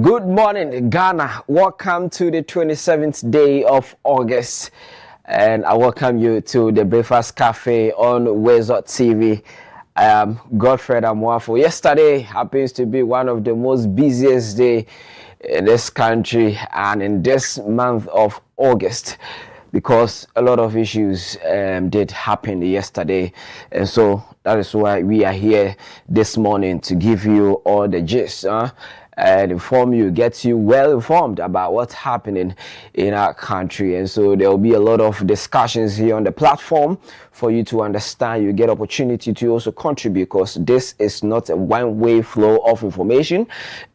Good morning, Ghana. Welcome to the 27th day of August. And I welcome you to the Breakfast Cafe on WoezorTV. I am Godfred Amwafo. Yesterday happens to be one of the most busiest day in this country and in this month of August, because a lot of issues did happen yesterday, and so that is why we are here this morning to give you all the gist and inform you, get you well informed about what's happening in our country. And so there will be a lot of discussions here on the platform for you to understand. You get opportunity to also contribute, because this is not a one-way flow of information.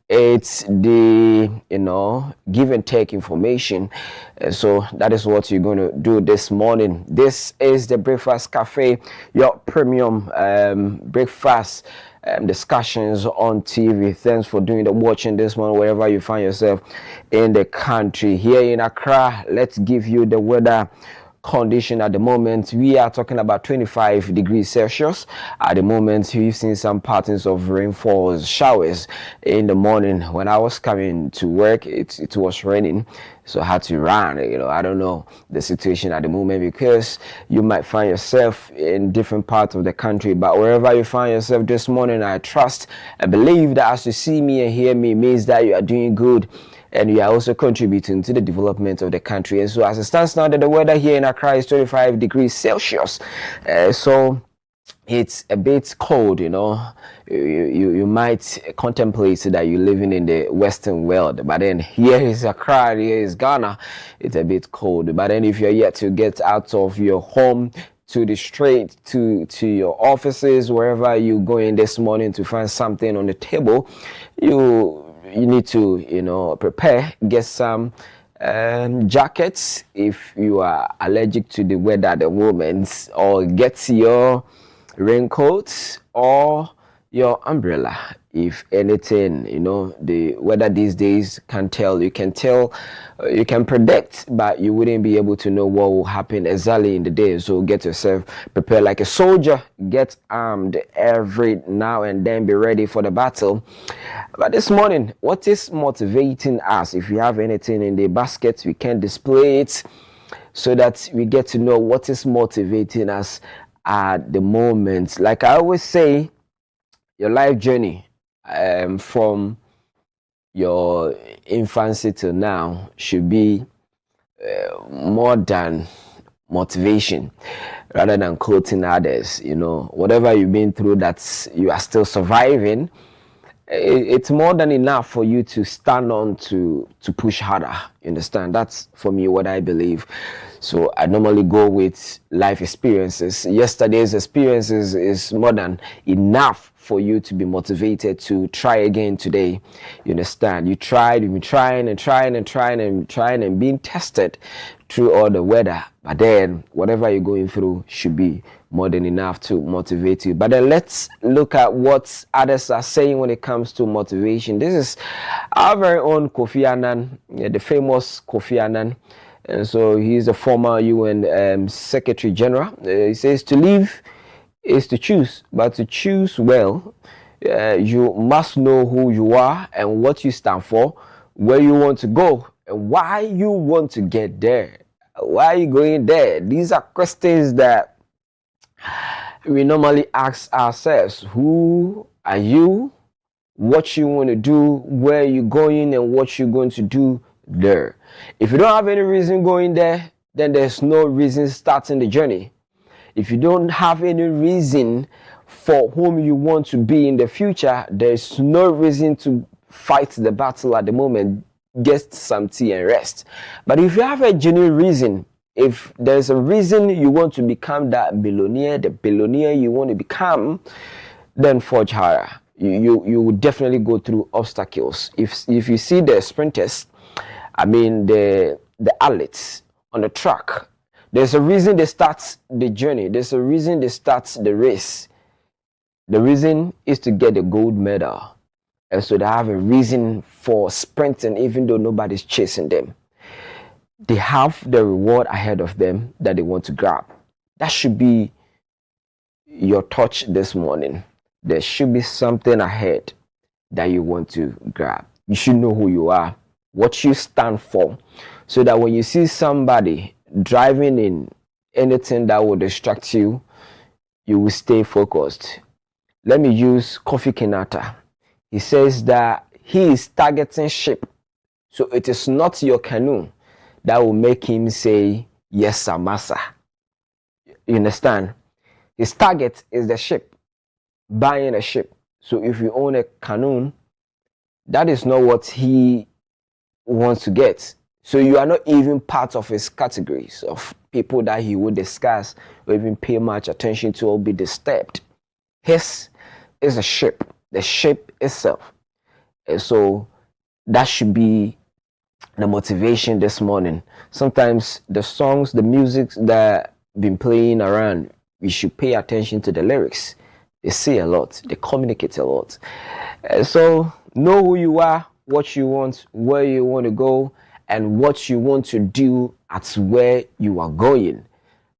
It's the give and take information. So that is what you're going to do this morning. This is the Breakfast Cafe, your premium breakfast discussions on TV. Thanks for doing the watching this morning, wherever you find yourself in the country. Here in Accra, let's give you the weather condition at the moment. We are talking about 25 degrees Celsius at the moment. We've seen some patterns of rainfalls, showers in the morning. When I was coming to work, it was raining, so I had to run. I don't know the situation at the moment, because you might find yourself in different parts of the country, but wherever you find yourself this morning, I trust and believe that as you see me and hear me, means that you are doing good and you are also contributing to the development of the country. And so as it stands now, that the weather here in Accra is 25 degrees Celsius. So it's a bit cold, you might contemplate that you're living in the Western world, but then here is Accra, here is Ghana, it's a bit cold. But then if you're yet to get out of your home to the street, to your offices, wherever you're going this morning to find something on the table, you need to prepare, get some jackets if you are allergic to the weather at the moment, or get your raincoat or your umbrella. If anything, the weather these days you can predict, but you wouldn't be able to know what will happen exactly in the day. So get yourself prepared like a soldier, get armed every now and then, be ready for the battle. But this morning, what is motivating us? If you have anything in the basket, we can display it so that we get to know what is motivating us at the moment. Like I always say, your life journey from your infancy till now should be more than motivation, rather than quoting others. Whatever you've been through, that you are still surviving, it's more than enough for you to stand on to push harder. You understand? That's for me what I believe. So I normally go with life experiences. Yesterday's experiences is more than enough for you to be motivated to try again today. You understand? You've been trying and being tested through all the weather. But then whatever you're going through should be more than enough to motivate you. But then let's look at what others are saying when it comes to motivation. This is our very own Kofi Annan, the famous Kofi Annan. And so he's the former UN Secretary General. He says to live is to choose, but to choose well, you must know who you are and what you stand for, where you want to go, and why you want to get there. Why are you going there? These are questions that we normally ask ourselves. Who are you? What you want to do? Where you're going and what you're going to do there. If you don't have any reason going there, then there's no reason starting the journey. If you don't have any reason for whom you want to be in the future, there's no reason to fight the battle at the moment. Get some tea and rest. But if you have a genuine reason, if there's a reason you want to become that billionaire, the billionaire you want to become, then forge harder. You will definitely go through obstacles. If you see the sprinters, the athletes on the track, there's a reason they start the journey. There's a reason they start the race. The reason is to get the gold medal. And so they have a reason for sprinting, even though nobody's chasing them. They have the reward ahead of them that they want to grab. That should be your touch this morning. There should be something ahead that you want to grab. You should know who you are, what you stand for, so that when you see somebody driving in anything that will distract you, you will stay focused. Let me use Kofi Kinata. He says that he is targeting ship. So it is not your canoe that will make him say, yes, sir, massa. You understand? His target is the ship, buying a ship. So if you own a canoe, that is not what he wants to get. So you are not even part of his categories of people that he would discuss or even pay much attention to or be disturbed. His is a ship, the ship itself. And so that should be the motivation this morning. Sometimes the songs, the music that been playing around, we should pay attention to the lyrics. They say a lot, they communicate a lot. And so know who you are, what you want, where you want to go, and what you want to do at where you are going.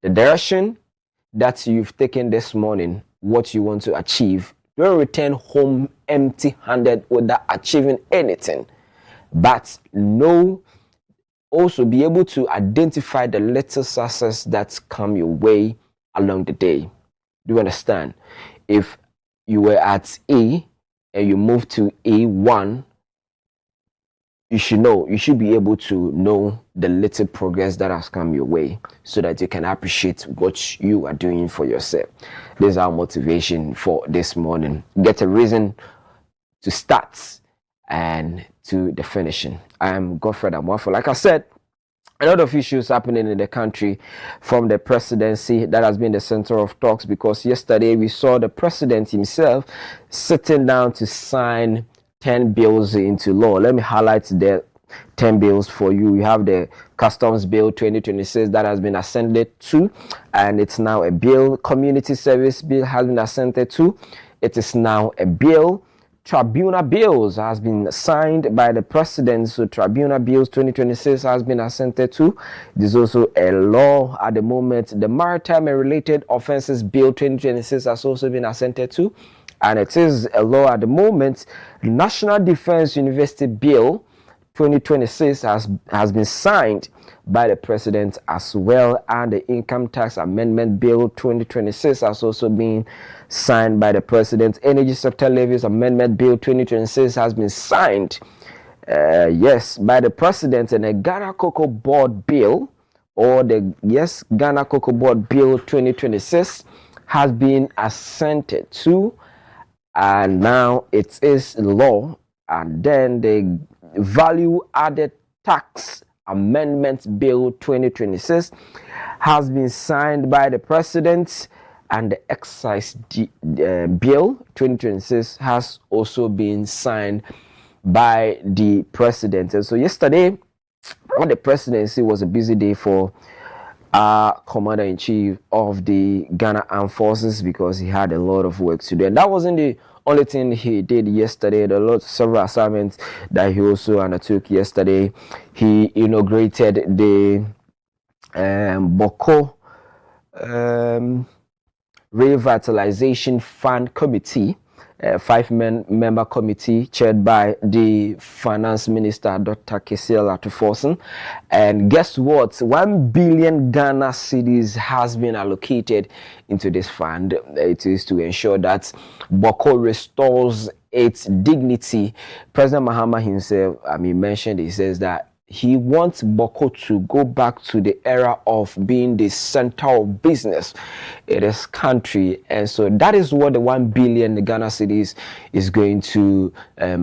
The direction that you've taken this morning, what you want to achieve. Don't return home empty-handed without achieving anything. But know, also be able to identify the little success that come your way along the day. Do you understand? If you were at A and you move to A1, you should be able to know the little progress that has come your way so that you can appreciate what you are doing for yourself. This is our motivation for this morning. Get a reason to start and to the finishing. I am Godfred Amwafo. Like I said, a lot of issues happening in the country from the presidency that has been the center of talks, because yesterday we saw the president himself sitting down to sign 10 bills into law. Let me highlight the 10 bills for you. We have the Customs Bill 2026 that has been ascended to, and it's now a bill. Community Service Bill has been ascended to. It is now a bill. Tribunal Bills has been signed by the president. So Tribunal Bills 2026 has been assented to. There's also a law at the moment. The Maritime and Related Offences Bill 2026 has also been assented to. And it is a law at the moment. National Defense University Bill 2026 has been signed by the president as well, and the Income Tax Amendment Bill 2026 has also been signed by the president. Energy Sector Levies Amendment Bill 2026 has been signed, by the president. And the Ghana Cocoa Board Bill, Ghana Cocoa Board Bill 2026 has been assented to, and now it is law. And then the Value Added Tax Amendment Bill 2026 has been signed by the president, and the Excise Bill 2026 has also been signed by the president. And so yesterday, on the presidency, was a busy day for Commander-in-Chief of the Ghana Armed Forces, because he had a lot of work to do. And that wasn't the only thing he did yesterday. There were several assignments that he also undertook yesterday. He inaugurated the Boko Revitalization Fund Committee, a 5-member committee chaired by the Finance Minister, Dr. Kesiel Atuforsen. And guess what? 1 billion Ghana cedis has been allocated into this fund. It is to ensure that Boko restores its dignity. President Mahama himself, mentioned, he says that he wants Boko to go back to the era of being the center of business in this country. And so that is what the 1 billion Ghana cedis is going to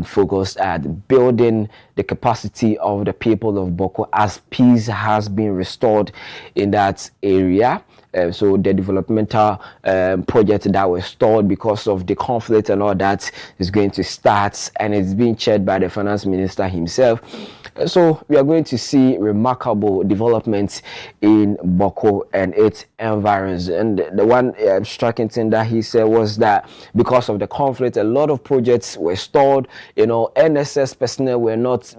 focus at, building the capacity of the people of Boko as peace has been restored in that area. So the developmental project that was stalled because of the conflict and all that is going to start, and it's being chaired by the finance minister himself. So we are going to see remarkable developments in Boko and its environs. And the one striking thing that he said was that because of the conflict, a lot of projects were stalled. NSS personnel were not,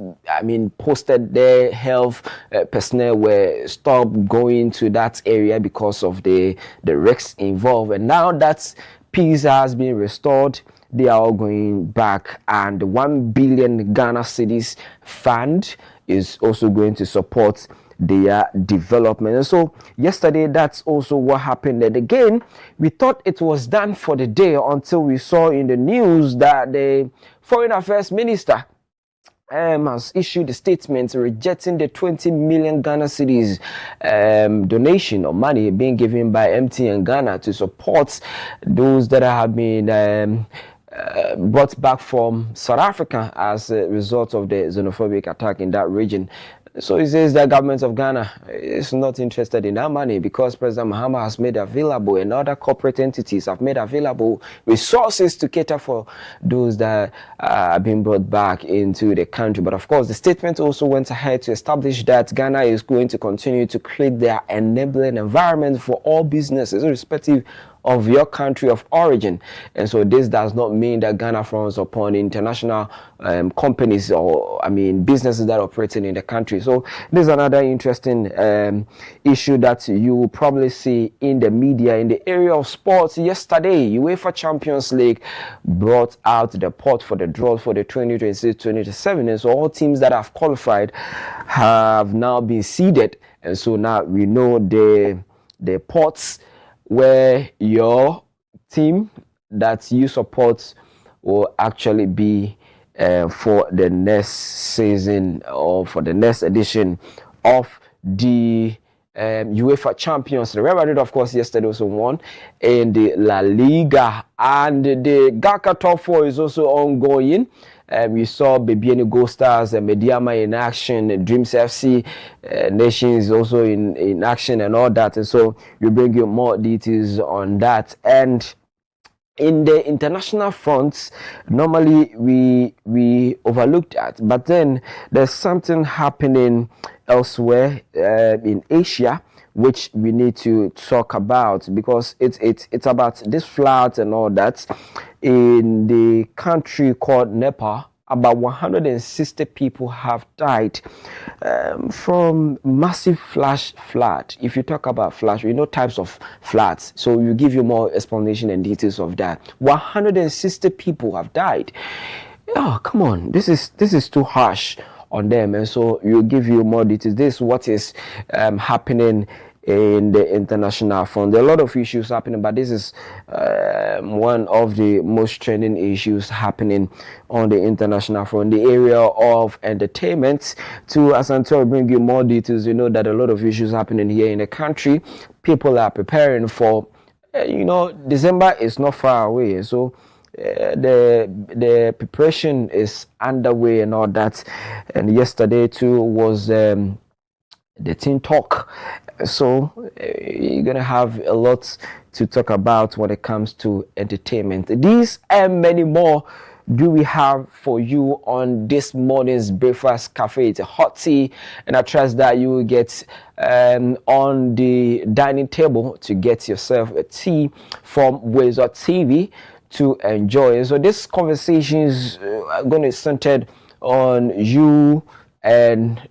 posted there. Health personnel were stopped going to that area because of the risks involved. And now that peace has been restored, they are all going back, and the 1 billion Ghana cedis fund is also going to support their development. And so yesterday, that's also what happened. And again, we thought it was done for the day until we saw in the news that the Foreign Affairs Minister has issued a statement rejecting the 20 million Ghana cedis donation or money being given by MTN Ghana to support those that have been brought back from South Africa as a result of the xenophobic attack in that region. So he says the government of Ghana is not interested in that money because President Mahama has made available and other corporate entities have made available resources to cater for those that are being brought back into the country. But of course, the statement also went ahead to establish that Ghana is going to continue to create their enabling environment for all businesses, irrespective of your country of origin. And so this does not mean that Ghana frowns upon international companies or businesses that are operating in the country. So this is another interesting issue that you will probably see in the media. In the area of sports, yesterday UEFA Champions League brought out the pot for the draw for the 2026-2027, and so all teams that have qualified have now been seeded, and so now we know the pots where your team that you support will actually be for the next season or for the next edition of the UEFA Champions League. Real Madrid, of course, yesterday also won in the La Liga, and the GACA Top 4 is also ongoing. We saw Bebiani Gold Stars and Mediama in action, Dreams FC Nations also in action and all that. And so we bring you more details on that. And in the international fronts, normally we overlooked that, but then there's something happening elsewhere in Asia which we need to talk about, because it's about this flood and all that in the country called Nepal. About 160 people have died from massive flash flood. If you talk about flash, we know types of floods, so we'll give you more explanation and details of that. 160 people have died. Oh, come on, this is too harsh on them, and so we'll give you more details. This is what is happening in the international front. There are a lot of issues happening, but this is one of the most trending issues happening on the international front, the area of entertainment. As until I bring you more details, you know that a lot of issues happening here in the country. People are preparing for, December is not far away, so the preparation is underway and all that. And yesterday too was the Teen Talk. So you're gonna have a lot to talk about when it comes to entertainment. These and many more do we have for you on this morning's breakfast cafe. It's a hot tea, and I trust that you will get on the dining table to get yourself a tea from WoezorTV to enjoy. So this conversation is going to be centered on you and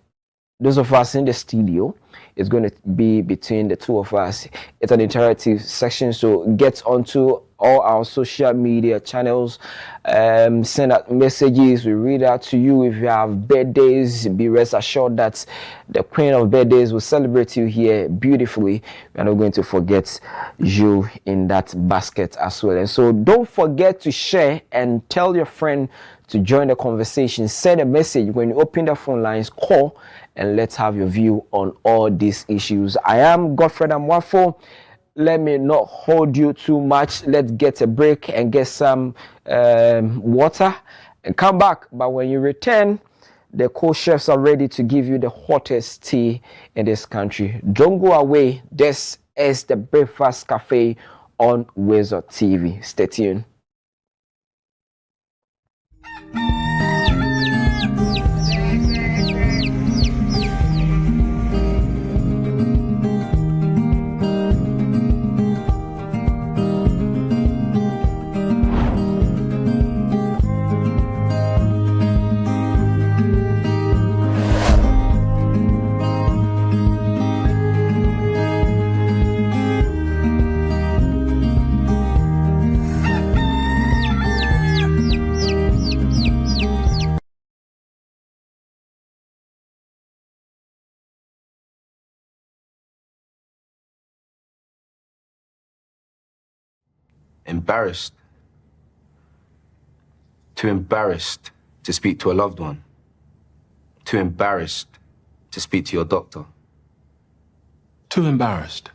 those of us in the studio. It's going to be between the two of us. It's an interactive section, so get onto all our social media channels, send out messages, we read out to you. If you have birthdays, be rest assured that the queen of birthdays will celebrate you here beautifully. We're not going to forget you in that basket as well. And so don't forget to share and tell your friend to join the conversation. Send a message when you open the phone lines, call, and let's have your view on all these issues. I am Godfred Amwafo. Let me not hold you too much. Let's get a break and get some water and come back. But when you return, the co-chefs are ready to give you the hottest tea in this country. Don't go away. This is the Breakfast Cafe on WoezorTV. Stay tuned. Embarrassed. Too embarrassed to speak to a loved one. Too embarrassed to speak to your doctor. Too embarrassed.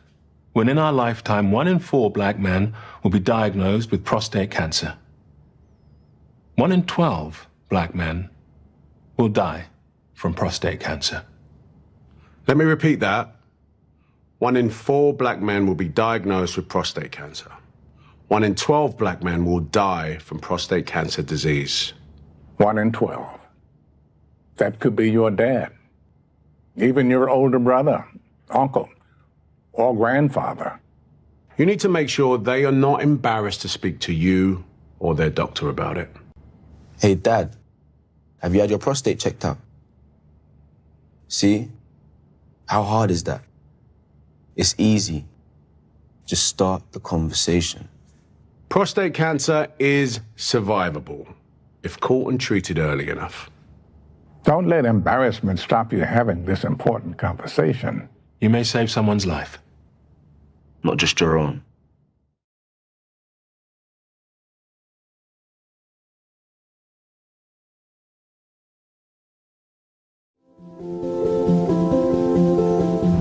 When in our lifetime, 1 in 4 black men will be diagnosed with prostate cancer. 1 in 12 black men will die from prostate cancer. Let me repeat that. 1 in 4 black men will be diagnosed with prostate cancer. 1 in 12 black men will die from prostate cancer disease. 1 in 12. That could be your dad, even your older brother, uncle, or grandfather. You need to make sure they are not embarrassed to speak to you or their doctor about it. Hey, Dad, have you had your prostate checked out? See? How hard is that? It's easy. Just start the conversation. Prostate cancer is survivable if caught and treated early enough. Don't let embarrassment stop you having this important conversation. You may save someone's life. Not just your own.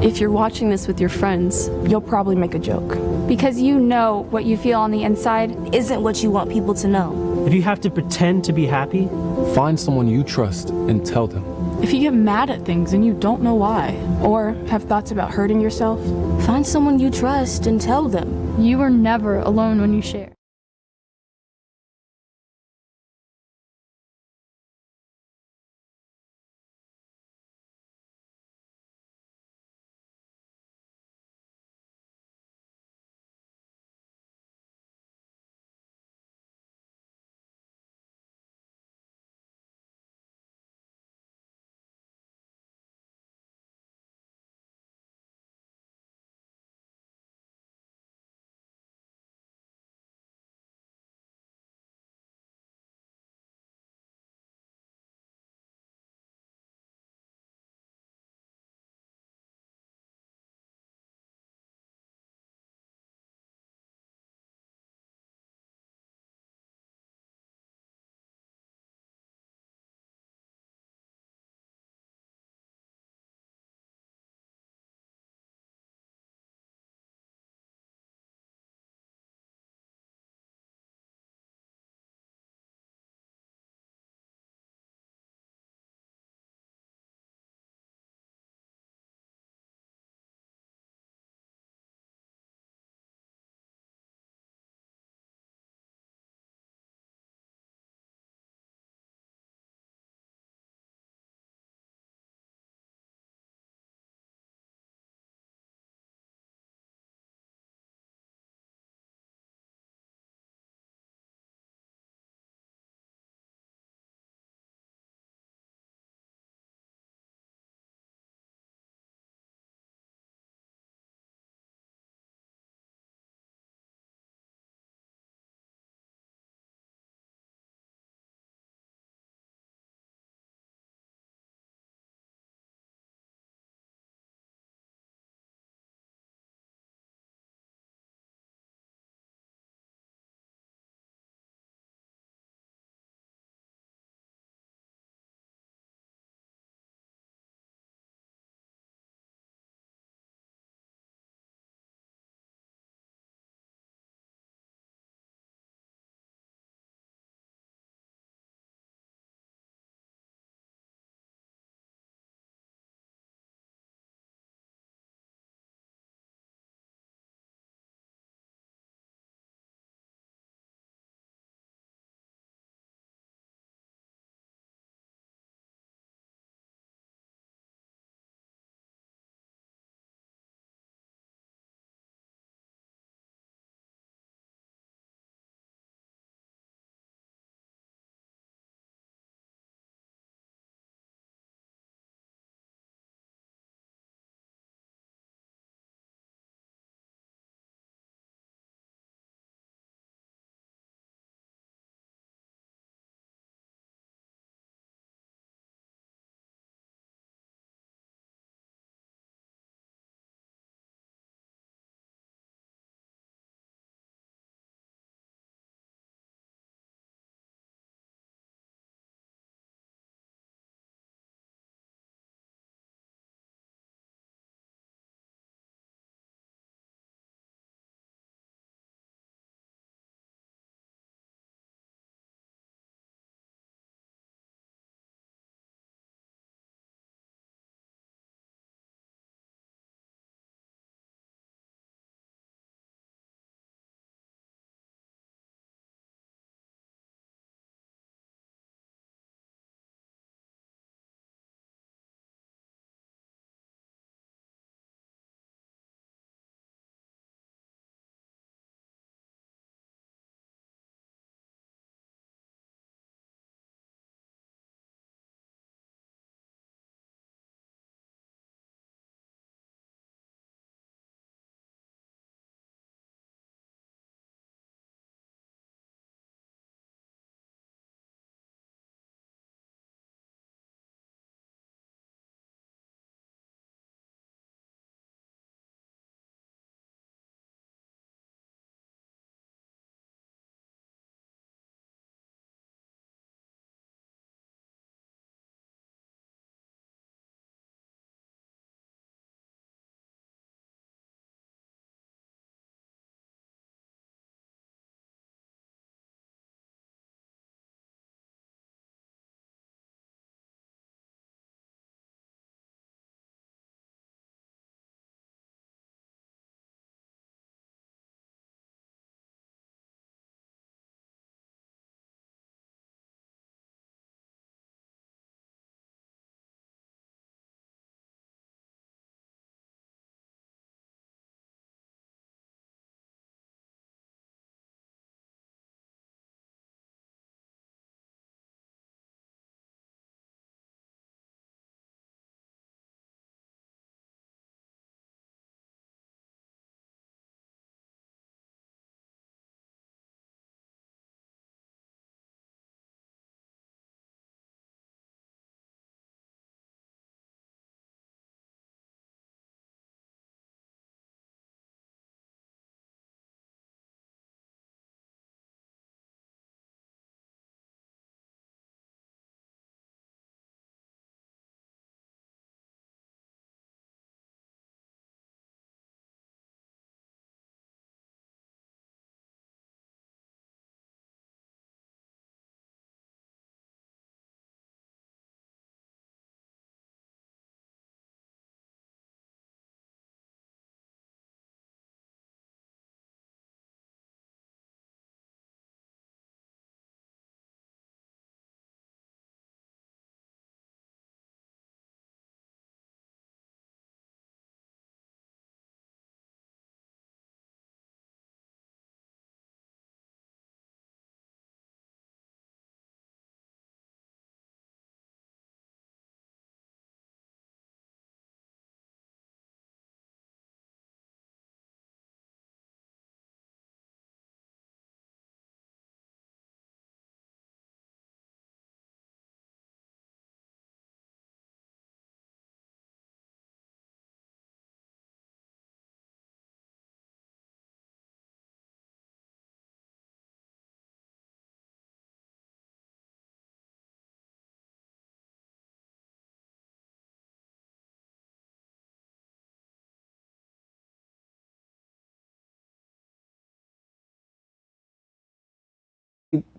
If you're watching this with your friends, you'll probably make a joke. Because you know what you feel on the inside isn't what you want people to know. If you have to pretend to be happy, find someone you trust and tell them. If you get mad at things and you don't know why, or have thoughts about hurting yourself, find someone you trust and tell them. You are never alone when you share.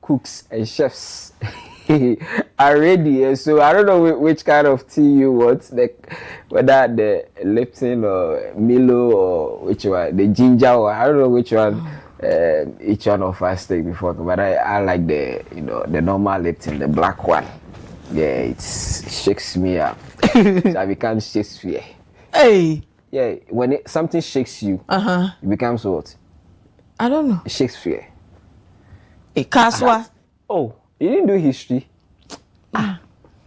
cooks and chefs are ready. So I don't know which kind of tea you want, whether the Lipton or Milo or which one, the ginger, or I don't know which one. Each one of us take before, but I like the the normal Lipton, the black one. Yeah, it shakes me up. So I become Shakespeare. Hey. Yeah, when something shakes you, it becomes what? I don't know. Shakespeare. A Kaswa. Oh, you didn't do history.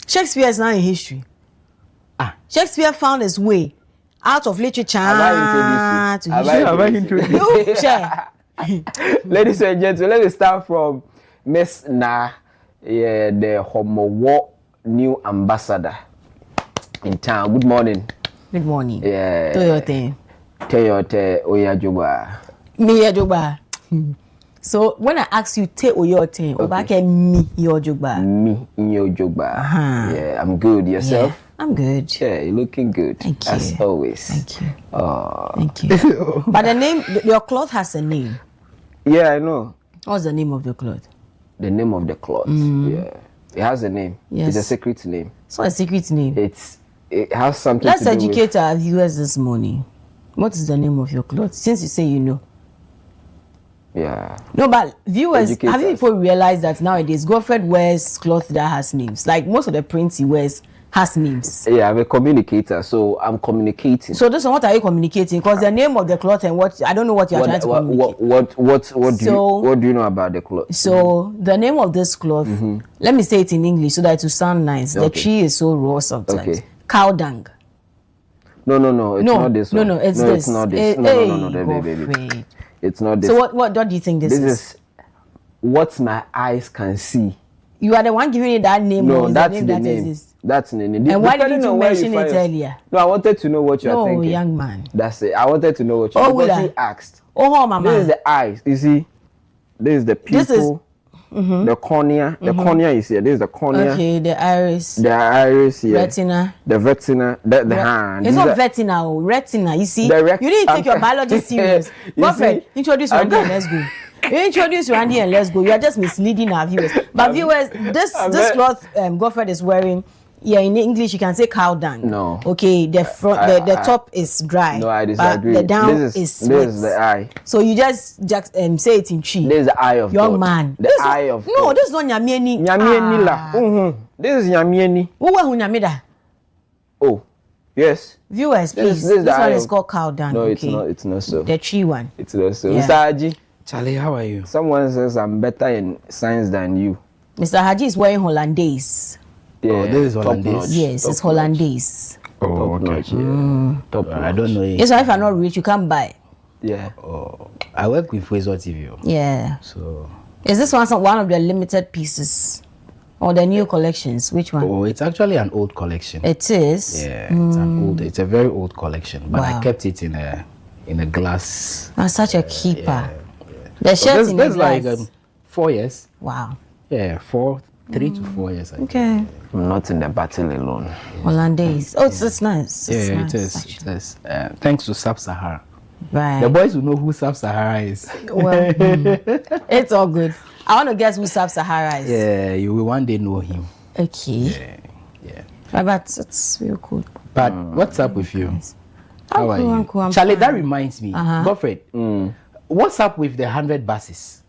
Shakespeare is not in history. Shakespeare found his way out of literature to history. Have I introduced you? Ladies and gentlemen, let me start from Miss Na, the Homo new ambassador in town. Good morning. Good morning. Yeah. Toyote. Oyajoba. Me Yajoba. So when I ask you te oyote, obake mi yojoba. Me yojoba. Yeah, I'm good. Yourself? Yeah, I'm good. Yeah, you're looking good. Thank you. As always. Thank you. Oh. Thank you. But the name, your cloth has a name. Yeah, I know. What's the name of the cloth? The name of the cloth. Yeah. It has a name. Yes. It's a secret name. It's not a secret name. It has something Let's to do educate our viewers this morning. What is the name of your cloth? Since you say you know. Yeah. No, but viewers, Educate have you us. people realized that nowadays Godfred wears cloth that has names? Like most of the prints he wears has names. Yeah, I'm a communicator, so I'm communicating. So this one, what are you communicating? Because the name of the cloth and what I don't know what you are trying to communicate. What do you know about the cloth? So the name of this cloth, let me say it in English so that it will sound nice. The Okay. tree is so raw sometimes. Okay. Cow dung. No, it's not this one. No, it's no, this. It's not this. No, baby. It's not this. So what do you think this is? This is what my eyes can see. You are the one giving it that name. No, or is that's the name that exists? That's the name. And why didn't Depending you on where mention find it earlier? No, I wanted to know what you are No, thinking. young man. That's it. I wanted to know what you Oh, because Wula. you asked. Oh, mama. This is the eyes. You see, this is the pupil. This is- the cornea. The cornea is here. This is the cornea. Okay, the iris. The iris here. Retina. The retina. The hand. It's These not are- retina, retina. You see, The you need to take your biology serious. You Godfred, see, introduce I'm Randy and let's go. You introduce Randy and let's go. You are just misleading our viewers. But viewers, this cloth Godfred is wearing. Yeah, in English you can say cow dung. No. Okay, the front, the top is dry. No, I but disagree. the down this is this is wet. the eye. So you just say it in tree. This is the eye of Young God. man. The eye of no, God. this is not Nyamieni. Nyamieni la. This is Nyamieni. Who Nyamida? Oh, yes. Viewers, please. This is the This one eye is of- called cow dung. No, okay. it's not. It's not so. The tree one. It's not so. Yeah. Mr. Haji, Charlie, how are you? someone says I'm better in science than you. Mr. Haji is wearing Hollandaise. Yeah, this is top Hollandaise. notch, Yes, top it's Hollandaise. Oh, Top okay. notch, yeah. Top I notch. don't know. Yes, if you're not rich, you can't buy. Yeah. Oh, I work with WoezorTV. Yeah. So, Is this one of the limited pieces or the new collections? Which one? oh, it's actually an old collection. It is. Yeah, it's a very old collection, but Wow. I kept it in a glass. I'm such a keeper. The shirts in the That's glass. like 4 years. Wow. Yeah, 3 to 4 years. I think. Okay. I'm not in the battle alone. Hollandaise. Oh, it's nice. It's Yeah, nice, it is. actually. It is. Thanks to Sub-Sahara. Right. The boys will know who Sub-Sahara is. Well, it's all good. I want to guess who Sub-Sahara is. Yeah, you will one day know him. Okay. Yeah. Right, but it's real cool. But what's up with you? How are cool, you? I'm cool, I'm Charlie, fine. that reminds me. Godfred, what's up with the 100 buses?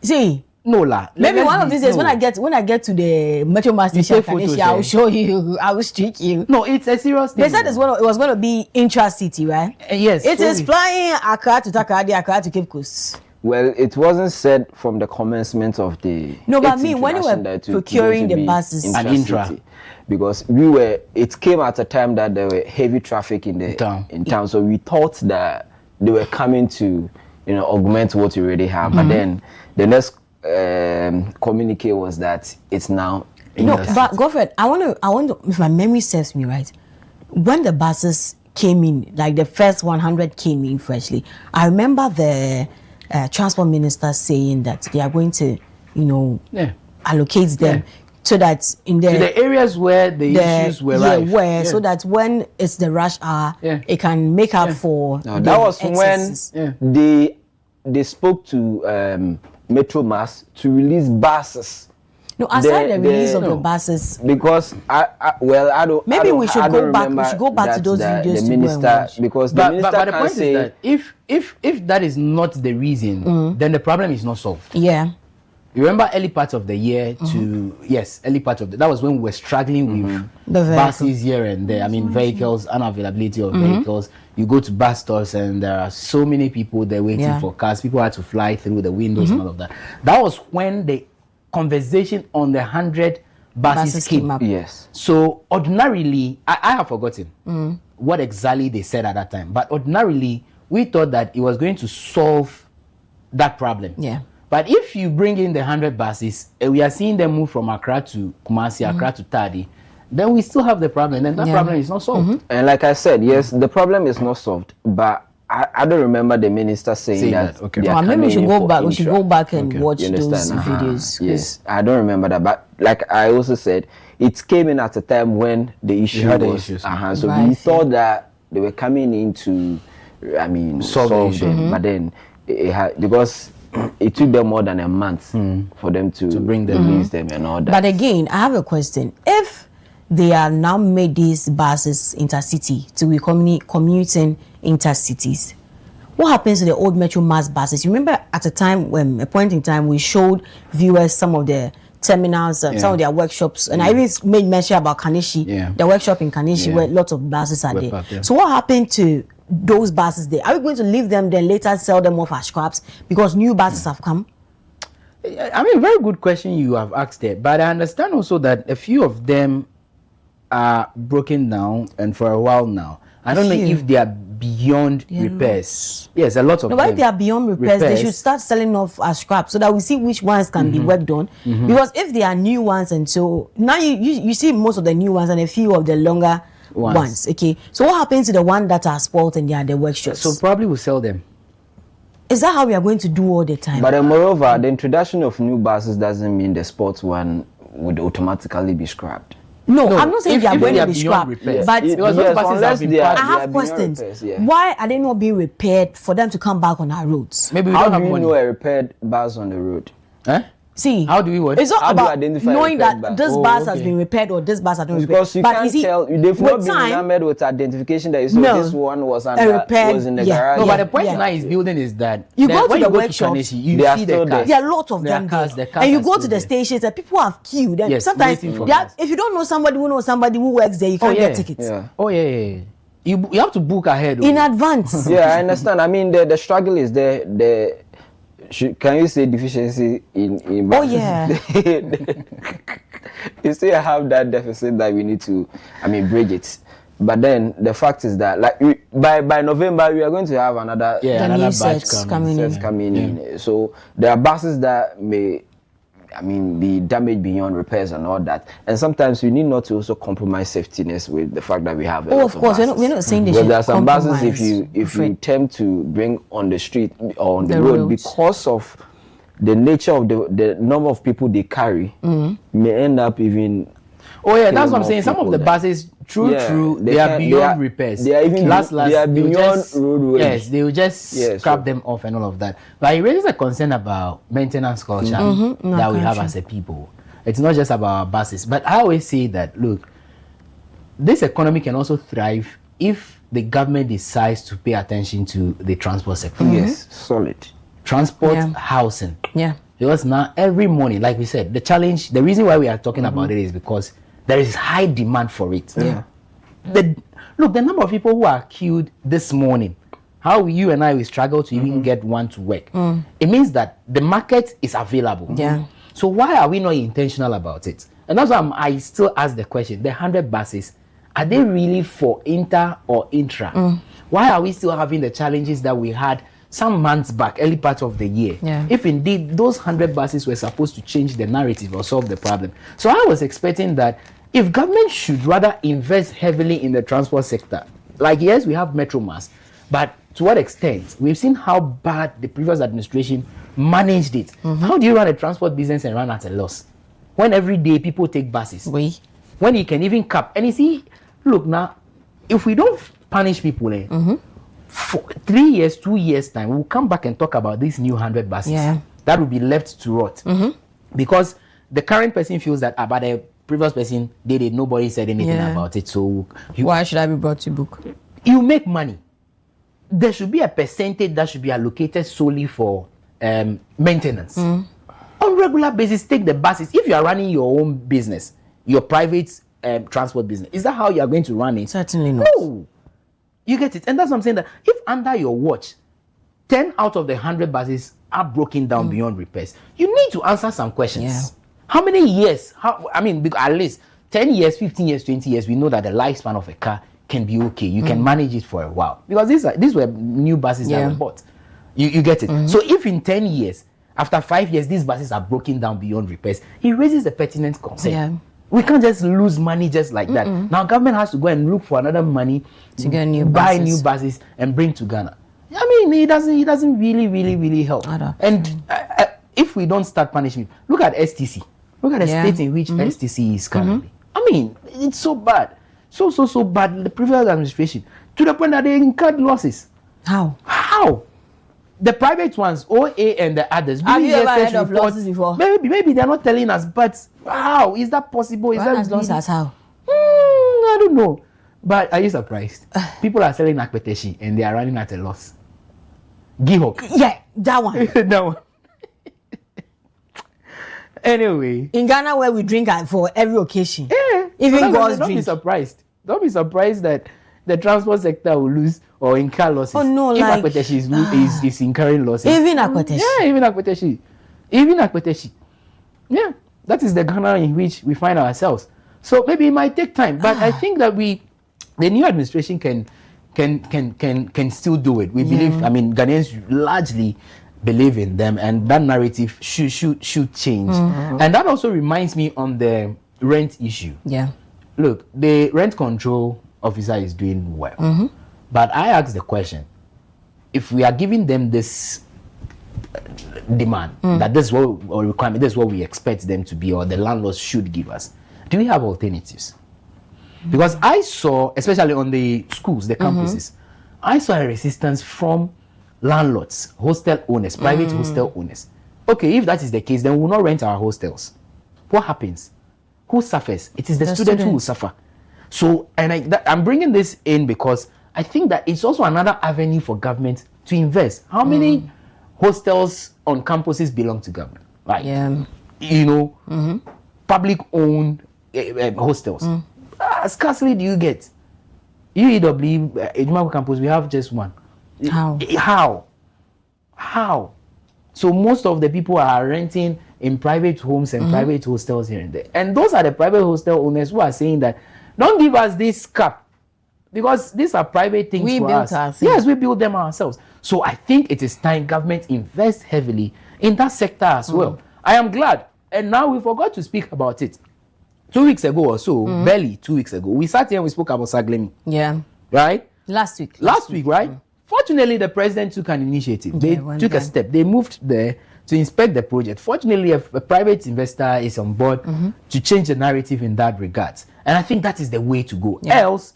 See, No, la. maybe let's one of be- these days no. when I get to the Metro Master You Station, take photos, I will eh? show you. I will streak you. No, it's a serious thing. They said it was going to be intra-city, right? Yes. It is sorry. flying Accra to Takoradi, Accra to Cape Coast. Well, it wasn't said from the commencement of the. No, but eighth me, when they were introduction that it was procuring going to the be buses. An intra-city. intra. Because it came at a time that there were heavy traffic in town. So we thought that they were coming to, augment what we already have. But then the next communique was that it's now. No, but Godfred, I want to, if my memory serves me right, when the buses came in, like the first 100 came in freshly, I remember the transport minister saying that they are going to, allocate them so that in To the areas where the issues were rife. so that when it's the rush hour, it can make up for. That was excesses. when they spoke to Metro Mass to release buses. No, aside the release of the buses, because I don't. Maybe we should go back. remember We should go back to those videos the to minister, go and watch. because But the minister the can point say, is that if that is not the reason, then the problem is not solved. Yeah. You remember early part of the year early part of that was when we were struggling with buses here and there. I mean, vehicles, unavailability of vehicles. You go to bus stores and there are so many people there waiting for cars. People had to fly through the windows and all of that. That was when the conversation on the 100 buses came up. yes. So ordinarily, I have forgotten what exactly they said at that time. But ordinarily, we thought that it was going to solve that problem. Yeah. But if you bring in the 100 buses, we are seeing them move from Accra to Kumasi, Accra to Tadi, then we still have the problem, and that problem is not solved. And like I said, yes, the problem is not solved, but I don't remember the minister saying that. Okay. they are Maybe we coming should in go for back. We should intra. go back and watch You those understand? videos. Yes, I don't remember that, but like I also said, it came in at a time when the issue had the was. issues. So we thought that they were coming in to, I mean, solve them, but then it had, because it took them more than a month for them to bring them, release them and all that. But again, I have a question. If they are now made these buses intercity to be commuting intercities, what happens to the old Metro Mass buses? You remember at a time, when a point in time, we showed viewers some of the terminals, some of their workshops, and I even made mention about Kanishi, the workshop in Kanishi, where lots of buses are there. So what happened to those buses there? Are we going to leave them then later sell them off as scraps because new buses have come? I mean, very good question you have asked there. But I understand also that a few of them are broken down, and for a while now. I don't know if they are beyond repairs. Yes, a lot of them. If they are beyond repairs, they should start selling off as scrap so that we see which ones can be worked on. Because if they are new ones, and so now you see most of the new ones and a few of the longer ones. Okay, so what happens to the one that are spoiled and they are the workshops? So probably we'll sell them. Is that how we are going to do all the time? But moreover, the introduction of new buses doesn't mean the sports one would automatically be scrapped. No, I'm not saying they are going to be scrapped, but I have questions. Why are they not being repaired for them to come back on our roads? Maybe we How don't do have you money. know a repaired bus on the road? See, how do we work? It's not How do you about identify knowing repaired that bus? this bus has been repaired or this bus has been repaired. Because you can't tell, they've not been time, enamored with identification that this one was under, was in the garage. No, but the point now is building is that you go to the workshop, workshops, you see the cars. There are lots of them there. And you go to the stations and people have queued. And sometimes, if you don't know somebody who works there, you can't get tickets. You have to book ahead. In advance. Yeah, I understand. I mean, the struggle is there. Can you say deficiency in oh yeah. You still have that deficit that we need to, bridge it. But then the fact is that, like, by November we are going to have another another batch coming in. So there are buses that may, be damaged beyond repairs and all that. And sometimes we need not to also compromise safetyness with the fact that we have a lot of course, buses. we're not saying they but should there are some compromise. buses if you attempt to bring on the street or on the road, because of the nature of the number of people they carry, may end up even. Oh yeah, that's what I'm saying. Some of the buses, true, they are beyond repairs. They are even they are beyond roadways. Yes, they will just scrap them off and all of that. But it raises a concern about maintenance culture that we have as a people. It's not just about our buses. But I always say that, look, this economy can also thrive if the government decides to pay attention to the transport sector. Yes, solid. Transport, housing. Yeah. Because now every morning, like we said, the reason why we are talking about it is because there is high demand for it. Yeah. The number of people who are queued this morning, how you and I will struggle to even get one to work. It means that the market is available. Yeah. So why are we not intentional about it? And that's why I still ask the question, the 100 buses, are they really for inter or intra? Why are we still having the challenges that we had some months back, early part of the year? If indeed those 100 buses were supposed to change the narrative or solve the problem. So I was expecting that if government should rather invest heavily in the transport sector, like yes, we have Metro Mass, but to what extent? We've seen how bad the previous administration managed it. How do you run a transport business and run at a loss? When every day people take buses. When you can even cap. And you see, look now, if we don't punish people, for 3 years, 2 years time, we'll come back and talk about these new 100 buses. that will be left to rot. Because the current person feels that about the previous person did it, nobody said anything about it. So why should I be brought to book? You make money. There should be a percentage that should be allocated solely for maintenance. On regular basis, take the buses. If you are running your own business, your private transport business, is that how you are going to run it? Certainly not. No. You get it? And that's what I'm saying, that if under your watch, 10 out of the 100 buses are broken down beyond repairs, you need to answer some questions. Yeah. How many years? At least 10 years, 15 years, 20 years, we know that the lifespan of a car can be okay. You can manage it for a while. Because these were new buses that were bought. You get it? So if in 10 years, after 5 years, these buses are broken down beyond repairs, it raises a pertinent concern. Yeah. We can't just lose money just like that. Now, government has to go and look for another money to get new buy new buses and bring to Ghana. I mean, it doesn't really help. And if we don't start punishment, look at STC. Look at the state in which STC is currently. I mean, it's so bad. So bad. The previous administration, to the point that they incurred losses. How? The private ones, OA and the others. Have you ever heard of losses before? Maybe they're not telling us, but how? Is that possible? Is that loss as how? I don't know. But are you surprised? People are selling akpeteshi and they are running at a loss. Gihok. Yeah, that one. That one. Anyway. In Ghana, where we drink for every occasion. Yeah. Even God's drink. Don't be surprised. Don't be surprised that the transport sector will lose or incur losses. Oh no, if like akpeteshi is incurring losses. Even akpeteshi. Yeah, even akpeteshi. Yeah, that is the Ghana in which we find ourselves. So maybe it might take time, but I think that the new administration can still do it. We believe. I mean, Ghanaians largely believe in them, and that narrative should change. And that also reminds me on the rent issue. Yeah. Look, the rent control officer is doing well. But I ask the question, if we are giving them this demand, that this is what, or requirement, this is what we expect them to be, or the landlords should give us, do we have alternatives? Because I saw, especially on the schools, the campuses, I saw a resistance from landlords, hostel owners, private hostel owners. Okay, if that is the case, then we will not rent our hostels. What happens? Who suffers? It is the student who will suffer. So, and I'm bringing this in because I think that it's also another avenue for government to invest. How many hostels on campuses belong to government? Like, you know, public-owned hostels. Scarcely do you get. UEW, Ejimako campus, we have just one. How? So most of the people are renting in private homes and private hostels here and there. And those are the private hostel owners who are saying that, don't give us this cap, because these are private things for us. Yes, we build them ourselves. So I think it is time government invest heavily in that sector as well. I am glad. And now we forgot to speak about it. 2 weeks ago or so, barely 2 weeks ago, we sat here and we spoke about Saglemi. Yeah. Right? Last week, right? Fortunately, the president took an initiative. They took a step. They moved there to inspect the project. Fortunately, a private investor is on board to change the narrative in that regard. And I think that is the way to go. Else,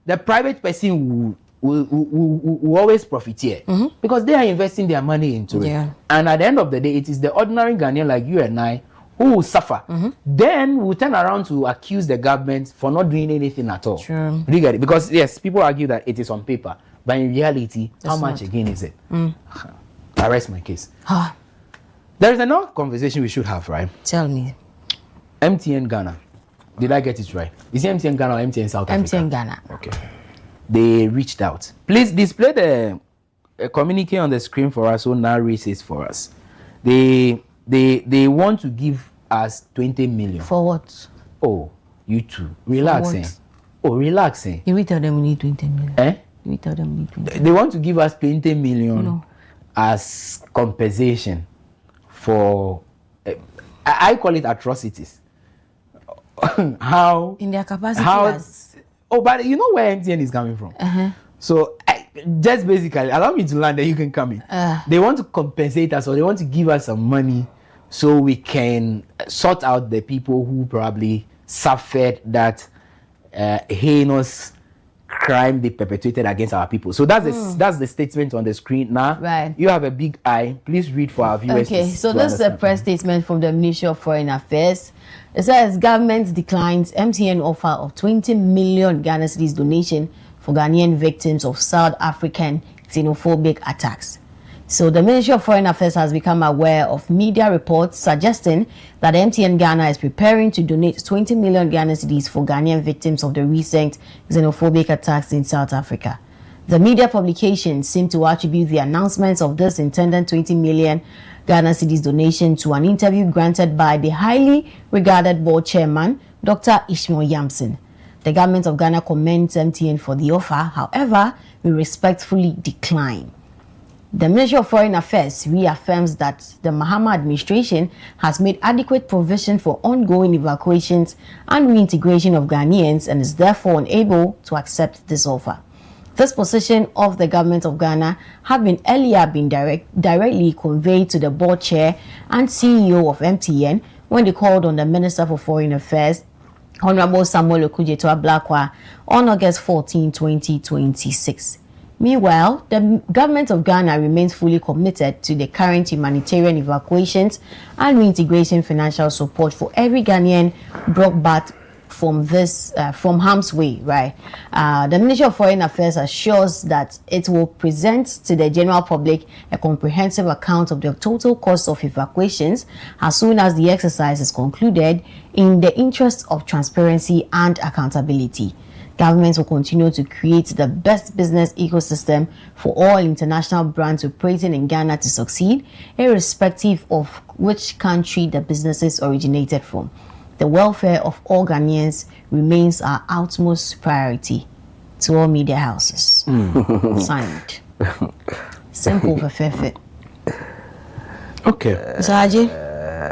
the private person will always profiteer because they are investing their money into it. And at the end of the day, it is the ordinary Ghanaian like you and I who will suffer. Then we'll turn around to accuse the government for not doing anything at all. True. You get it? Because yes, people argue that it is on paper, but in reality, how much again is it? I rest my case. There is another conversation we should have, right? Tell me. MTN Ghana. Did I get it right? Is it MTN Ghana or MTN South Africa? MTN Ghana. Okay. They reached out. Please display the communique on the screen for us so now reads for us. They want to give us 20 million. For what? Oh, you too. Relaxing. Oh, relaxing. You will tell them we need 20 million. Eh? You will tell them we need 20 million. They want to give us 20 million as compensation for, I call it atrocities. How? In their capacity Oh, but you know where MTN is coming from. So just basically, allow me to land, then you can come in. They want to compensate us, or they want to give us some money so we can sort out the people who probably suffered that heinous crime they perpetrated against our people. So that's the statement on the screen now. Right. You have a big eye. Please read for our viewers. Okay, so this is a press statement from the Ministry of Foreign Affairs. It says government declines MTN offer of 20 million Ghana cedis donation for Ghanaian victims of South African xenophobic attacks. So the Ministry of Foreign Affairs has become aware of media reports suggesting that MTN Ghana is preparing to donate 20 million Ghana cedis for Ghanaian victims of the recent xenophobic attacks in South Africa. The media publications seem to attribute the announcements of this intended 20 million Ghana cedis donation to an interview granted by the highly regarded board chairman, Dr. Ishmael Yamson. The government of Ghana commends MTN for the offer. However, we respectfully decline. The Ministry of Foreign Affairs reaffirms that the Mahama administration has made adequate provision for ongoing evacuations and reintegration of Ghanaians and is therefore unable to accept this offer. This position of the government of Ghana had been earlier directly conveyed to the board chair and CEO of MTN when they called on the Minister for Foreign Affairs, Honorable Samuel Okudzeto-Ablakwa, on August 14, 2026. Meanwhile, the government of Ghana remains fully committed to the current humanitarian evacuations and reintegration financial support for every Ghanaian brought back from harm's way, right? The Ministry of Foreign Affairs assures that it will present to the general public a comprehensive account of the total cost of evacuations as soon as the exercise is concluded in the interest of transparency and accountability. Governments will continue to create the best business ecosystem for all international brands operating in Ghana to succeed, irrespective of which country the businesses originated from. The welfare of all Ghanaians remains our utmost priority. To all media houses. Signed. Simple, perfect. Okay.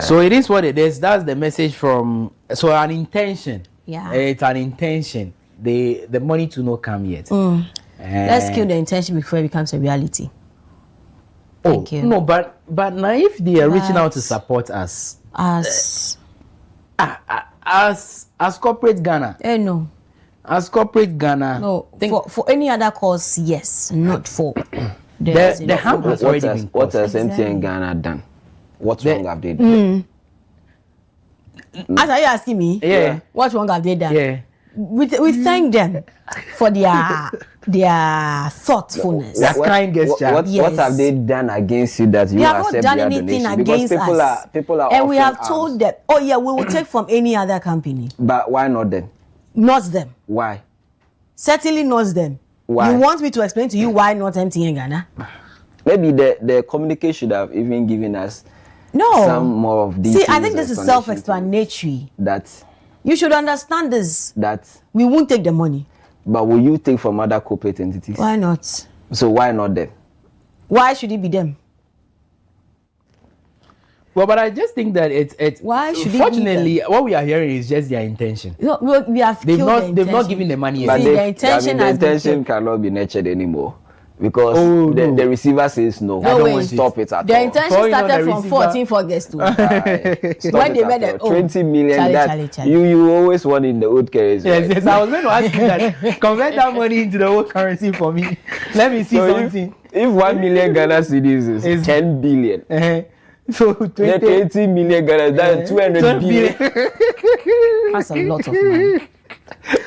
So it is what it is. That's the message from. So an intention. Yeah. It's an intention. The money to not come yet. Let's kill the intention before it becomes a reality. Thank you. No, but now if they are reaching out to support us as corporate Ghana. No. As corporate Ghana. No. For any other cause, yes. Not for the harm has already been. What has MTN Ghana done? What wrong have they done? As are you asking me? Yeah. What wrong have they done? Yeah. We thank them for their thoughtfulness. That kind gesture. What have they done against you that you have accept not done their anything donation? against us. People are and we have offering told them, oh yeah, we will take from any other company. But why not them? Not them. Why? Certainly not them. Why? You want me to explain to you why not MTN Ghana? Maybe the communication should have even given us some more of these. See, I think this is self-explanatory. That you should understand this. That we won't take the money. But will you take from other corporate entities? Why not? So why not them? Why should it be them? Well, but I just think that it's why should fortunately what we are hearing is just their intention. No, we have they've not given the money. But the intention cannot be nurtured anymore. Because the receiver says no. I don't stop it at all. The intention started from 14th August. When they made it 20 million. Charlie. You always want in the old currency. Yes, I was going to ask you that. Convert that money into the old currency for me. Let me see something. If 1 million Ghana cedis is 10 billion. So 20 million Ghana, that's 200 billion. That's a lot of money.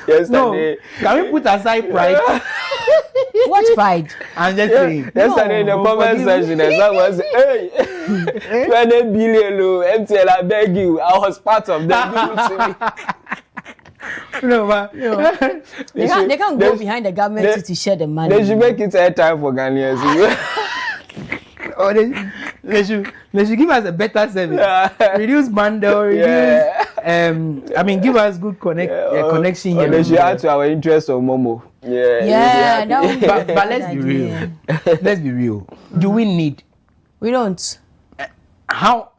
Yesterday, can we put aside pride? What pride? I'm just saying. Yesterday in the comment section, someone said, hey, 20 billion, MTL, I beg you. I was part of that. No, but they can't go behind the government to share the money. They should make it a time for Ghanaians. Or they should give us a better service. Reduce bundle, give us good connection here. Or they should add to our interest of Momo. But let's be real. Let's be real. Do we need? We don't. How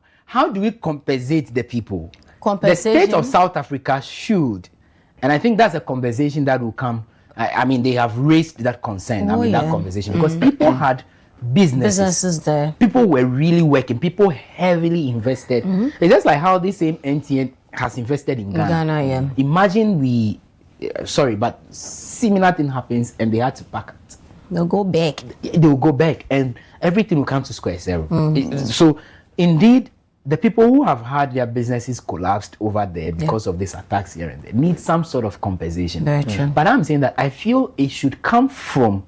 do we compensate the people? Compensation. The state of South Africa should, and I think that's a conversation that will come. They have raised that concern. That conversation because people had businesses there. People were really working. People heavily invested. It's just like how this same MTN has invested in Ghana. Yeah. Imagine we sorry, but similar thing happens and they had to pack it. They'll go back. They will go back and everything will come to square zero. So indeed, the people who have had their businesses collapsed over there because of these attacks here and there need some sort of compensation. Very true. But I'm saying that I feel it should come from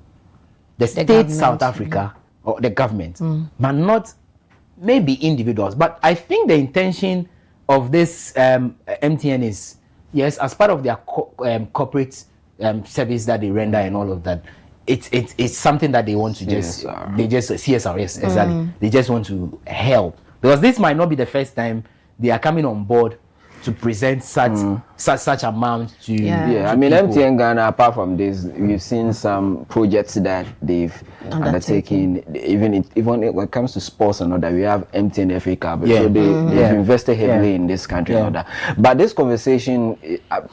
the state government, South Africa or the government, but not maybe individuals. But I think the intention of this MTN is, yes, as part of their corporate service that they render and all of that, it's something that they want to CSR, yes, exactly. They just want to help, because this might not be the first time they are coming on board to present such amount to I mean, people. MTN Ghana, apart from this, we've seen some projects that they've undertaken. Even when it comes to sports and all that, we have MTN FA Cup. So they've invested heavily in this country and all that. But this conversation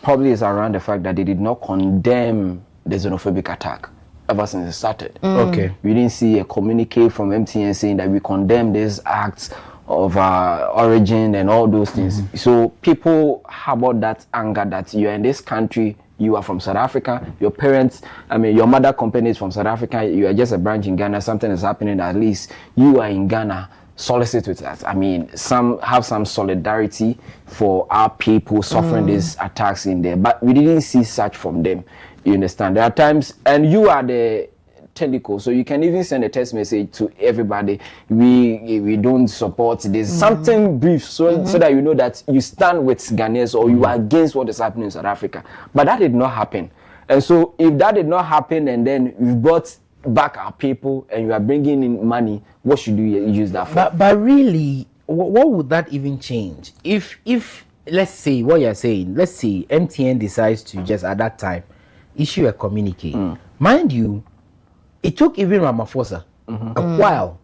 probably is around the fact that they did not condemn the xenophobic attack ever since it started. Okay. We didn't see a communique from MTN saying that we condemn these acts of origin and all those things. So people harbor that anger that you're in this country, you are from South Africa, your parents, I mean, your mother company is from South Africa, you are just a branch in Ghana, something is happening, at least you are in Ghana, solicit with us. I mean, some have some solidarity for our people suffering these attacks in there, but we didn't see such from them. You understand? There are times, and you are the technical, so you can even send a text message to everybody. We don't support this, something brief, so that you know that you stand with Ghanaians or you are against what is happening in South Africa. But that did not happen, and so if that did not happen, and then we brought back our people and you are bringing in money, what should you use that for? But really, what would that even change if let's say what you're saying, let's say MTN decides to just at that time issue a communique. Mind you, it took even Ramaphosa a while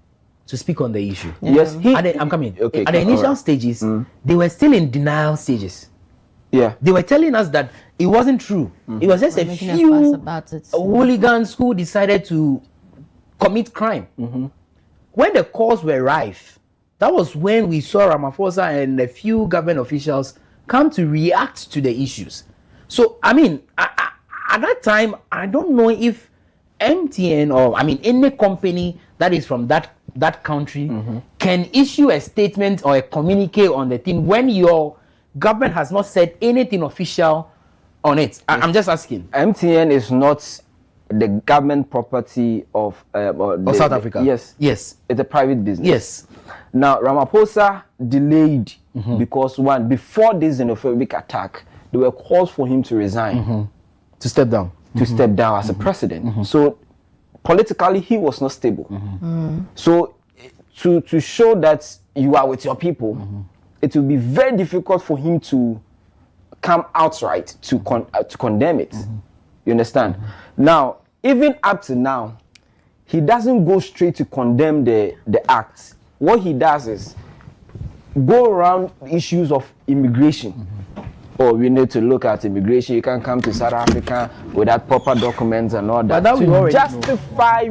to speak on the issue. Yes, I'm coming. Okay, at the initial stages, they were still in denial stages. Yeah, they were telling us that it wasn't true. It was just a few hooligans who decided to commit crime. When the calls were rife, that was when we saw Ramaphosa and a few government officials come to react to the issues. So, I mean, at that time, I don't know if MTN or any company that is from that country can issue a statement or a communique on the thing when your government has not said anything official on it. I'm just asking. MTN is not the government property of South Africa. Yes, it's a private business. Yes. Now Ramaphosa delayed because one, before this xenophobic attack, there were calls for him to resign, to step down. Step down as a president. So politically he was not stable. So to show that you are with your people, it will be very difficult for him to come outright to condemn it. You understand? Now, even up to now, he doesn't go straight to condemn the act. What he does is go around issues of immigration. Oh, we need to look at immigration. You can't come to South Africa without proper documents and all that. But that to justify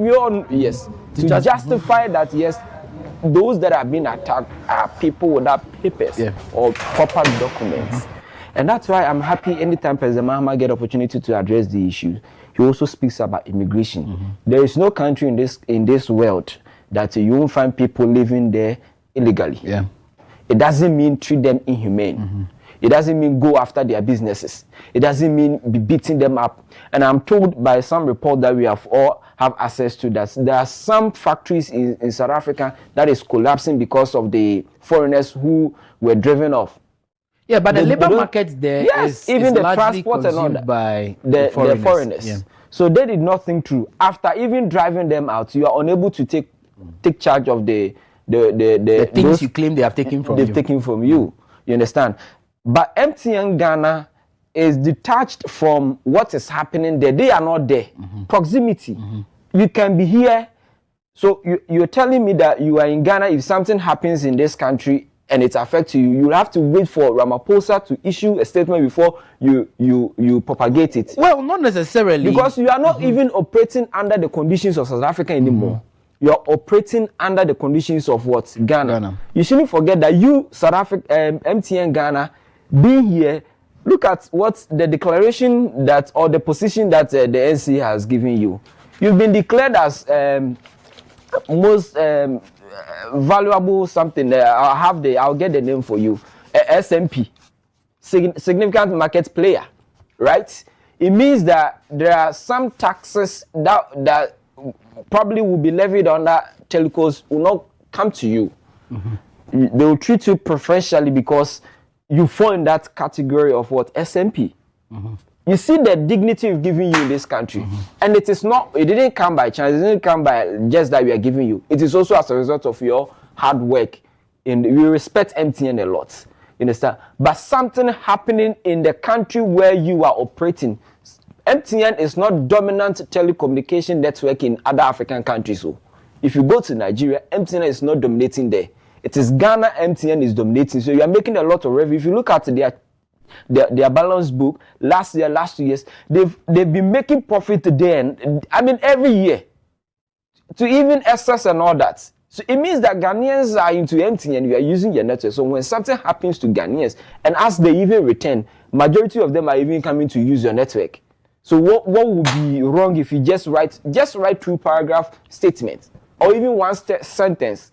justify that, yes, those that have been attacked are people without papers or proper documents. And that's why I'm happy anytime President Mahama get opportunity to address the issue. He also speaks about immigration. There is no country in this world that you won't find people living there illegally. It doesn't mean treat them inhumane. It doesn't mean go after their businesses. It doesn't mean be beating them up. And I'm told by some report that we have all have access to that there are some factories in South Africa that is collapsing because of the foreigners who were driven off. Yeah, but the labor market there is even the largely transport and all that by the foreigners. Yeah. So they did not think through. After even driving them out, you are unable to take charge of the things you claim they have taken from you. Taken from you. You understand? But MTN Ghana is detached from what is happening there. They are not there. Proximity. You can be here. So you're telling me that you are in Ghana. If something happens in this country and it affects you, you'll have to wait for Ramaphosa to issue a statement before you propagate it. Well, not necessarily. Because you are not even operating under the conditions of South Africa anymore. You are operating under the conditions of what? Ghana. You shouldn't forget that you, South Africa, MTN Ghana, being here, look at what the declaration that, or the position that the NC has given you. You've been declared as most valuable something. I'll get the name for you. SMP, significant market player, right? It means that there are some taxes that probably will be levied on that telcos will not come to you. They will treat you preferentially because you fall in that category of what? SMP. You see the dignity we've given you in this country. And it didn't come by chance. It didn't come by just that we are giving you. It is also as a result of your hard work. And we respect MTN a lot. You understand? But something happening in the country where you are operating. MTN is not dominant telecommunication network in other African countries. So if you go to Nigeria, MTN is not dominating there. It is Ghana MTN is dominating. So you are making a lot of revenue. If you look at their balance book, last 2 years, they've been making profit today. And I mean, every year, to even excess and all that. So it means that Ghanaians are into MTN, you are using your network. So when something happens to Ghanaians, and as they even return, majority of them are even coming to use your network. So what would be wrong if you just write 2 paragraph statement or even one sentence?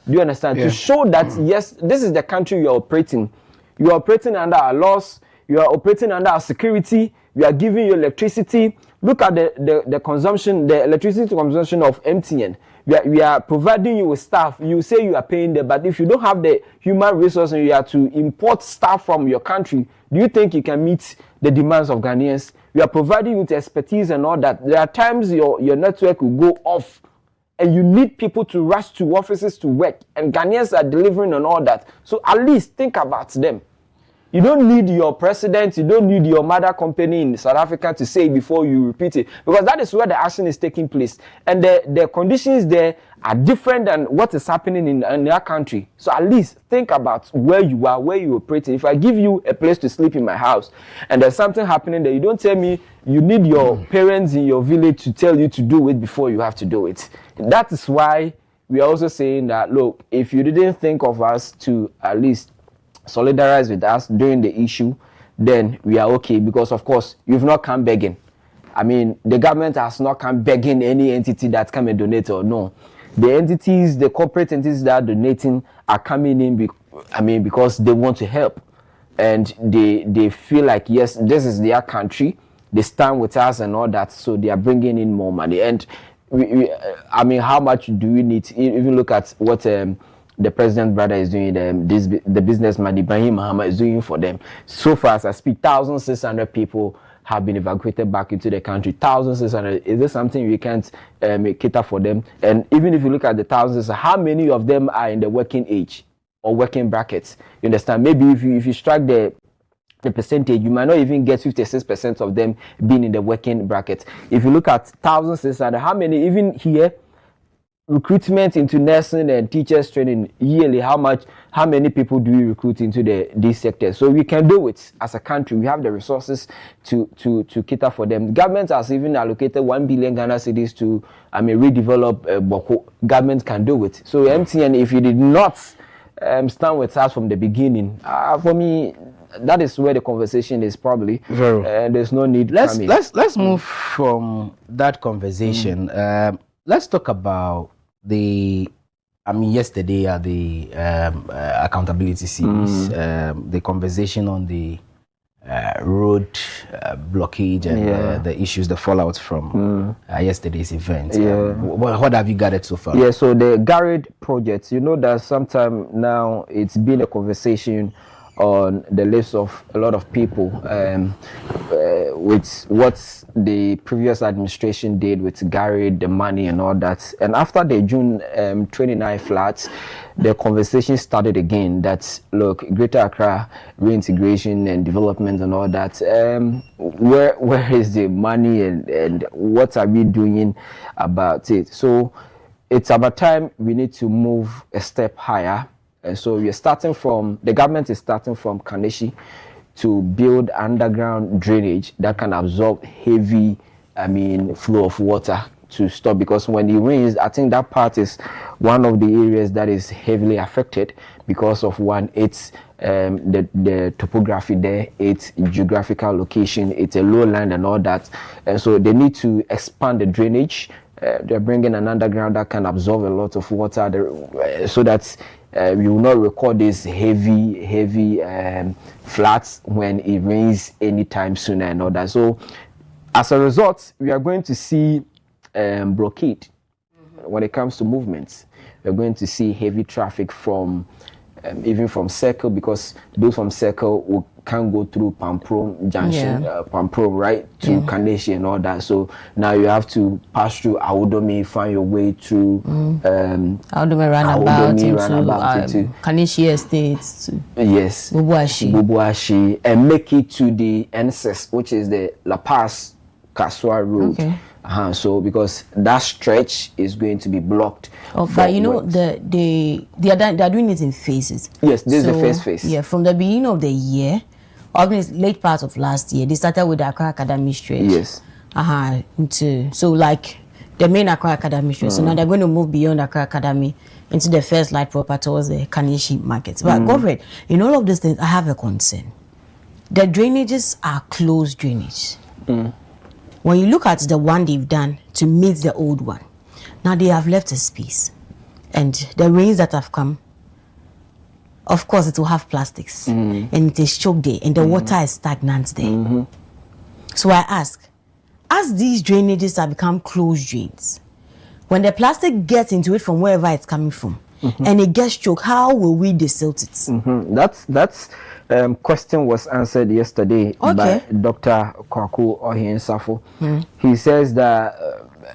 Do you understand? To show that yes, this is the country you are operating. You are operating under our laws. You are operating under our security. We are giving you electricity. Look at the consumption, the electricity consumption of MTN. We are providing you with staff. You say you are paying them, but if you don't have the human resource and you have to import staff from your country, do you think you can meet the demands of Ghanaians? We are providing you with expertise and all that. There are times your network will go off and you need people to rush to offices to work, and Ghanaians are delivering on all that. So at least think about them. You don't need your president, you don't need your mother company in South Africa to say it before you repeat it, because that is where the action is taking place. And the conditions there are different than what is happening in their country. So at least think about where you are, where you operate. If I give you a place to sleep in my house and there's something happening there, you don't tell me you need your parents in your village to tell you to do it before you have to do it. That is why we are also saying that, look, if you didn't think of us to at least solidarize with us during the issue, then we are okay, because of course you've not come begging. I mean, the government has not come begging any entity that come and donate or no. The entities, the corporate entities that are donating are coming in because they want to help, and they feel like yes, this is their country, they stand with us and all that, so they are bringing in more money. And how much do we need? Even look at what the president's brother is doing, the businessman Ibrahim Muhammad is doing for them. So far as I speak, 1,600 people have been evacuated back into the country. 1,600. Is this something we can't cater for them? And even if you look at the thousands, how many of them are in the working age or working brackets? You understand? Maybe if you strike the percentage, you might not even get 56% of them being in the working bracket. If you look at 1,600, how many even here? Recruitment into nursing and teachers training yearly, how many people do we recruit into these sectors? So we can do it as a country. We have the resources to cater for them. Government has even allocated 1 billion Ghana cedis to redevelop Boko. Government can do it. So MTN, if you did not stand with us from the beginning, for me, that is where the conversation is probably. There's no need. Let's move from that conversation. Let's talk about yesterday at the accountability series, the conversation on the road blockage and the issues, the fallout from yesterday's event. What have you gathered so far? Yeah, so the Garrett project, you know that sometime now it's been a conversation on the lips of a lot of people with what the previous administration did with Garrett, the money and all that. And after the June 29 floods, the conversation started again that, look, Greater Accra reintegration and development and all that, where is the money and what are we doing about it? So it's about time we need to move a step higher. And so we are starting from, the government is starting from Kaneshi to build underground drainage that can absorb heavy, flow of water to stop, because when it rains, I think that part is one of the areas that is heavily affected because of its the topography there, its geographical location, it's a lowland and all that, and so they need to expand the drainage. They're bringing an underground that can absorb a lot of water so that we will not record these heavy floods when it rains anytime soon and all that. So as a result, we are going to see blockade when it comes to movements. We're going to see heavy traffic from even from Circle, because those from Circle can go through Pamprom Junction, Pamprom, right, to Kaneshie and all that. So now you have to pass through Awodomi, find your way through Awodomi roundabout into Kaneshie Estates. Yes. Bubuashi, and make it to the NSS, which is the La Paz Kasua Road. Okay. So because that stretch is going to be blocked. But you know, they're doing it in phases. Yes, this is the first phase. Yeah, from the beginning of the year, or late part of last year, they started with the Accra Academy stretch. Yes. So like the main Accra Academy stretch. So now they're going to move beyond Accra Academy into the first light proper towards the Kaneshie markets. But Godfred, in all of these things, I have a concern. The drainages are closed drainage. When you look at the one they've done to meet the old one, now they have left a space. And the rains that have come, of course, it will have plastics. And it is choked there. And the water is stagnant there. So I ask, as these drainages have become closed drains, when the plastic gets into it from wherever it's coming from, and it gets choked, how will we desilt it? That's question was answered yesterday by Dr. Kwaku Ohiensafo. He says that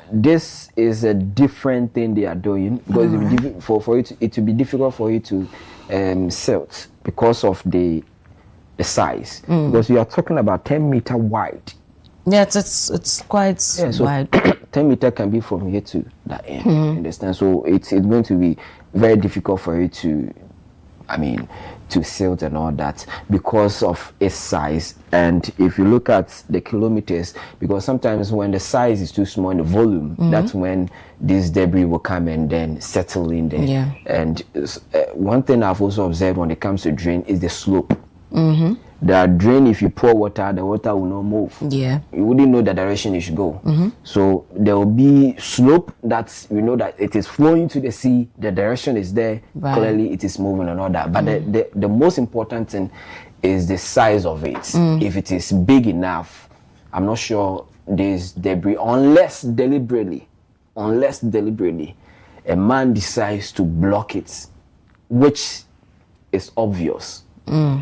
this is a different thing they are doing, because it will be difficult for you to silt because of the size. Because we are talking about 10-meter wide. Yes, it's quite wide. 10 meter can be from here to that end. Understand? So it's going to be very difficult for you to, to silt and all that because of its size. And if you look at the kilometers, because sometimes when the size is too small in the volume, that's when this debris will come and then settle in there. And one thing I've also observed when it comes to drain is the slope. The drain, if you pour water, the water will not move. You wouldn't know the direction it should go. So there will be slope that you know that it is flowing to the sea, the direction is there, clearly it is moving and all that. But the most important thing is the size of it. If it is big enough, I'm not sure there's debris, unless deliberately a man decides to block it, which is obvious.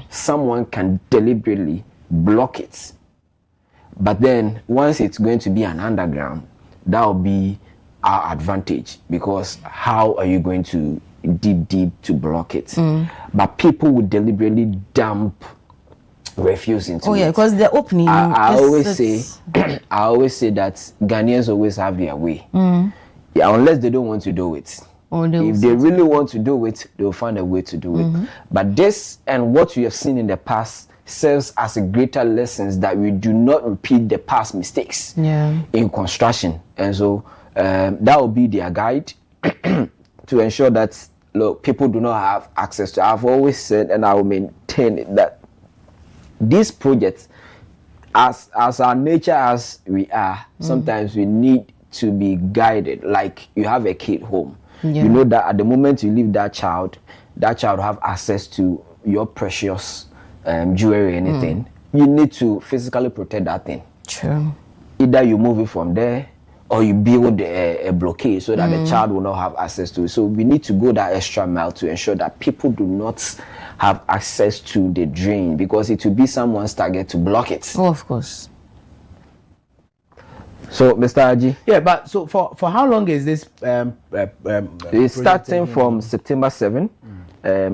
Someone can deliberately block it, but then once it's going to be an underground, that will be our advantage, because how are you going to deep to block it? But people would deliberately dump refuse into it. Because the opening. I always say that Ghanaians always have their way. Unless they don't want to do it. If they really want to do it, they'll find a way to do it. But this and what we have seen in the past serves as a greater lesson that we do not repeat the past mistakes in construction. And so that will be their guide to ensure that people do not have access to. I've always said, and I will maintain it, that these projects, as our nature as we are, sometimes we need to be guided. Like you have a kid home. You know that at the moment you leave that child have access to your precious jewelry or anything. You need to physically protect that thing. True. Either you move it from there or you build a blockade so that the child will not have access to it. So we need to go that extra mile to ensure that people do not have access to the drain, because it will be someone's target to block it. Oh, of course. So, Mr. Aji? Yeah, but so for how long is this? It's starting from September 7.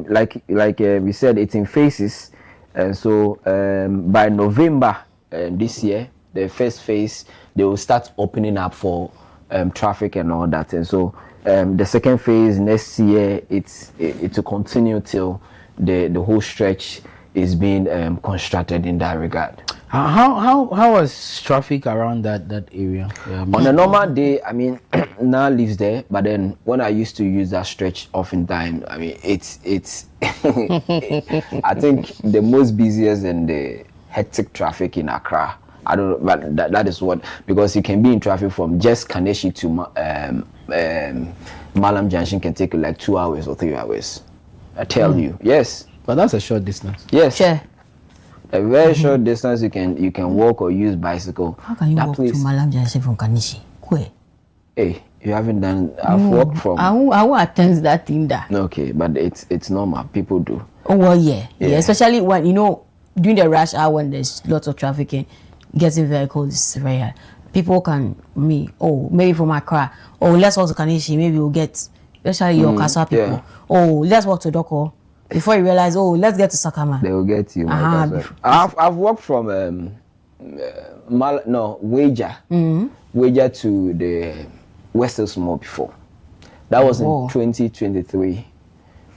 Like we said, it's in phases. And so by November this year, the first phase, they will start opening up for traffic and all that. And so the second phase next year, it will continue till the whole stretch is being constructed in that regard. How was traffic around that area? On a normal day, I mean, now lives there, but then when I used to use that stretch oftentimes, I mean, it's I think the most busiest and the hectic traffic in Accra. I don't know, but that is what, because you can be in traffic from just Kaneshi to Malam Junction can take you like 2 hours or 3 hours. I tell you, yes. But that's a short distance. Yes. Sure. A very short distance you can walk or use bicycle. How can you walk to Malam Junction from Kanishi? Where? Hey, you haven't done. I've walked from. I won't attend that thing there. Okay, but it's normal. People do. Oh well, yeah. Especially when during the rush hour when there's lots of traffic and getting vehicles is very hard. People can maybe from Accra. Let's walk to Kanishi. Maybe we'll get, especially your Kasa people. Yeah. Let's walk to Doko. Before you realize, let's get to Sakama. They will get you. I've walked from Wager to the Western Mall before. That was in 2023.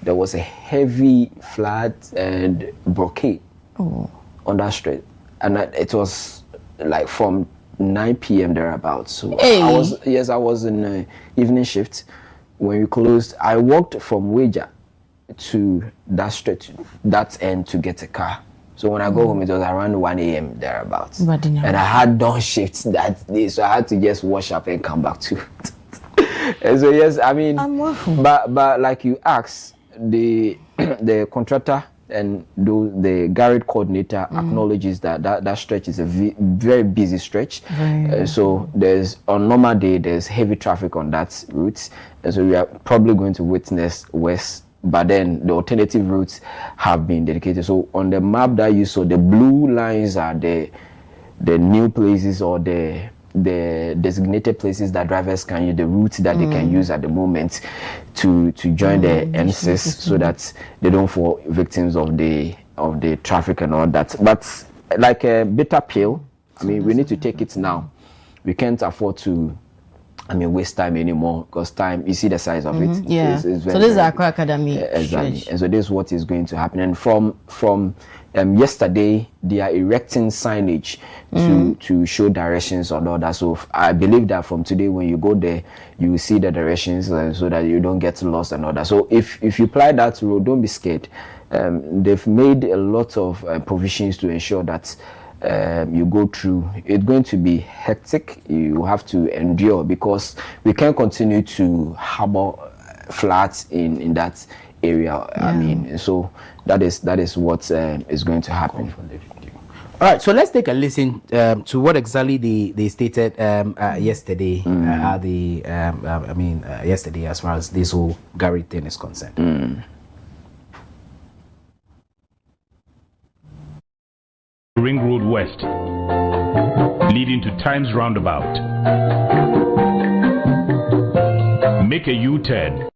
There was a heavy flood and blockade on that street, and it was like from 9 p.m. thereabouts. So I was in the evening shift. When we closed, I walked from Wager to that street, that end to get a car. So when I go home, it was around 1 a.m. thereabouts. And I had done shifts that day, so I had to just wash up and come back too. And so yes, I mean, but like you asked, the contractor and the garage coordinator acknowledges that stretch is a very busy stretch. So there's, on normal day, there's heavy traffic on that route, and so we are probably going to witness worse. But then the alternative routes have been dedicated. So on the map that you saw, the blue lines are the new places or the designated places that drivers can use, the routes that they can use at the moment to join the NSIS, so that they don't fall victims of the traffic and all that. But like a bitter pill, I mean, we need to take it now. We can't afford to waste time anymore, because time, you see the size of it. Yeah. It's very, so this is Accra Academy. Exactly. And so this is what is going to happen. And from yesterday, they are erecting signage to show directions and all that. So I believe that from today, when you go there, you will see the directions, so that you don't get lost and all that. So if you apply that road, don't be scared. They've made a lot of provisions to ensure that you go through. It's going to be hectic. You have to endure, because we can't continue to harbor floods in that area. I mean, so that is what is going to happen. All right, so let's take a listen to what exactly they stated yesterday. Yesterday, as far as this whole garage thing is concerned. Ring Road West, leading to Times Roundabout. Make a U-turn.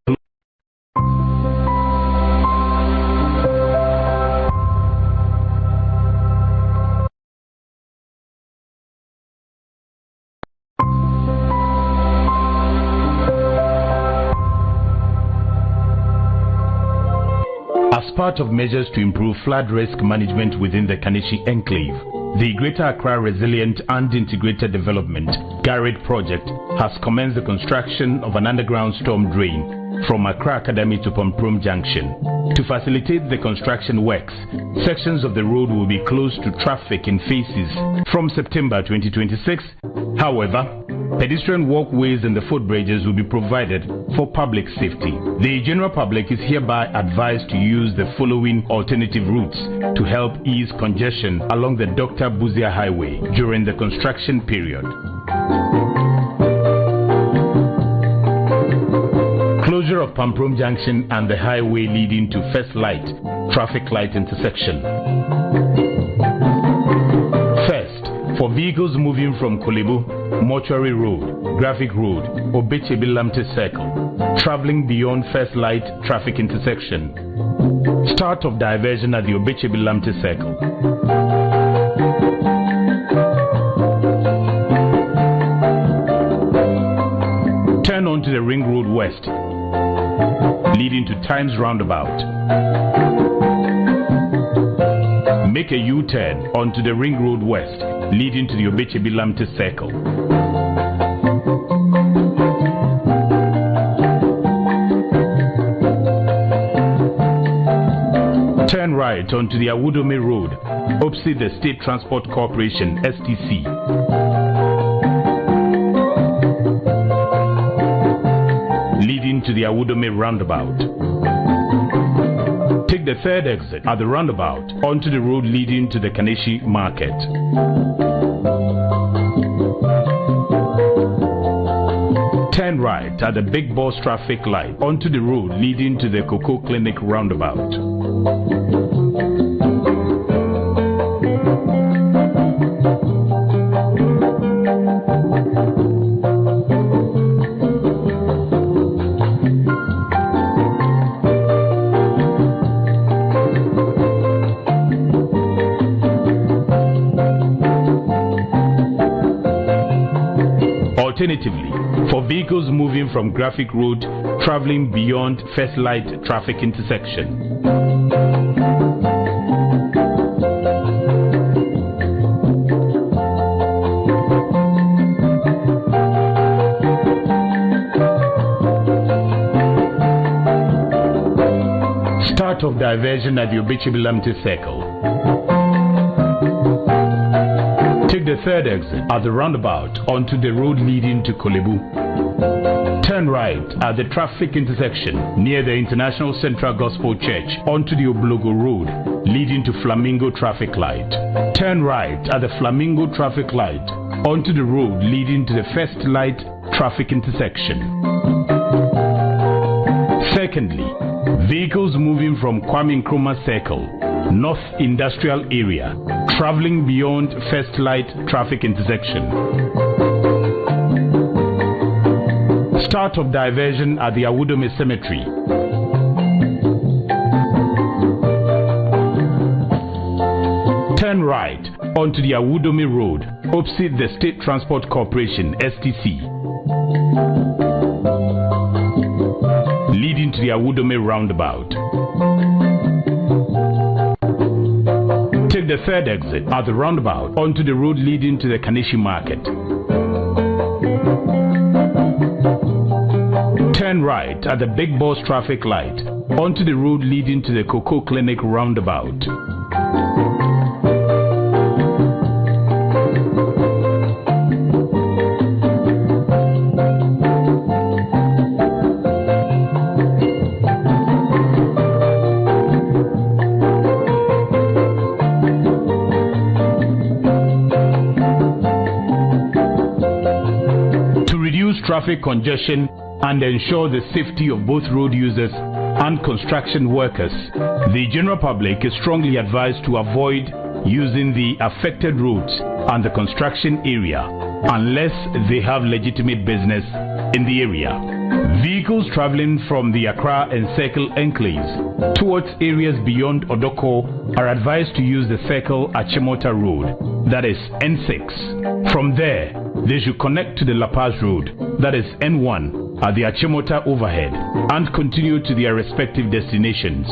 As part of measures to improve flood risk management within the Kanishi Enclave, the Greater Accra Resilient and Integrated Development GARID project has commenced the construction of an underground storm drain from Accra Academy to Pomprom Junction. To facilitate the construction works, sections of the road will be closed to traffic in phases from September 2026. However, pedestrian walkways and the footbridges will be provided for public safety. The general public is hereby advised to use the following alternative routes to help ease congestion along the Dr. Buzia Highway during the construction period. Closure of Pomprom Junction and the highway leading to First Light traffic light intersection. First, for vehicles moving from Kolebu, Mortuary Road, Graphic Road, or Bechebi Lamte Circle, traveling beyond First Light traffic intersection. Start of diversion at the Obechebi Lamte Circle. Turn onto the Ring Road West, leading to Times Roundabout. Make make a U-turn onto the Ring Road West, leading to the Obechebi-Lamte Circle. Turn right onto the Awudome Road, opposite the State Transport Corporation, STC. Leading to the Awudome roundabout. Take the third exit at the roundabout onto the road leading to the Kaneshi Market. Turn right at the Big Boss traffic light onto the road leading to the Cocoa Clinic roundabout. Alternatively, for vehicles moving from Graphic Road traveling beyond First Light traffic intersection, start of diversion at the Obechebi-Lamte Circle. Take the third exit at the roundabout onto the road leading to Kolebu. Turn right at the traffic intersection near the International Central Gospel Church onto the Oblogo Road leading to Flamingo traffic light. Turn right at the Flamingo traffic light onto the road leading to the First Light traffic intersection. Secondly, vehicles moving from Kwame Nkrumah Circle, North Industrial Area, traveling beyond First Light traffic intersection. Start of diversion at the Awudome Cemetery. Turn right onto the Awudome Road, opposite the State Transport Corporation, STC, leading to the Awudome roundabout. Take the third exit at the roundabout onto the road leading to the Kaneshi Market. Turn right at the Big Boss traffic light onto the road leading to the Cocoa Clinic roundabout. Traffic congestion and ensure the safety of both road users and construction workers, the general public is strongly advised to avoid using the affected roads and the construction area unless they have legitimate business in the area. Vehicles traveling from the Accra and Circle enclaves towards areas beyond Odoko are advised to use the Circle Achimota Road, that is N6. From there, they should connect to the La Paz Road, that is N1, at the Achimota overhead and continue to their respective destinations.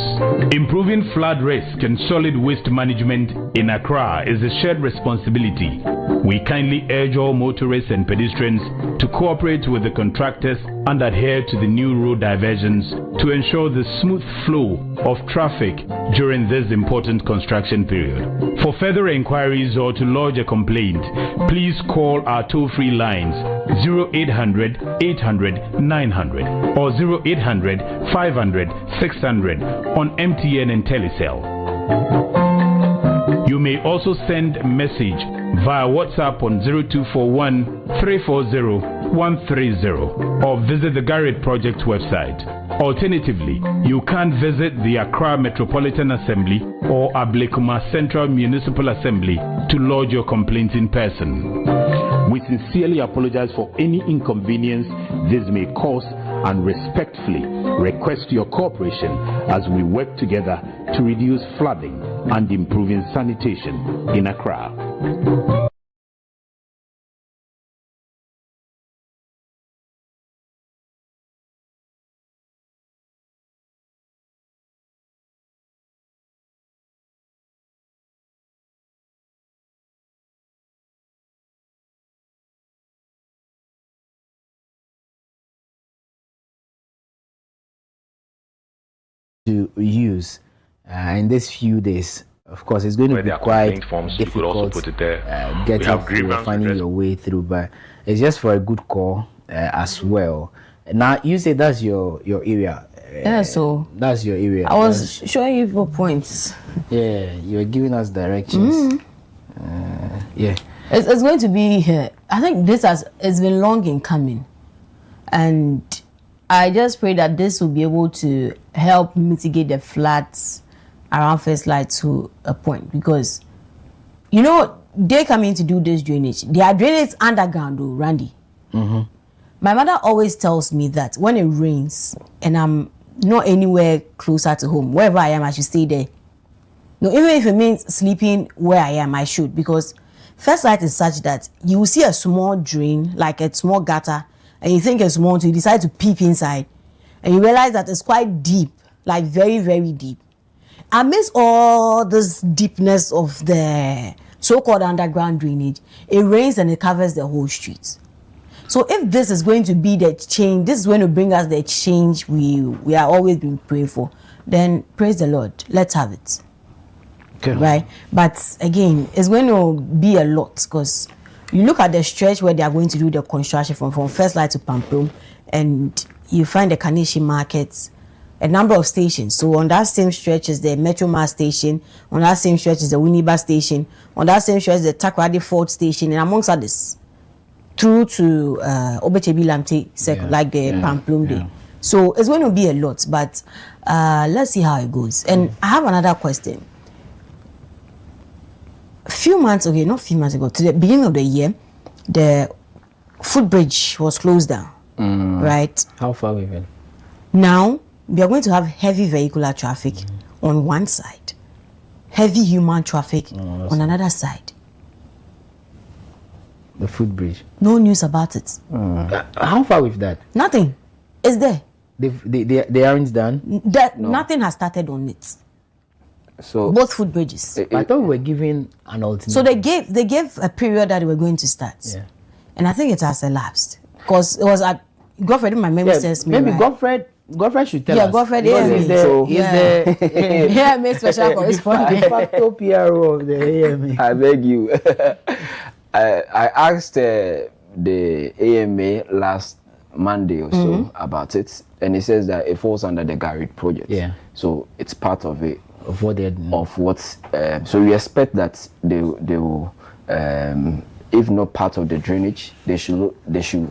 Improving flood risk and solid waste management in Accra is a shared responsibility. We kindly urge all motorists and pedestrians to cooperate with the contractors and adhere to the new road diversions to ensure the smooth flow of traffic during this important construction period. For further inquiries or to lodge a complaint, please call our toll-free lines 0800 800 900 or 0800 500 600 on MTN and Telecel. You may also send a message via WhatsApp on 0241 340 130 or visit the Garrett Project website. Alternatively, you can visit the Accra Metropolitan Assembly or Ablekuma Central Municipal Assembly to lodge your complaint in person. We sincerely apologize for any inconvenience this may cause and respectfully request your cooperation as we work together to reduce flooding and improving sanitation in Accra. to use in these few days. Of course, it's going to be quite difficult getting through, finding your way through, but it's just for a good call as well. Now, you say that's your area. Yeah, so that's your area. I was showing you 4 points. Yeah, you're giving us directions. Yeah, it's going to be. I think it's been long in coming, and I just pray that this will be able to help mitigate the floods around First Light to a point, because you know they coming to do this drainage. They are drainage underground, though, Randy. My mother always tells me that when it rains and I'm not anywhere closer to home, wherever I am, I should stay there. No, even if it means sleeping where I am, I should, because First Light is such that you will see a small drain, like a small gutter, and you think it's small, so you decide to peep inside, and you realize that it's quite deep, like very, very deep. Amidst all this deepness of the so-called underground drainage, it rains and it covers the whole street. So if this is going to be the change, this is going to bring us the change we are always been praying for, then praise the Lord. Let's have it. Okay. Right? But again, it's going to be a lot, because you look at the stretch where they are going to do the construction from First Light to Pamprum, and you find the Kaneshi markets, a number of stations. So on that same stretch is the Metro Mass station, on that same stretch is the Winneba station, on that same stretch is the Takrady Ford station, and amongst others, through to Obechebi Lamte, like the Pamplum Day. So it's going to be a lot, but let's see how it goes. And I have another question. Not few months ago, to the beginning of the year, the footbridge was closed down, right? How far we went? Now, we are going to have heavy vehicular traffic on one side, heavy human traffic on another side. The footbridge. No news about it. How far with that? Nothing. It's there. They aren't done? Nothing has started on it. So both footbridges. I thought we were giving an ultimatum. So they gave a period that they were going to start. Yeah. And I think it has elapsed. Because it was at Godfrey, my memory says me. Maybe right? Godfrey should tell us. Yeah, Godfrey, the AMA special correspondent. De facto PRO of the AMA. I beg you. I asked the AMA last Monday or so about it, and he says that it falls under the Garrett project. Yeah. So it's part of it. Of what they so we expect that they will if not part of the drainage, they should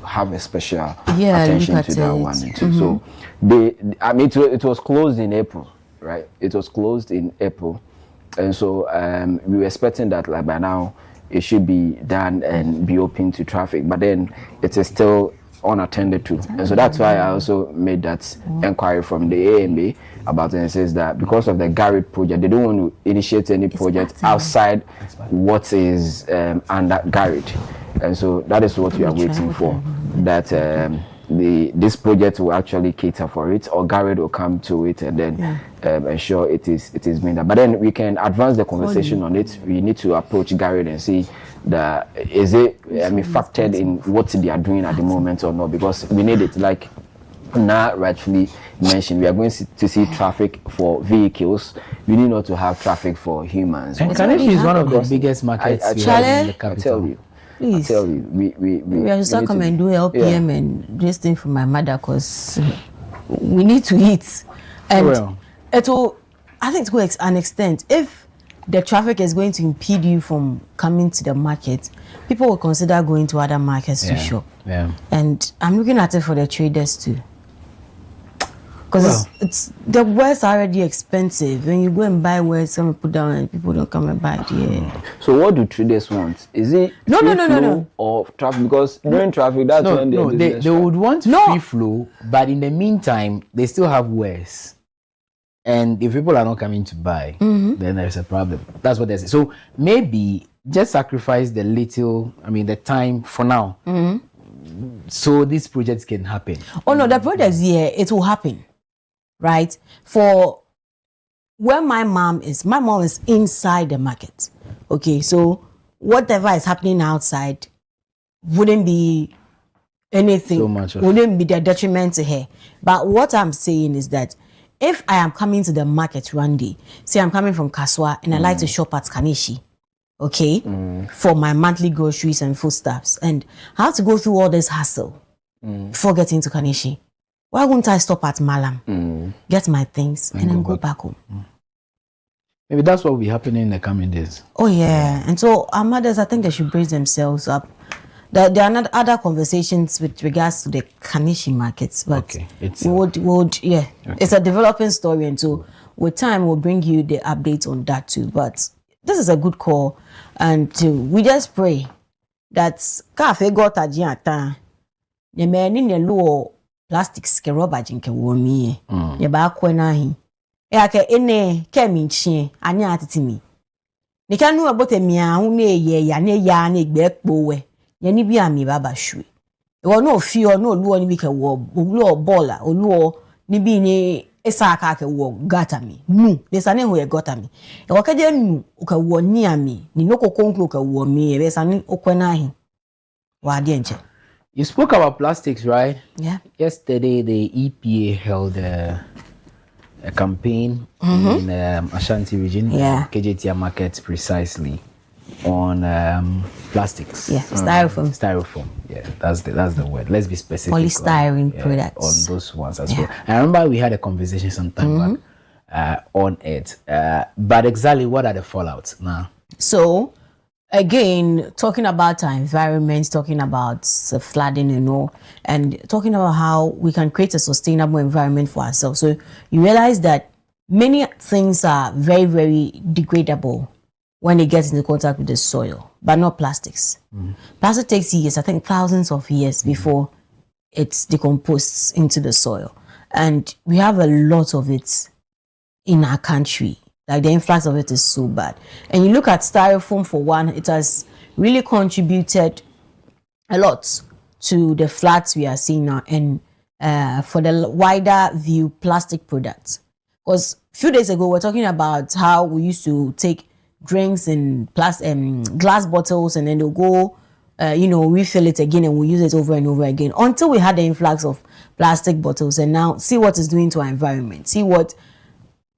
have a special attention to that one too. So it was closed in April, right? It was closed in April, and so we were expecting that like by now it should be done and be open to traffic, but then it is still unattended to, and so that's why I also made that inquiry from the AMA about it, and it says that because of the Garrett project, they don't want to initiate any project outside what is under Garrett, and so that is what we are waiting for, that this project will actually cater for it, or Garrett will come to it and then ensure it is being done. But then we can advance the conversation on it. We need to approach Garrett and see that is it factored in what they are doing at the moment or not, because we need it. Like now rightfully mentioned, we are going to see traffic for vehicles. We need not to have traffic for humans. And Kaneshi is one of the biggest markets we have in the capital. I tell you. Please. I tell you, we have to start come and do LPM and this thing for my mother, because we need to eat. And it will, I think, to an extent, if the traffic is going to impede you from coming to the market, people will consider going to other markets to shop. Yeah. And I'm looking at it for the traders too. Because it's the wares are already expensive. When you go and buy wares, someone put down and people don't come and buy it. Yeah. So what do traders want? Is it no or traffic? Because during traffic, that's when they would want free flow, but in the meantime, they still have wares. And if people are not coming to buy, then there's a problem. That's what they say. So maybe just sacrifice the time for now, so these projects can happen. Oh no, the projects it will happen. Right? For where my mom is inside the market. Okay, so whatever is happening outside wouldn't be anything, wouldn't be the detriment to her. But what I'm saying is that if I am coming to the market one day, say I'm coming from Kaswa and I like to shop at Kanishi, okay, for my monthly groceries and foodstuffs, and I have to go through all this hassle before getting to Kanishi, why wouldn't I stop at Malam, get my things, and then go back home? Maybe that's what will be happening in the coming days. Oh yeah, and so our mothers, I think they should brace themselves up. There are not other conversations with regards to the Kanishi markets, but okay. It's a developing story, and so with time we'll bring you the updates on that too. But this is a good call, and we just pray that Café got a gianta. The man in the low plastics ke rubber jinke womi. Ye ba kwena hi. E ake ene keminchi anya atitimi. Ni kanu abote mia hu ne ye ya ne gbe ekpowe. Ye ni bi ami baba shwe. Ewo no fi o no luo ni bi ke wo luo bola oluo ni bi ni esa aka ke wo gata mi. Nu, de sane ho ye gata mi. Ewo ke je nu ka wo ni ami, ni no kokonklo ka wo mi e be sane okwena hi. Wa de nche. You spoke about plastics, right? Yeah. Yesterday, the EPA held a campaign in Ashanti region, KJTR market precisely, on plastics. Yeah, styrofoam. Styrofoam. Yeah, that's the word. Let's be specific. Polystyrene products. On those ones as well. I remember we had a conversation some time back on it. But exactly what are the fallouts now? So, again, talking about our environment, talking about flooding, and talking about how we can create a sustainable environment for ourselves. So you realize that many things are very, very degradable when it gets into contact with the soil, but not plastics. Plastic takes years, I think thousands of years before it decomposes into the soil. And we have a lot of it in our country. Like the influx of it is so bad. And you look at styrofoam for one, it has really contributed a lot to the floods we are seeing now, and for the wider view, plastic products. Because a few days ago, we were talking about how we used to take drinks in glass bottles, and then they'll go, refill it again, and we use it over and over again until we had the influx of plastic bottles. And now see what it's doing to our environment. See what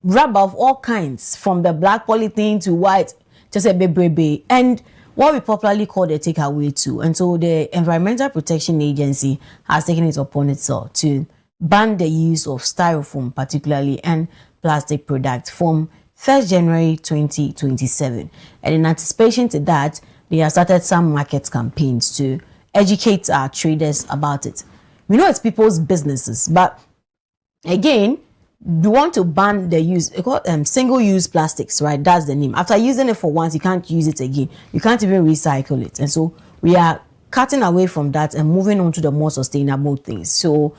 rubber of all kinds, from the black polythene to white, just a baby, and what we popularly call the takeaway too. And so the Environmental Protection Agency has taken it upon itself to ban the use of styrofoam, particularly, and plastic products from 1st January 2027. And in anticipation to that, they have started some market campaigns to educate our traders about it. We know it's people's businesses, but again, you want to ban the use, single-use plastics, right? That's the name. After using it for once, you can't use it again. You can't even recycle it. And so we are cutting away from that and moving on to the more sustainable things. So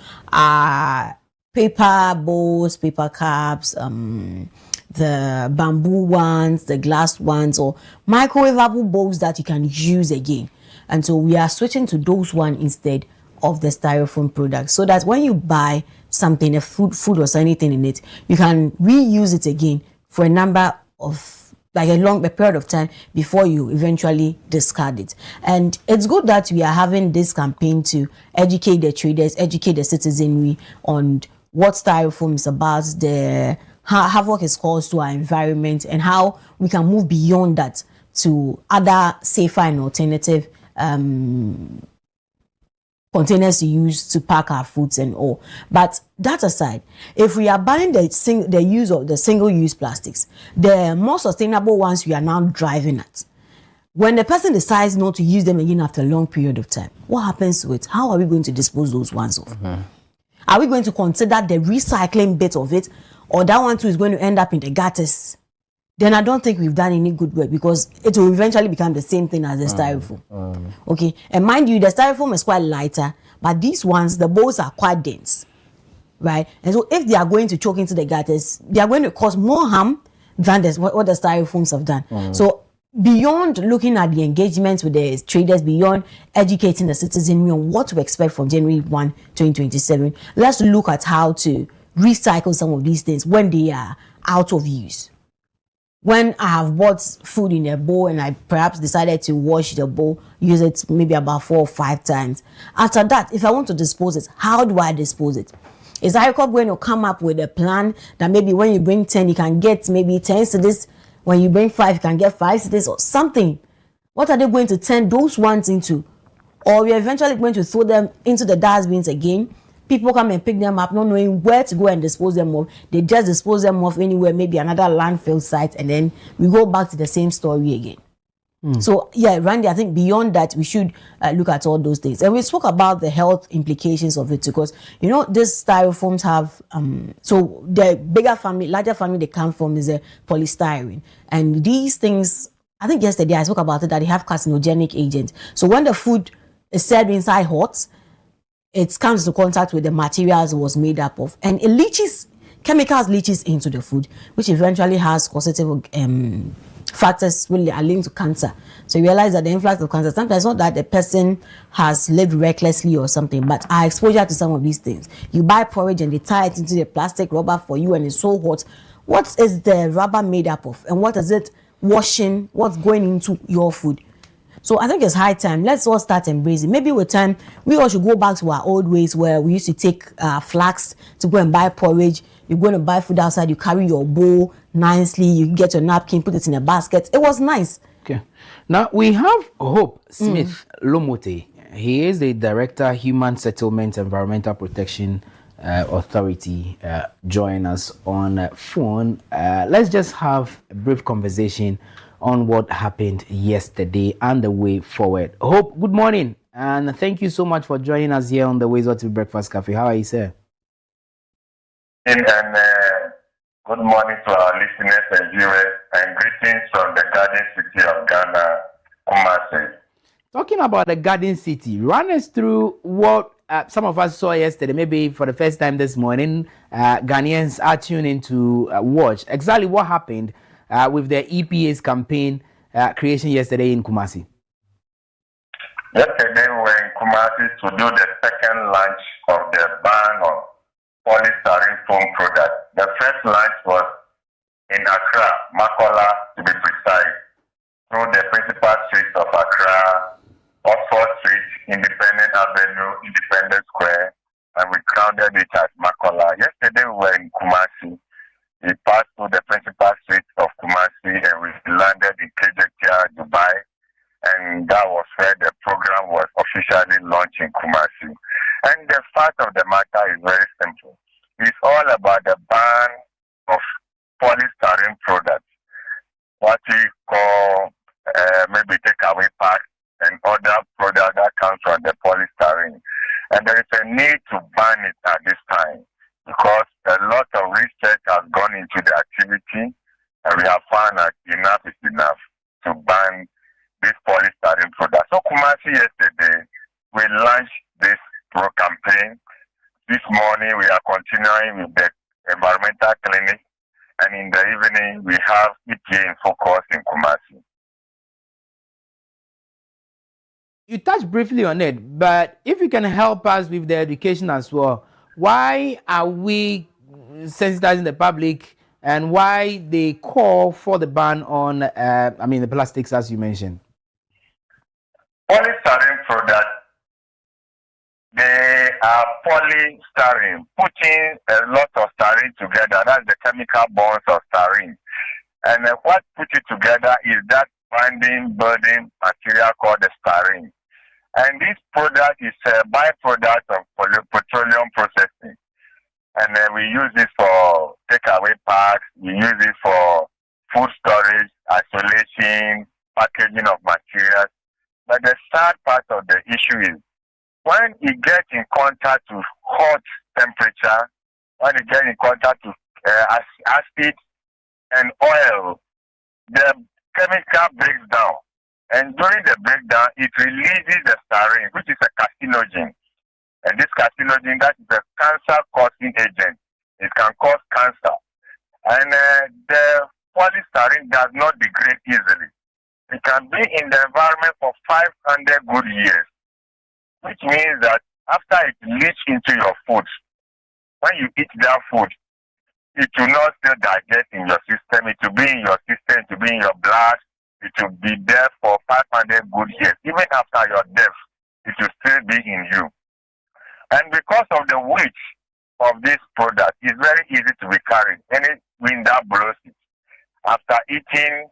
paper bowls, paper cups, the bamboo ones, the glass ones, or microwavable bowls that you can use again. And so we are switching to those ones instead of the styrofoam products, so that when you buy something, a food or anything in it, you can reuse it again for a number of, like a period of time before you eventually discard it. And it's good that we are having this campaign to educate the traders, educate the citizenry on what styrofoam is about, the havoc it causes to our environment, and how we can move beyond that to other safer and alternative containers to use to pack our foods and all. But that aside, if we are banning the use of the single-use plastics, the more sustainable ones we are now driving at, when the person decides not to use them again after a long period of time, what happens to it? How are we going to dispose those ones of? Are we going to consider the recycling bit of it, or that one too is going to end up in the gutters? Then I don't think we've done any good work, because it will eventually become the same thing as the styrofoam. Okay, and mind you, the styrofoam is quite lighter, but these ones, the bowls are quite dense, right? And so if they are going to choke into the gutters, they are going to cause more harm than what the styrofoams have done. So beyond looking at the engagements with the traders, beyond educating the citizenry on what to expect from January 1, 2027, let's look at how to recycle some of these things when they are out of use. When I have bought food in a bowl and I perhaps decided to wash the bowl, use it maybe about 4 or 5 times. After that, if I want to dispose it, how do I dispose it? Is ICOP going to come up with a plan that maybe when you bring 10, you can get maybe 10 cedis? When you bring 5, you can get 5 cedis or something? What are they going to turn those ones into? Or we're eventually going to throw them into the dustbins again? People come and pick them up, not knowing where to go and dispose them of. They just dispose them off anywhere, maybe another landfill site, and then we go back to the same story again. So yeah, Randy, I think beyond that, we should look at all those things. And we spoke about the health implications of it, because, you know, these styrofoams have, so the larger family they come from is a polystyrene. And these things, I think yesterday I spoke about it, that they have carcinogenic agents. So when the food is served inside hot, it comes into contact with the materials it was made up of, and it leaches, chemicals leaches into the food, which eventually has causative factors really are linked to cancer. So you realize that the influx of cancer, sometimes not that the person has lived recklessly or something, but our exposure to some of these things. You buy porridge and they tie it into the plastic rubber for you, and it's so hot. What is the rubber made up of, and what is it washing? What's going into your food? So I think it's high time. Let's all start embracing. Maybe with time, we all should go back to our old ways where we used to take flax to go and buy porridge. You're going to buy food outside, you carry your bowl nicely, you get your napkin, put it in a basket. It was nice. Okay. Now we have Hope Smith Lomote. He is the Director, Human Settlement Environmental Protection Authority, join us on phone. Let's just have a brief conversation on what happened yesterday and the way forward. Hope, good morning, and thank you so much for joining us here on the WoezorTV Breakfast Cafe. How are you, sir? And good morning to our listeners and viewers, and greetings from the Garden City of Ghana, Kumasi. Talking about the Garden City, run us through what some of us saw yesterday, maybe for the first time this morning. Ghanaians are tuning to watch exactly what happened with the EPA's campaign creation yesterday in Kumasi. Yesterday we were in Kumasi to do the second launch of the ban on polystyrene foam product. The first launch was in Accra, Makola to be precise, through the principal streets of Accra, Oxford Street, Independence Avenue, Independence Square, and we grounded it at Makola. Yesterday we were in Kumasi. We passed through the principal streets of Kumasi and we landed in Kejetia, Dubai, and that was where the program was officially launched in Kumasi. And the fact of the matter is very simple. It's all about the ban of polystyrene products, what we call maybe takeaway packs and other products that comes from the polystyrene. And there is a need to ban it at this time, because a lot of research has gone into the activity, and we have found that enough is enough to ban this polystyrene product. So Kumasi yesterday, we launched this campaign. This morning we are continuing with the environmental clinic, and in the evening we have EPA in focus in Kumasi. You touched briefly on it, but if you can help us with the education as well, why are we sensitizing the public, and why they call for the ban on, the plastics, as you mentioned? Polystyrene products, they are polystyrene, putting a lot of styrene together. That's the chemical bonds of styrene. And what put it together is that binding, building material called the styrene. And this product is a byproduct of petroleum processing. And we use it for takeaway packs, we use it for food storage, isolation, packaging of materials. But the sad part of the issue is when it gets in contact with hot temperature, when it gets in contact with acid and oil, the chemical breaks down. And during the breakdown, it releases the styrene, which is a carcinogen. And this carcinogen, that is a cancer-causing agent. It can cause cancer. And the polystyrene does not degrade easily. It can be in the environment for 500 good years, which means that after it leaches into your food, when you eat that food, it will not still digest in your system. It will be in your system, it will be in your blood. It will be there for 500 good years. Even after your death, it will still be in you. And because of the weight of this product is very easy to be carried. Any wind that blows it. After eating,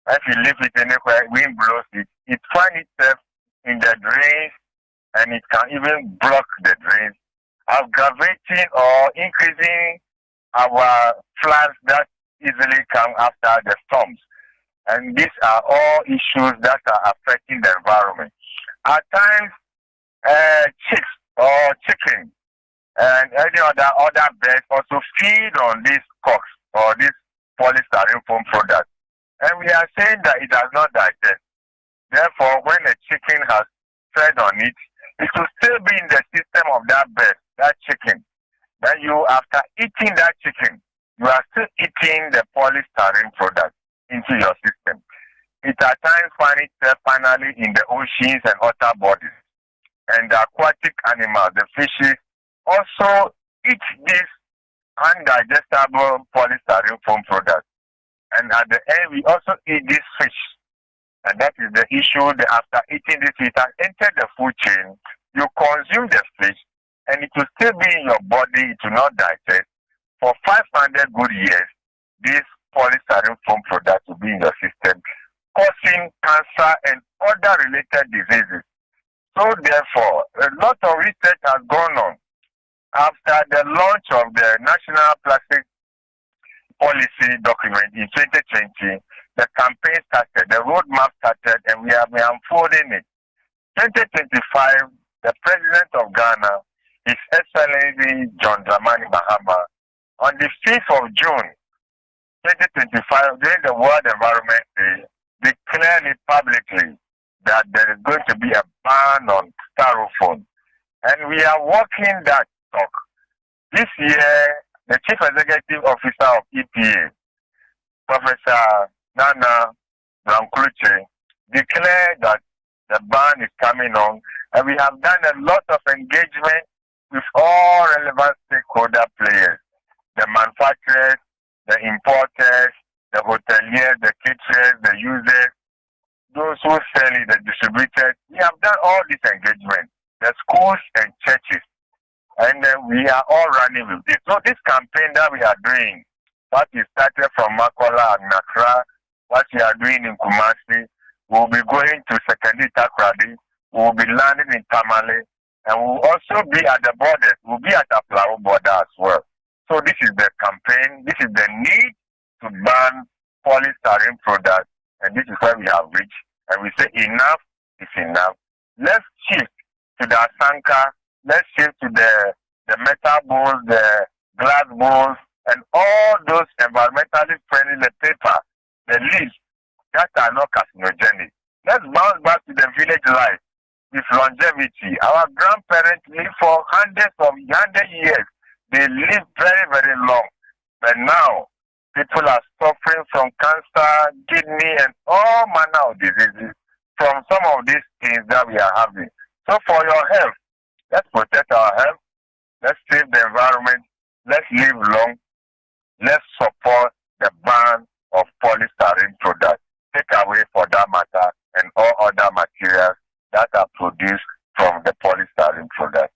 if you leave it anywhere, wind blows it, it finds itself in the drains and it can even block the drains, aggravating or increasing our floods that easily come after the storms. And these are all issues that are affecting the environment. At times, chicks or chicken and any other birds also feed on these cocks or this polystyrene foam product. And we are saying that it does not digest. Therefore, when a chicken has fed on it, it will still be in the system of that bird, that chicken. Then you, after eating that chicken, you are still eating the polystyrene product into your system. It at times finds itself finally in the oceans and other bodies. And the aquatic animals, the fishes, also eat this undigestible polystyrene foam product. And at the end, we also eat this fish. And that is the issue that after eating this, it has entered the food chain. You consume the fish, and it will still be in your body. It will not digest. For 500 good years, this polystyrene foam product will be in your system, causing cancer and other related diseases. So therefore, a lot of research has gone on. After the launch of the National Plastic Policy document in 2020, the campaign started, the roadmap started, and we have been unfolding it. 2025, the President of Ghana, His Excellency John Dramani Mahama, on the 5th of June 2025, during the World Environment Day, declared it publicly that there is going to be a ban on styrofoam. And we are walking that talk. This year, the Chief Executive Officer of EPA, Professor Nana Brankluche, declared that the ban is coming on, and we have done a lot of engagement with all relevant stakeholder players, the manufacturers, the importers, the hoteliers, the caterers, the users, those who sell it, the distributors. We have done all this engagement, the schools and churches, and we are all running with this. So this campaign that we are doing, what we started from Makola and Nakra, what we are doing in Kumasi, we will be going to Sekendi Takradi, we will be landing in Tamale, and we will also be at the borders. We will be at the Aplao border as well. So this is the campaign, this is the need to ban polystyrene products, and this is where we have reached. And we say enough is enough. Let's shift to the Asanka, let's shift to the metal bowls, the glass bowls, and all those environmentally friendly, the paper, the leaves that are not carcinogenic. Let's bounce back to the village life with longevity. Our grandparents lived for hundred years. They lived very, very long. But now, people are suffering from cancer, kidney, and all manner of diseases from some of these things that we are having. So for your health, let's protect our health. Let's save the environment. Let's live long. Let's support the ban of polystyrene products. Take away, for that matter, and all other materials that are produced from the polystyrene products.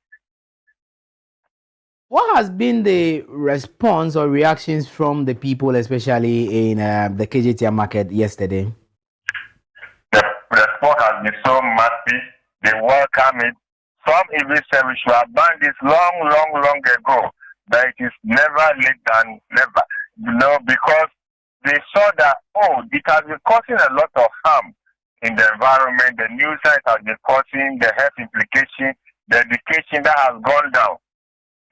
What has been the response or reactions from the people, especially in the KJTR market yesterday? The response has been so massive. They welcome it. Some even say we should have banned this long ago. But it is never late than never. You know, because they saw that, it has been causing a lot of harm in the environment. The nuisance has been causing the health implication, the education that has gone down.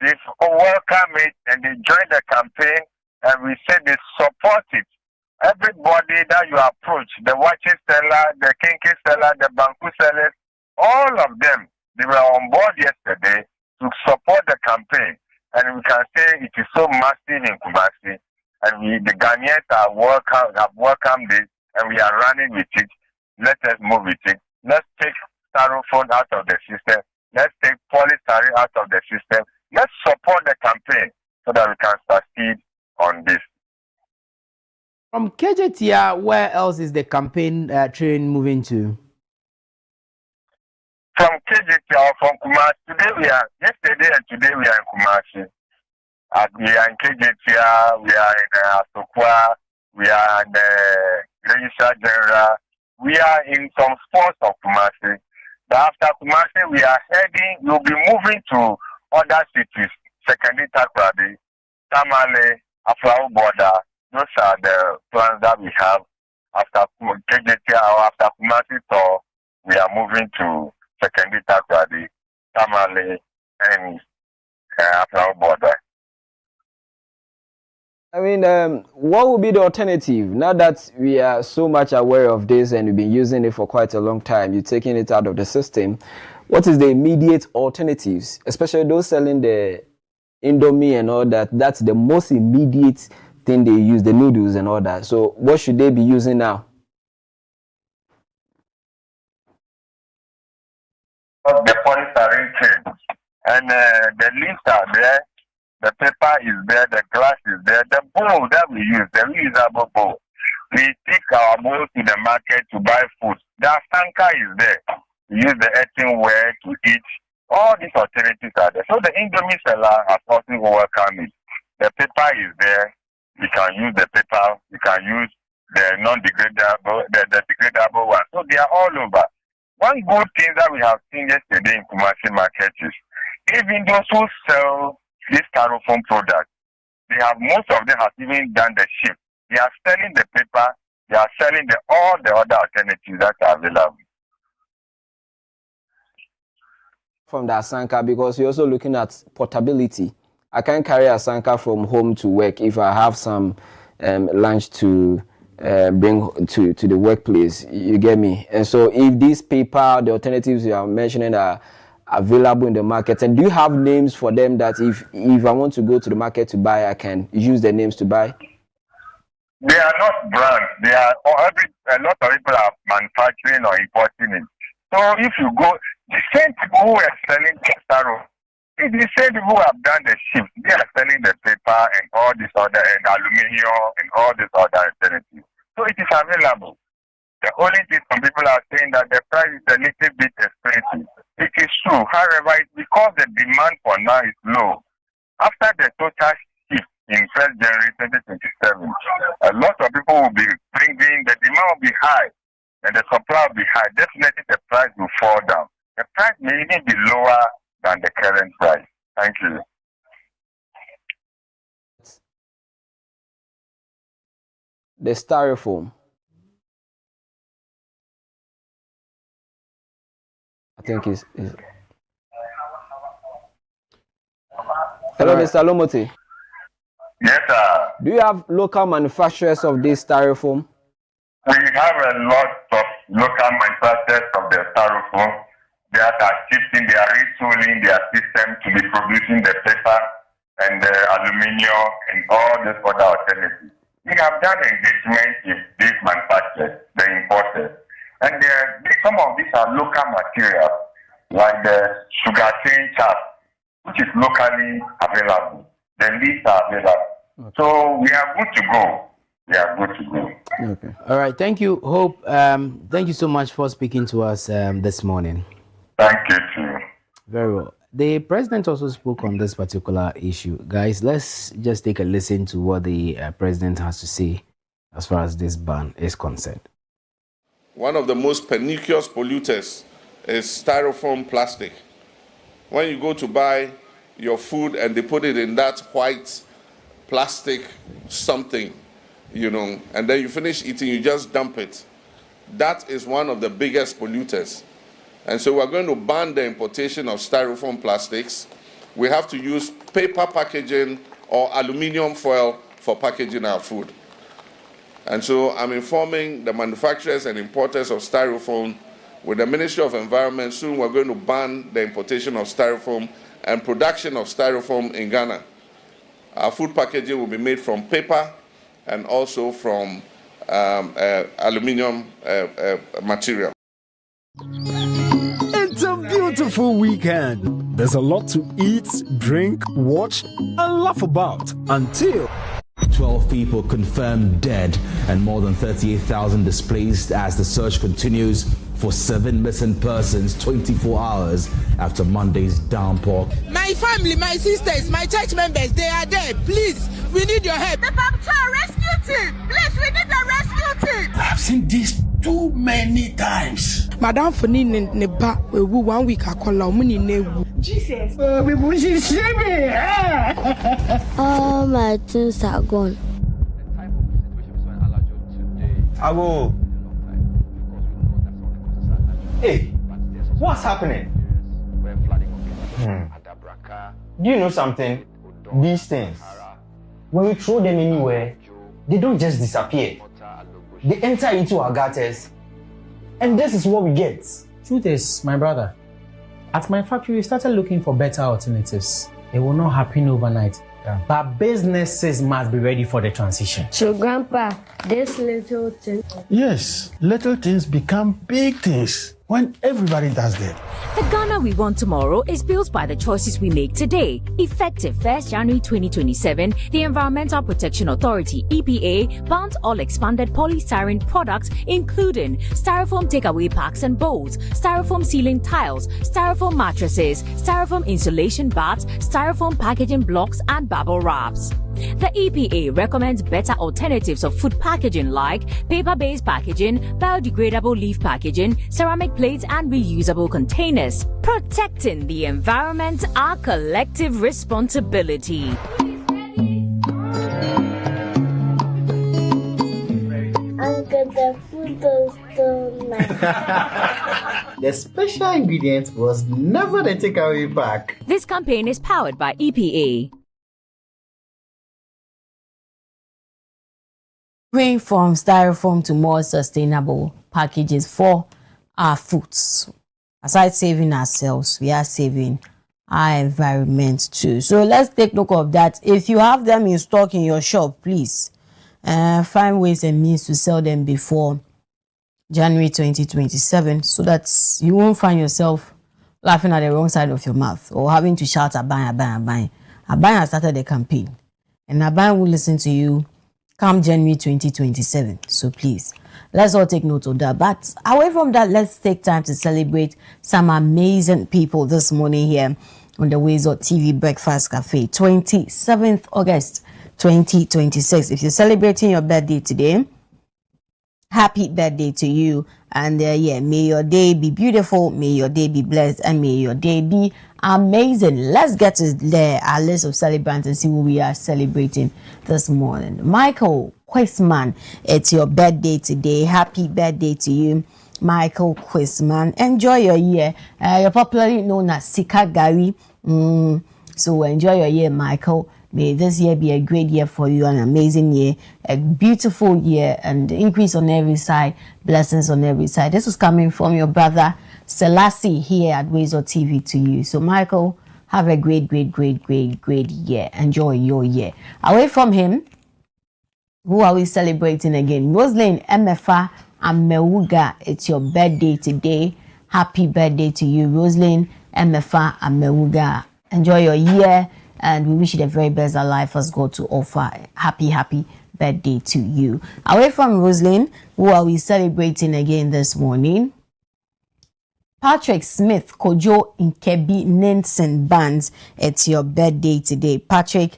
They welcome it and they join the campaign, and we say they support it. Everybody that you approach, the watches seller, the kinky seller, the banku sellers, all of them, they were on board yesterday to support the campaign. And we can say it is so massive in Kumasi. And the Ghanaians have welcomed it, and we are running with it. Let us move with it. Let's take styrofoam out of the system. Let's take polystyrene out of the system. Let's support the campaign so that we can succeed on this. From KJTR, where else is the campaign train moving to? From KJTR, from Kumasi. Yesterday and today we are in Kumasi. We are in KJTR, we are in Asokwa, we are in the Registrar General, we are in some sports of Kumasi. But after Kumasi, we'll be moving to other cities, Secondary Takrady, Tamale, Aflau Border. Those are the plans that we have. After KJTR or after Kumasi tour, we are moving to Secondary Takrady, Tamale, and Aflau Border. I mean, what would be the alternative now that we are so much aware of this and we've been using it for quite a long time? You're taking it out of the system. What is the immediate alternatives, especially those selling the Indomie and all that? That's the most immediate thing they use, the noodles and all that. So what should they be using now? The polystyrene chain and the leaves are there. The paper is there, the glass is there, the bowl that we use, the reusable bowl. We take our bowl to the market to buy food. The asanka is there. We use the earthenware to eat. All these alternatives are there. So the Indomie seller has also welcomed it. The paper is there. We can use the paper. We can use the non-degradable, the degradable one. So they are all over. One good thing that we have seen yesterday in Kumasi market is even those who sell this styrofoam product, most of them have even done the shift. They are selling the paper, they are selling all the other alternatives that are available. From the asanka, because you're also looking at portability. I can carry asanka from home to work if I have some lunch to bring to the workplace. You get me? And so if this paper, the alternatives you are mentioning are available in the market, and do you have names for them that if I want to go to the market to buy, I can use the names to buy? They are not brands. They are a lot of people are manufacturing or importing it. So if you go, the same people who are selling styrofoam, it's the same people who have done the shift. They are selling the paper and all this other and aluminium and all this other alternatives. So it is available. The only thing some people are saying that the price is a little bit expensive. It is true. However, it's because the demand for now is low. After the total shift in 1st January 2027, a lot of people will be bringing, the demand will be high and the supply will be high. Definitely the price will fall down. The price may even be lower than the current price. Thank you. The styrofoam. I think is. Hello, Mr. Lomote. Yes, sir. Do you have local manufacturers of this styrofoam? We have a lot of local manufacturers of the styrofoam. They are shifting, they are retooling their system to be producing the paper and the aluminium and all these other alternatives. We have done engagement with these manufacturers, the importers. And some of these are local materials, like the sugarcane chaff, which is locally available. The leaves are available. Okay. So we are good to go. We are good to go. Okay. All right. Thank you, Hope. Thank you so much for speaking to us this morning. Thank you, too. Very well. The president also spoke on this particular issue. Guys, let's just take a listen to what the president has to say as far as this ban is concerned. One of the most pernicious polluters is styrofoam plastic. When you go to buy your food and they put it in that white plastic something, and then you finish eating, you just dump it. That is one of the biggest polluters. And so we're going to ban the importation of styrofoam plastics. We have to use paper packaging or aluminum foil for packaging our food. And so I'm informing the manufacturers and importers of styrofoam with the Ministry of Environment. Soon we're going to ban the importation of styrofoam and production of styrofoam in Ghana. Our food packaging will be made from paper and also from aluminum material. It's a beautiful weekend. There's a lot to eat, drink, watch, and laugh about until 12 people confirmed dead and more than 38,000 displaced as the search continues for 7 missing persons 24 hours after Monday's downpour. My family, my sisters, my church members, they are there. Please, we need your help. The Papucha rescue team. Please, we need the rescue team. I've seen this too many times. Madam Foni neba we 1 week akola omuni newu. Jesus. We bushi shame. All my things are gone. Abo. Hey, what's happening? Do you know something? These things, when we throw them anywhere, they don't just disappear. They enter into our gutters, and this is what we get. Truth is, my brother, at my factory, we started looking for better alternatives. It will not happen overnight. But businesses must be ready for the transition. So, Grandpa, this little thing. Yes, little things become big things when everybody does them. The Ghana we want tomorrow is built by the choices we make today. Effective 1st January 2027, the Environmental Protection Authority, EPA, bans all expanded polystyrene products, including styrofoam takeaway packs and bowls, styrofoam ceiling tiles, styrofoam mattresses, styrofoam insulation bats, styrofoam packaging blocks, and bubble wraps. The EPA recommends better alternatives of food packaging like paper-based packaging, biodegradable leaf packaging, ceramic plates, and reusable containers. Protecting the environment, our collective responsibility. Uncle, the food is so nice. The special ingredient was never the takeaway pack. This campaign is powered by EPA. Going from styrofoam to more sustainable packages for our foods. Aside saving ourselves, we are saving our environment too. So let's take note of that. If you have them in stock in your shop, please find ways and means to sell them before January 2027 so that you won't find yourself laughing at the wrong side of your mouth or having to shout Aban, Aban, Aban. Aban has started the campaign and Aban will listen to you come January 2027. So please, let's all take note of that. But away from that, let's take time to celebrate some amazing people this morning here on the WoezorTV Breakfast Cafe, 27th August 2026. If you're celebrating your birthday today, happy birthday to you. And may your day be beautiful, may your day be blessed, and may your day be amazing. Let's get to our list of celebrants and see who we are celebrating this morning. Michael Quisman, it's your birthday today. Happy birthday to you, Michael Quisman. Enjoy your year. You're popularly known as Sika Gary. So enjoy your year, Michael. May this year be a great year for you, an amazing year, a beautiful year, and increase on every side, blessings on every side. This was coming from your brother Selassie here at WoezorTV to you. So Michael, have a great year. Enjoy your year. Away from him, who are we celebrating again? Roslyn Emefa Amewuga, it's your birthday today. Happy birthday to you, Roslyn Emefa Amewuga. Enjoy your year. And we wish you the very best that life has got to offer. Happy birthday to you. Away from Roslyn, who are we celebrating again this morning? Patrick Smith, Kojo Nkebi Nansen Bands. It's your birthday today. Patrick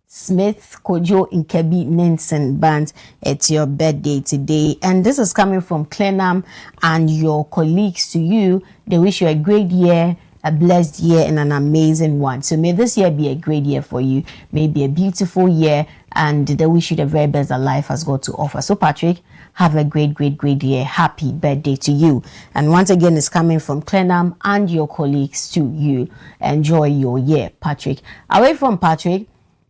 Smith, Kojo Nkebi Nansen Bands. It's your birthday today. And this is coming from Clenham and your colleagues to you. They wish you a great year, a blessed year, and an amazing one. So may this year be a great year for you. May be a beautiful year, and they wish you the very best that life has got to offer. So Patrick, have a great year. Happy birthday to you. And once again, it's coming from Clenham and your colleagues to you. Enjoy your year, Patrick. Away from Patrick,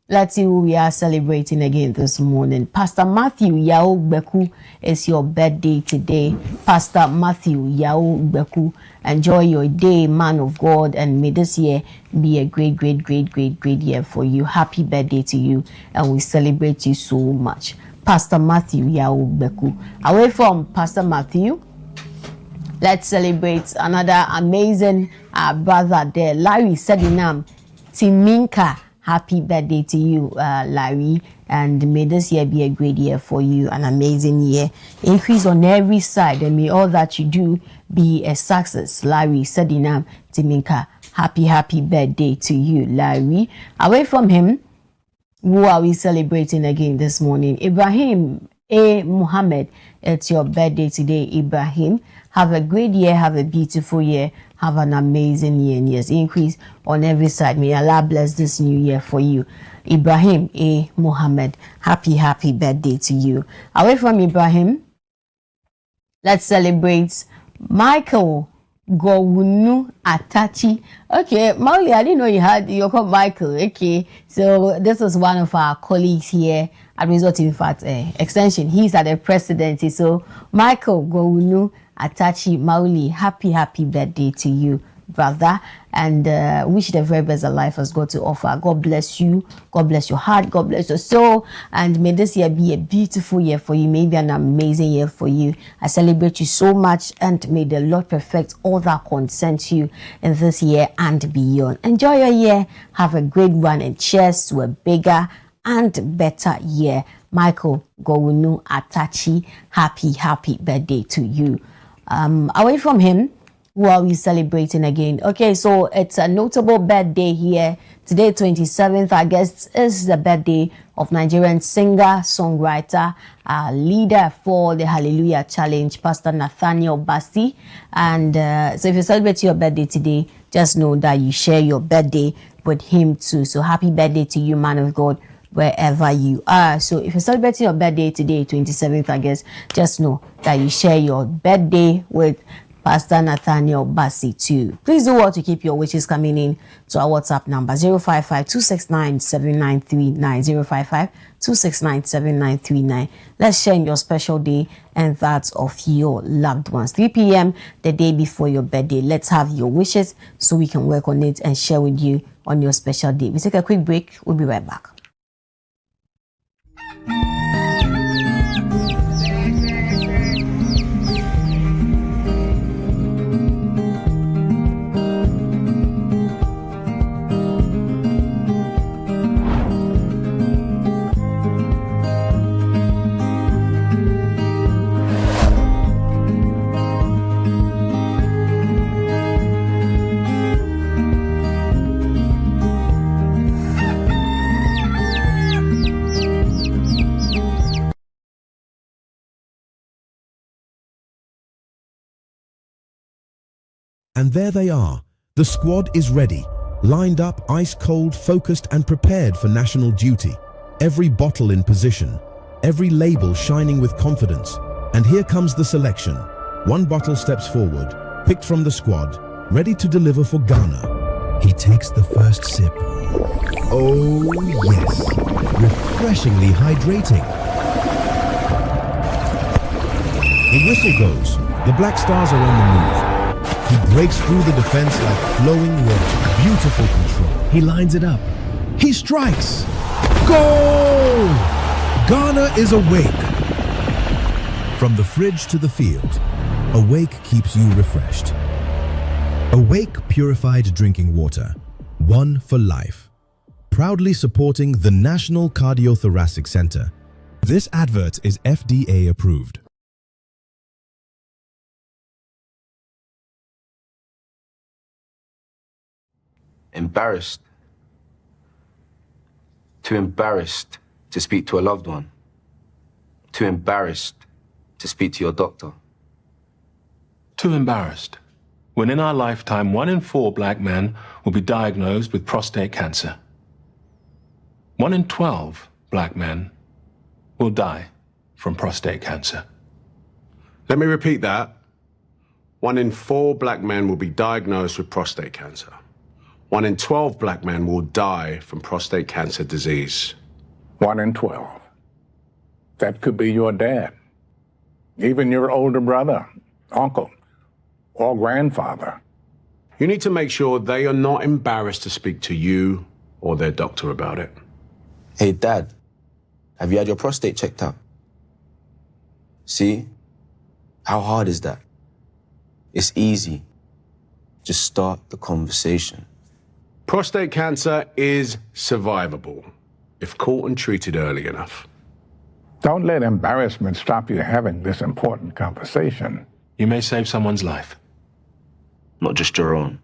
let's see who we are celebrating again this morning. Pastor Matthew Yao Beku, it's your birthday today. Pastor Matthew Yao Beku, enjoy your day, man of God, and may this year be a great year for you. Happy birthday to you, and we celebrate you so much. Pastor Matthew Yao Beku. Away from Pastor Matthew, let's celebrate another amazing brother there, Larry Sedinam Timinka. Happy birthday to you, Larry. And may this year be a great year for you, an amazing year. Increase on every side, and may all that you do be a success. Larry Sadinam Timinka, happy birthday to you, Larry. Away from him, who are we celebrating again this morning? Ibrahim A. Muhammad, it's your birthday today, Ibrahim. Have a great year, have a beautiful year, have an amazing year, and yes, increase on every side. May Allah bless this new year for you. Ibrahim A. Muhammad, happy birthday to you. Away from Ibrahim, let's celebrate Michael Gowunu Atachi. Okay, Mauli, I didn't know you're called Michael. Okay, so this is one of our colleagues here at WoezorTV, in fact, extension. He's at the presidency. So Michael Gowunu Atachi Mauli, happy birthday to you, brother, and wish the very best that life has got to offer. God bless you, God bless your heart, God bless your soul, and may this year be a beautiful year for you, maybe an amazing year for you. I celebrate you so much, and may the Lord perfect all that concerns you in this year and beyond. Enjoy your year, have a great one, and cheers to a bigger and better year. Michael Gowunu Atachi, happy birthday to you. Away from him, who are we celebrating again? Okay, so it's a notable birthday here. Today, 27th August, is the birthday of Nigerian singer, songwriter, leader for the Hallelujah Challenge, Pastor Nathaniel Basti. And so if you celebrate your birthday today, just know that you share your birthday with him too. So happy birthday to you, man of God, wherever you are. So if you're celebrating your birthday today, 27th August, just know that you share your birthday with Pastor Nathaniel Bassi too. Please do what to keep your wishes coming in to our WhatsApp number 055-269-7939, 055-269-7939. Let's share in your special day and that of your loved ones. 3 p.m. the day before your birthday. Let's have your wishes so we can work on it and share with you on your special day. We take a quick break. We'll be right back. And there they are. The squad is ready, lined up, ice cold, focused and prepared for national duty. Every bottle in position, every label shining with confidence. And here comes the selection. One bottle steps forward, picked from the squad, ready to deliver for Ghana. He takes the first sip. Oh yes, refreshingly hydrating. The whistle goes. The Black Stars are on the move. He breaks through the defense like flowing water. Beautiful control. He lines it up. He strikes. Goal! Ghana is awake. From the fridge to the field, Awake keeps you refreshed. Awake purified drinking water. One for life. Proudly supporting the National Cardiothoracic Center. This advert is FDA approved. Embarrassed. Too embarrassed to speak to a loved one. Too embarrassed to speak to your doctor. Too embarrassed. When in our lifetime, 1 in 4 black men will be diagnosed with prostate cancer. 1 in 12 black men will die from prostate cancer. Let me repeat that. 1 in 4 black men will be diagnosed with prostate cancer. 1 in 12 black men will die from prostate cancer disease. 1 in 12. That could be your dad, even your older brother, uncle, or grandfather. You need to make sure they are not embarrassed to speak to you or their doctor about it. Hey, Dad, have you had your prostate checked out? See? How hard is that? It's easy. Just start the conversation. Prostate cancer is survivable. if caught and treated early enough. Don't let embarrassment stop you having this important conversation. You may save someone's life. Not just your own.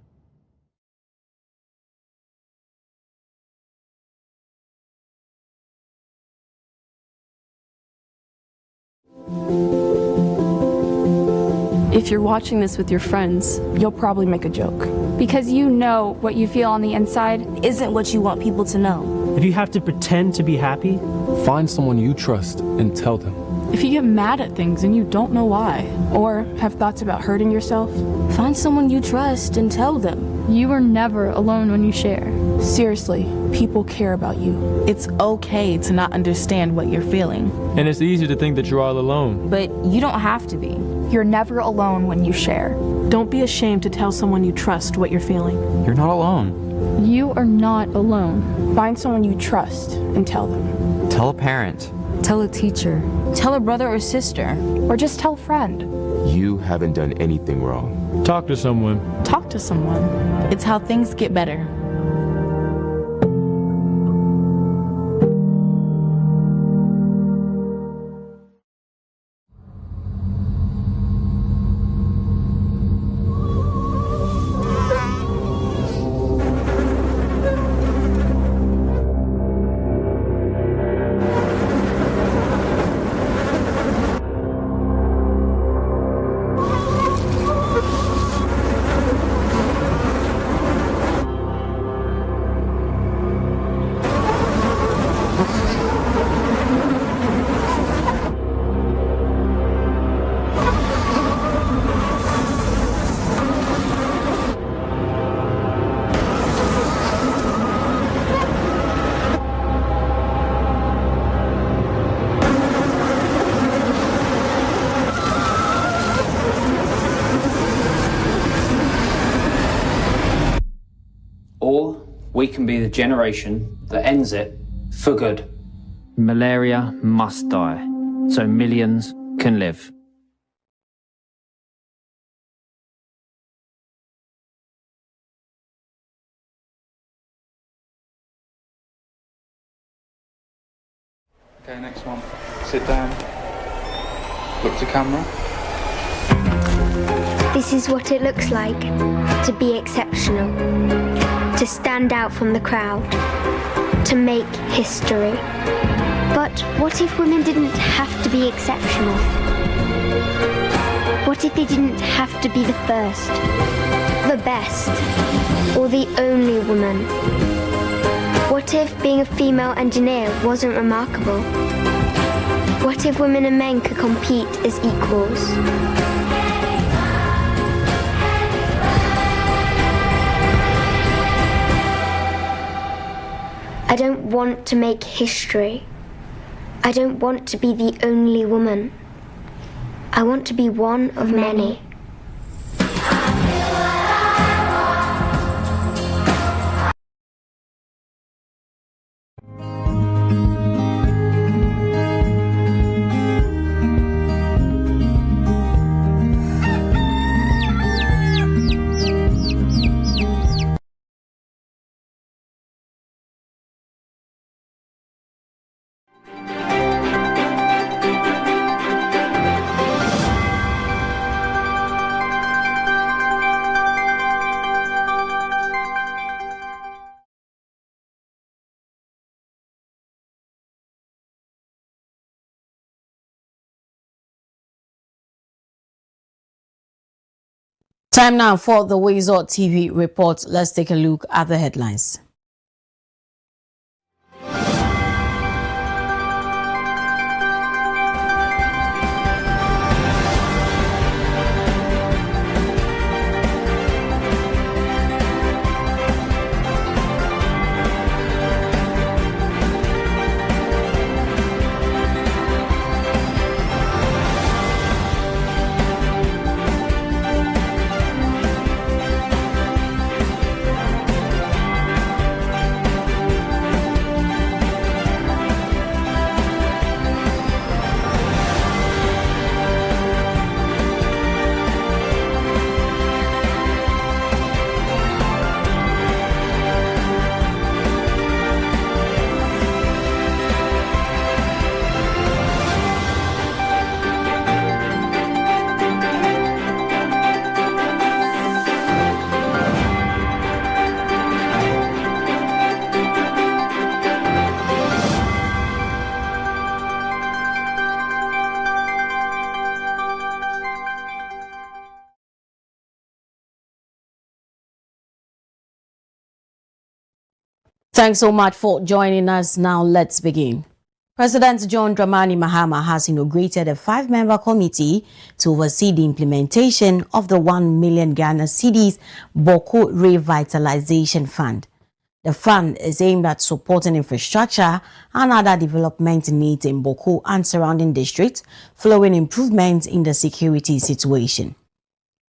If you're watching this with your friends, you'll probably make a joke. Because you know what you feel on the inside isn't what you want people to know. If you have to pretend to be happy, find someone you trust and tell them. If you get mad at things and you don't know why, or have thoughts about hurting yourself, find someone you trust and tell them. You are never alone when you share. Seriously, people care about you. It's okay to not understand what you're feeling. And it's easy to think that you're all alone. But you don't have to be. You're never alone when you share. Don't be ashamed to tell someone you trust what you're feeling. You're not alone. You are not alone. Find someone you trust and tell them. Tell a parent. Tell a teacher. Tell a brother or sister. Or just tell a friend. You haven't done anything wrong. Talk to someone. Talk to someone. It's how things get better. Or we can be the generation that ends it for good. Malaria must die, so millions can live. Okay, next one. Sit down. Look to camera. This is what it looks like to be exceptional, to stand out from the crowd, to make history. But what if women didn't have to be exceptional? What if they didn't have to be the first, the best, or the only woman? What if being a female engineer wasn't remarkable? What if women and men could compete as equals? I don't want to make history. I don't want to be the only woman. I want to be one of many. Time now for the WoezorTV report. Let's take a look at the headlines. Thanks so much for joining us. Now let's begin. President John Dramani Mahama has inaugurated a 5-member committee to oversee the implementation of the 1 million Ghana cedis Boko Revitalization Fund. The fund is aimed at supporting infrastructure and other development needs in Boko and surrounding districts, following improvements in the security situation.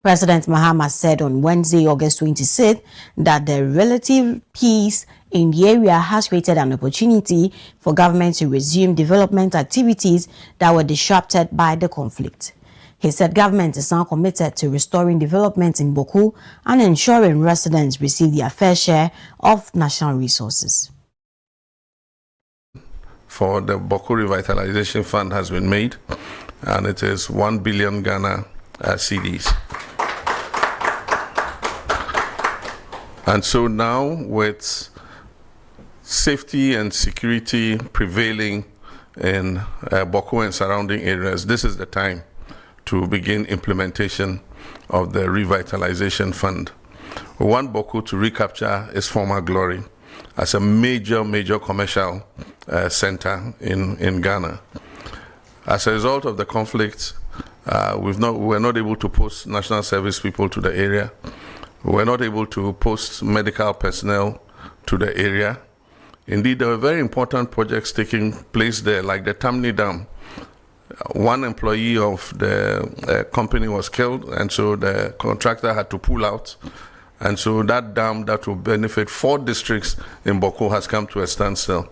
President Mahama said on Wednesday, August 26th, that the relative peace in the area has created an opportunity for government to resume development activities that were disrupted by the conflict. He said government is now committed to restoring development in Boko and ensuring residents receive their fair share of national resources. For the Boko Revitalization Fund has been made, and it is 1 billion Ghana cedis. And so now, with safety and security prevailing in Boko and surrounding areas, this is the time to begin implementation of the Revitalization Fund. We want Boko to recapture its former glory as a major commercial center in Ghana. As a result of the conflict, we're not able to post national service people to the area. We're not able to post medical personnel to the area. Indeed, there were very important projects taking place there, like the Tamni Dam. One employee of the company was killed, and so the contractor had to pull out. And so that dam that will benefit 4 districts in Boko has come to a standstill.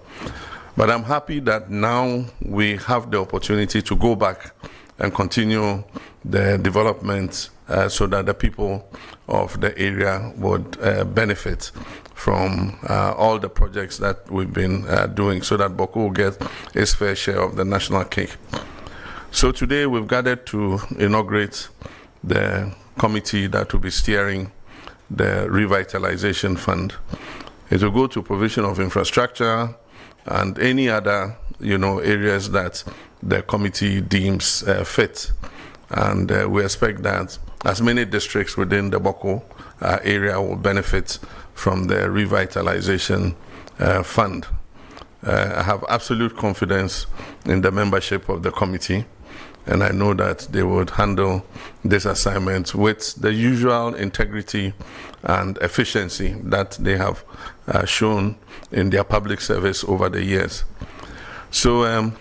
But I'm happy that now we have the opportunity to go back and continue the development so that the people of the area would benefit from all the projects that we've been doing, so that Boko will get its fair share of the national cake. So today we've gathered to inaugurate the committee that will be steering the Revitalization Fund. It will go to provision of infrastructure and any other areas that the committee deems fit. And we expect that as many districts within the Boko area will benefit from the Revitalization Fund. I have absolute confidence in the membership of the committee, and I know that they would handle this assignment with the usual integrity and efficiency that they have shown in their public service over the years. So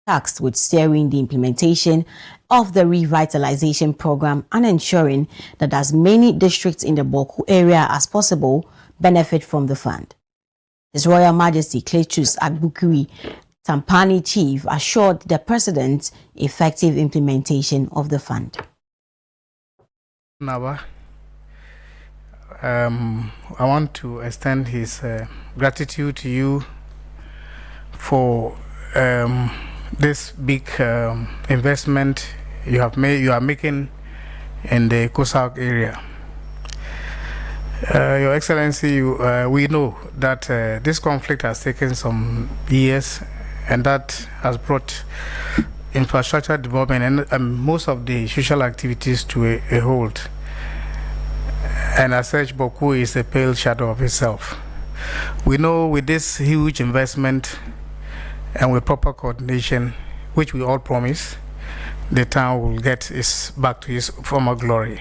tasked with steering the implementation of the revitalization program and ensuring that as many districts in the Boko area as possible benefit from the fund. His Royal Majesty Cletus Agbukuri Tampani Chief assured the President effective implementation of the fund. I want to extend his gratitude to you for this big investment you are making in the Kosak area. Your Excellency, we know that this conflict has taken some years, and that has brought infrastructure development and most of the social activities to a halt. And as such, Boko is a pale shadow of itself. We know with this huge investment and with proper coordination, which we all promise, the town will get back to its former glory.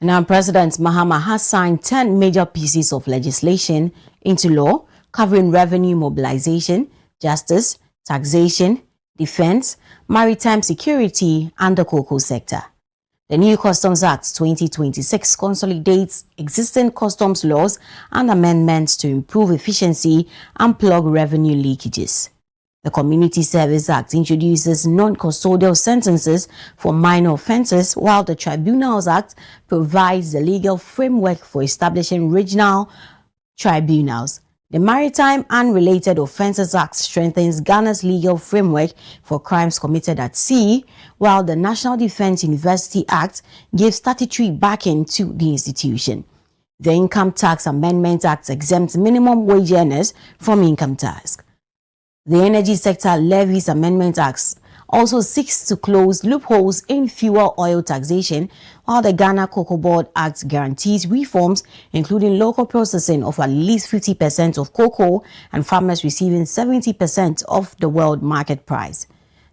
Now, President Mahama has signed 10 major pieces of legislation into law covering revenue mobilization, justice, taxation, defense, maritime security, and the cocoa sector. The new Customs Act 2026 consolidates existing customs laws and amendments to improve efficiency and plug revenue leakages. The Community Service Act introduces non-custodial sentences for minor offences, while the Tribunals Act provides the legal framework for establishing regional tribunals. The Maritime and Related Offences Act strengthens Ghana's legal framework for crimes committed at sea, while the National Defence University Act gives statutory backing to the institution. The Income Tax Amendment Act exempts minimum wage earners from income tax. The Energy Sector Levies Amendment Act also seeks to close loopholes in fuel oil taxation, while the Ghana Cocoa Board Act guarantees reforms, including local processing of at least 50% of cocoa and farmers receiving 70% of the world market price.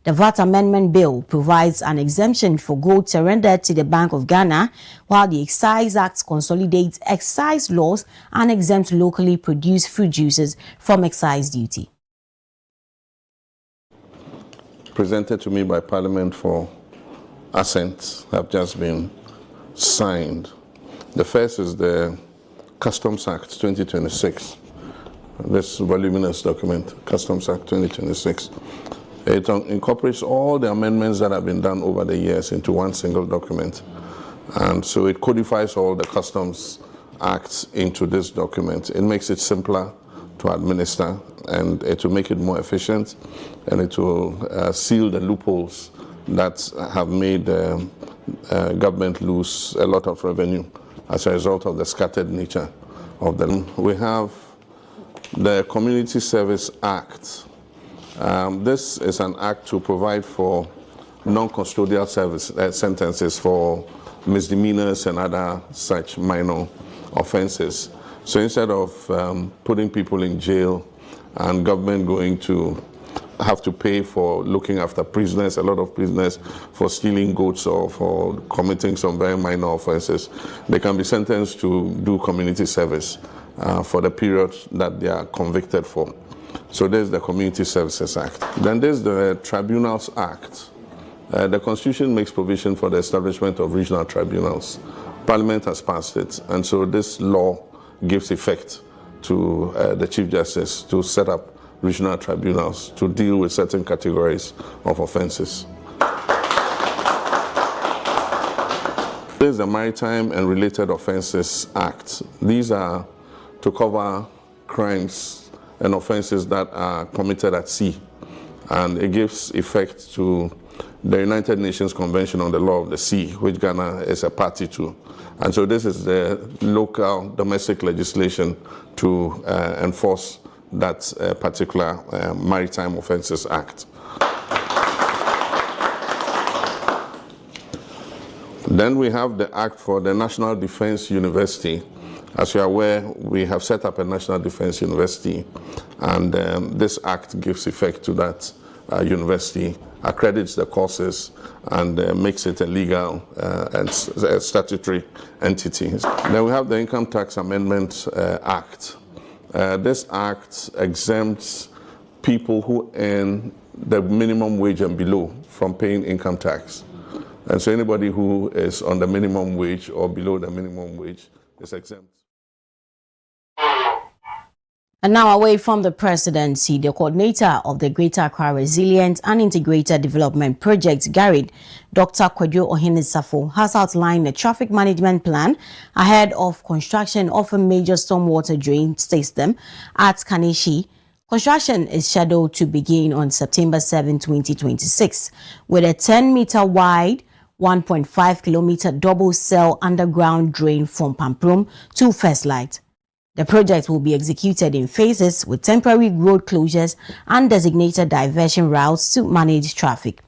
The VAT Amendment Bill provides an exemption for gold surrendered to the Bank of Ghana, while the Excise Act consolidates excise laws and exempts locally produced fruit juices from excise duty. Presented to me by Parliament for assent have just been signed. The first is the Customs Act 2026. This voluminous document, Customs Act 2026. It incorporates all the amendments that have been done over the years into one single document. And so it codifies all the Customs Acts into this document. It makes it simpler to administer, and it will make it more efficient, and it will seal the loopholes that have made government lose a lot of revenue as a result of the scattered nature of them. We have the Community Service Act. This is an act to provide for non-custodial service sentences for misdemeanors and other such minor offenses. So instead of putting people in jail and government going to have to pay for looking after prisoners, a lot of prisoners, for stealing goods or for committing some very minor offenses, they can be sentenced to do community service for the period that they are convicted for. So there's the Community Services Act. Then there's the Tribunals Act. The Constitution makes provision for the establishment of regional tribunals. Parliament has passed it, and so this law gives effect to the Chief Justice to set up regional tribunals to deal with certain categories of offenses. There's the Maritime and Related Offences Act. These are to cover crimes and offenses that are committed at sea, and it gives effect to the United Nations Convention on the Law of the Sea, which Ghana is a party to. And so this is the local domestic legislation to enforce that particular Maritime Offences Act. Then we have the Act for the National Defense University. As you are aware, we have set up a National Defense University, and this act gives effect to that university, accredits the courses, and makes it a legal and a statutory entity. Then we have the Income Tax Amendment Act. This act exempts people who earn the minimum wage and below from paying income tax. And so anybody who is on the minimum wage or below the minimum wage is exempt. And now, away from the presidency, the coordinator of the Greater Accra Resilient and Integrated Development Project, GARID, Dr. Kwadwo Ohenesafo, has outlined a traffic management plan ahead of construction of a major stormwater drain system at Kaneshi. Construction is scheduled to begin on September 7, 2026, with a 10-meter wide, 1.5-kilometer double-cell underground drain from Pamprum to First Light. The project will be executed in phases with temporary road closures and designated diversion routes to manage traffic.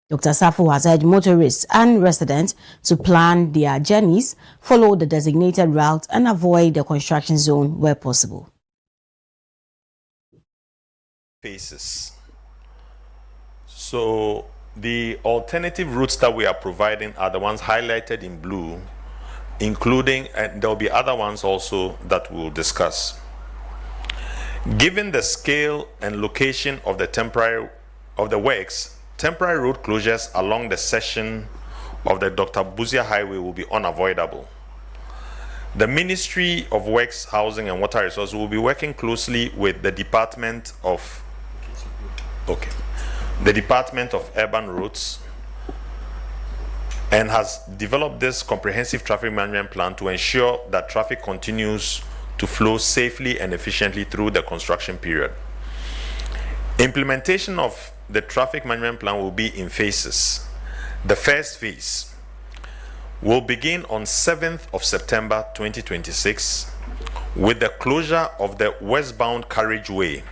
Dr. Safo has urged motorists and residents to plan their journeys, follow the designated route, and avoid the construction zone where possible. Phases. So the alternative routes that we are providing are the ones highlighted in blue, including, and there will be other ones also that we'll discuss. Given the scale and location of the works, temporary road closures along the section of the Dr. Buzia Highway will be unavoidable. The Ministry of Works, Housing and Water Resources will be working closely with the Department of Urban Roads, and has developed this comprehensive traffic management plan to ensure that traffic continues to flow safely and efficiently through the construction period. Implementation of the traffic management plan will be in phases. The first phase will begin on 7th of September 2026 with the closure of the westbound carriageway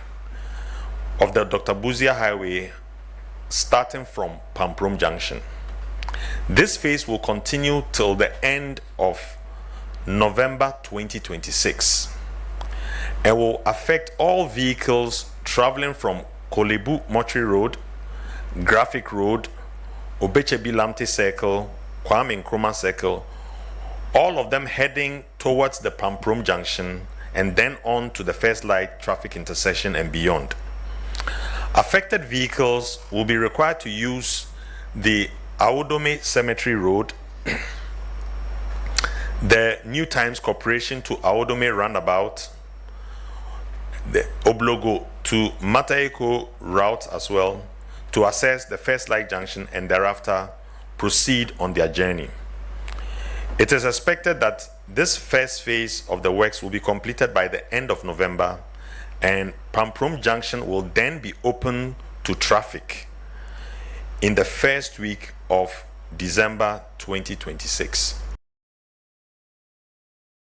of the Dr. Buzia Highway starting from Pamprom Junction. This phase will continue till the end of November 2026 and will affect all vehicles traveling from Kolebu Mochri Road, Graphic Road, Obechebi Lamte Circle, Kwame Nkrumah Circle, all of them heading towards the Pamprom Junction and then on to the First Light traffic intersection and beyond. Affected vehicles will be required to use the Aodome Cemetery Road, the New Times Corporation to Aodome Roundabout, the Oblogo to Mataeko route as well, to access the First Light Junction and thereafter proceed on their journey. It is expected that this first phase of the works will be completed by the end of November, and Pamprom Junction will then be open to traffic in the first week of December 2026.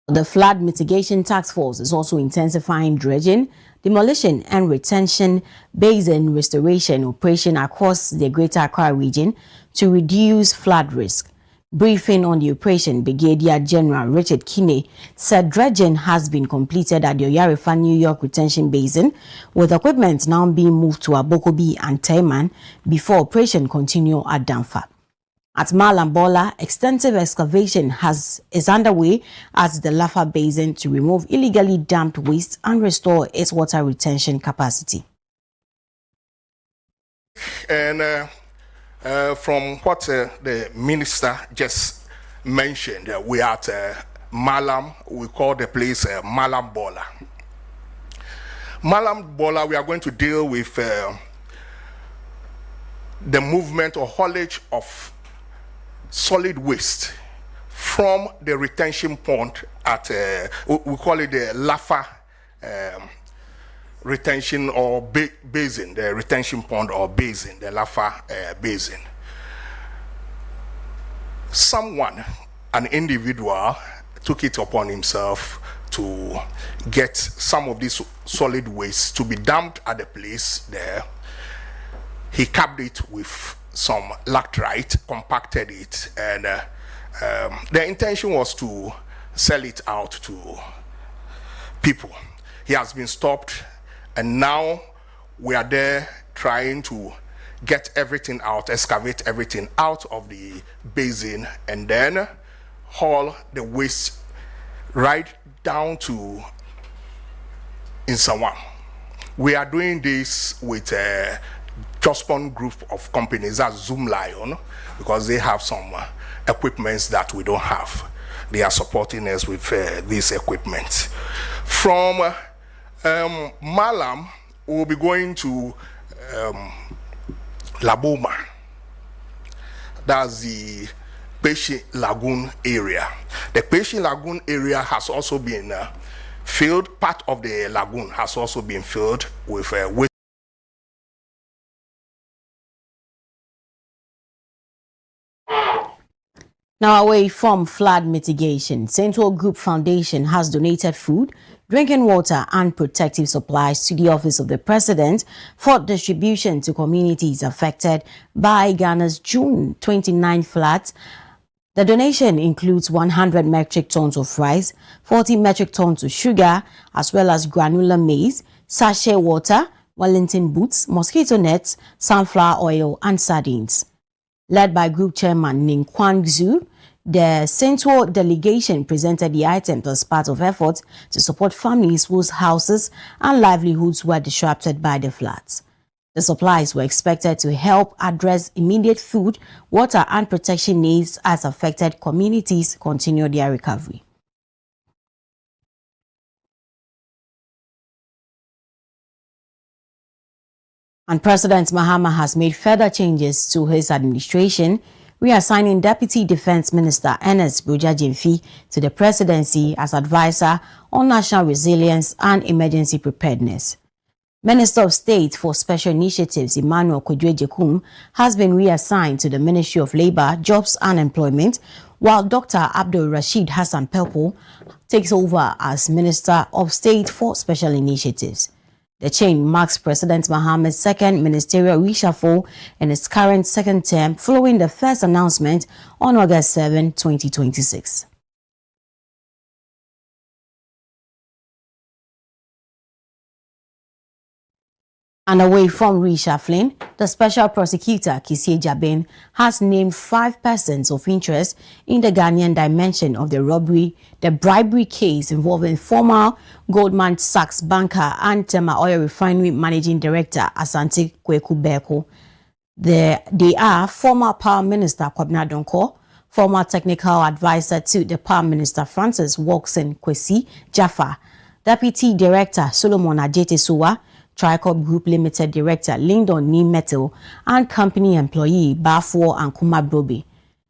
The Flood Mitigation Task Force is also intensifying dredging, demolition and retention basin restoration operation across the Greater Accra region to reduce flood risk. Briefing on the operation, Brigadier General Richard Kine said dredging has been completed at the Oyarifa New York Retention Basin, with equipment now being moved to Abokobi and Taiman before operation continue at Damfa. At Malambola, extensive excavation is underway at the Lafa Basin to remove illegally dumped waste and restore its water retention capacity. And from what the minister just mentioned, we are at Malam. We call the place Malambola. Malambola, we are going to deal with the movement or haulage of solid waste from the retention pond at we call it the Lafa retention or basin, the retention pond or basin, the Lafa basin. Someone, an individual, took it upon himself to get some of this solid waste to be dumped at the place there. He capped it with some laterite, compacted it, and the intention was to sell it out to people. He has been stopped, and now we are there trying to get everything out, excavate everything out of the basin, and then haul the waste right down to Insawan. We are doing this with a Jospon group of companies, that's Zoom Lion, because they have some equipments that we don't have. They are supporting us with this equipment. From Malam, we'll be going to Laboma. That's the Peshi Lagoon area. The Peshi Lagoon area has also been filled. Part of the lagoon has also been filled with waste. Now, away from flood mitigation, Central Group Foundation has donated food, drinking water and protective supplies to the Office of the President for distribution to communities affected by Ghana's June 29 floods. The donation includes 100 metric tons of rice, 40 metric tons of sugar, as well as granular maize, sachet water, Wellington boots, mosquito nets, sunflower oil and sardines. Led by Group Chairman Ning Kwan Zhu, the Central delegation presented the items as part of efforts to support families whose houses and livelihoods were disrupted by the floods. The supplies were expected to help address immediate food, water and protection needs as affected communities continue their recovery. And President Mahama has made further changes to his administration, reassigning Deputy Defense Minister Ernest Buja Jemfi to the presidency as advisor on national resilience and emergency preparedness. Minister of State for Special Initiatives Emmanuel Kwadwo has been reassigned to the Ministry of Labour, Jobs and Employment, while Dr. Abdul Rashid Hassan Pelpo takes over as Minister of State for Special Initiatives. The change marks President Mohammed's second ministerial reshuffle in his current second term following the first announcement on August 7, 2026. And away from reshuffling, the special prosecutor, Kisie Jabin, has named 5 persons of interest in the Ghanaian dimension of the bribery case involving former Goldman Sachs banker and Tema Oil Refinery Managing Director, Asante Kweku Beko. They are former Power Minister Kwabena Donko, former technical advisor to the Power Minister Francis Wilson Kwesi Jaffa, Deputy Director Solomon Ajete Suwa, Tricop Group Limited Director Lyndon Nee Metal, and company employee Bafuo and Kuma Brobe.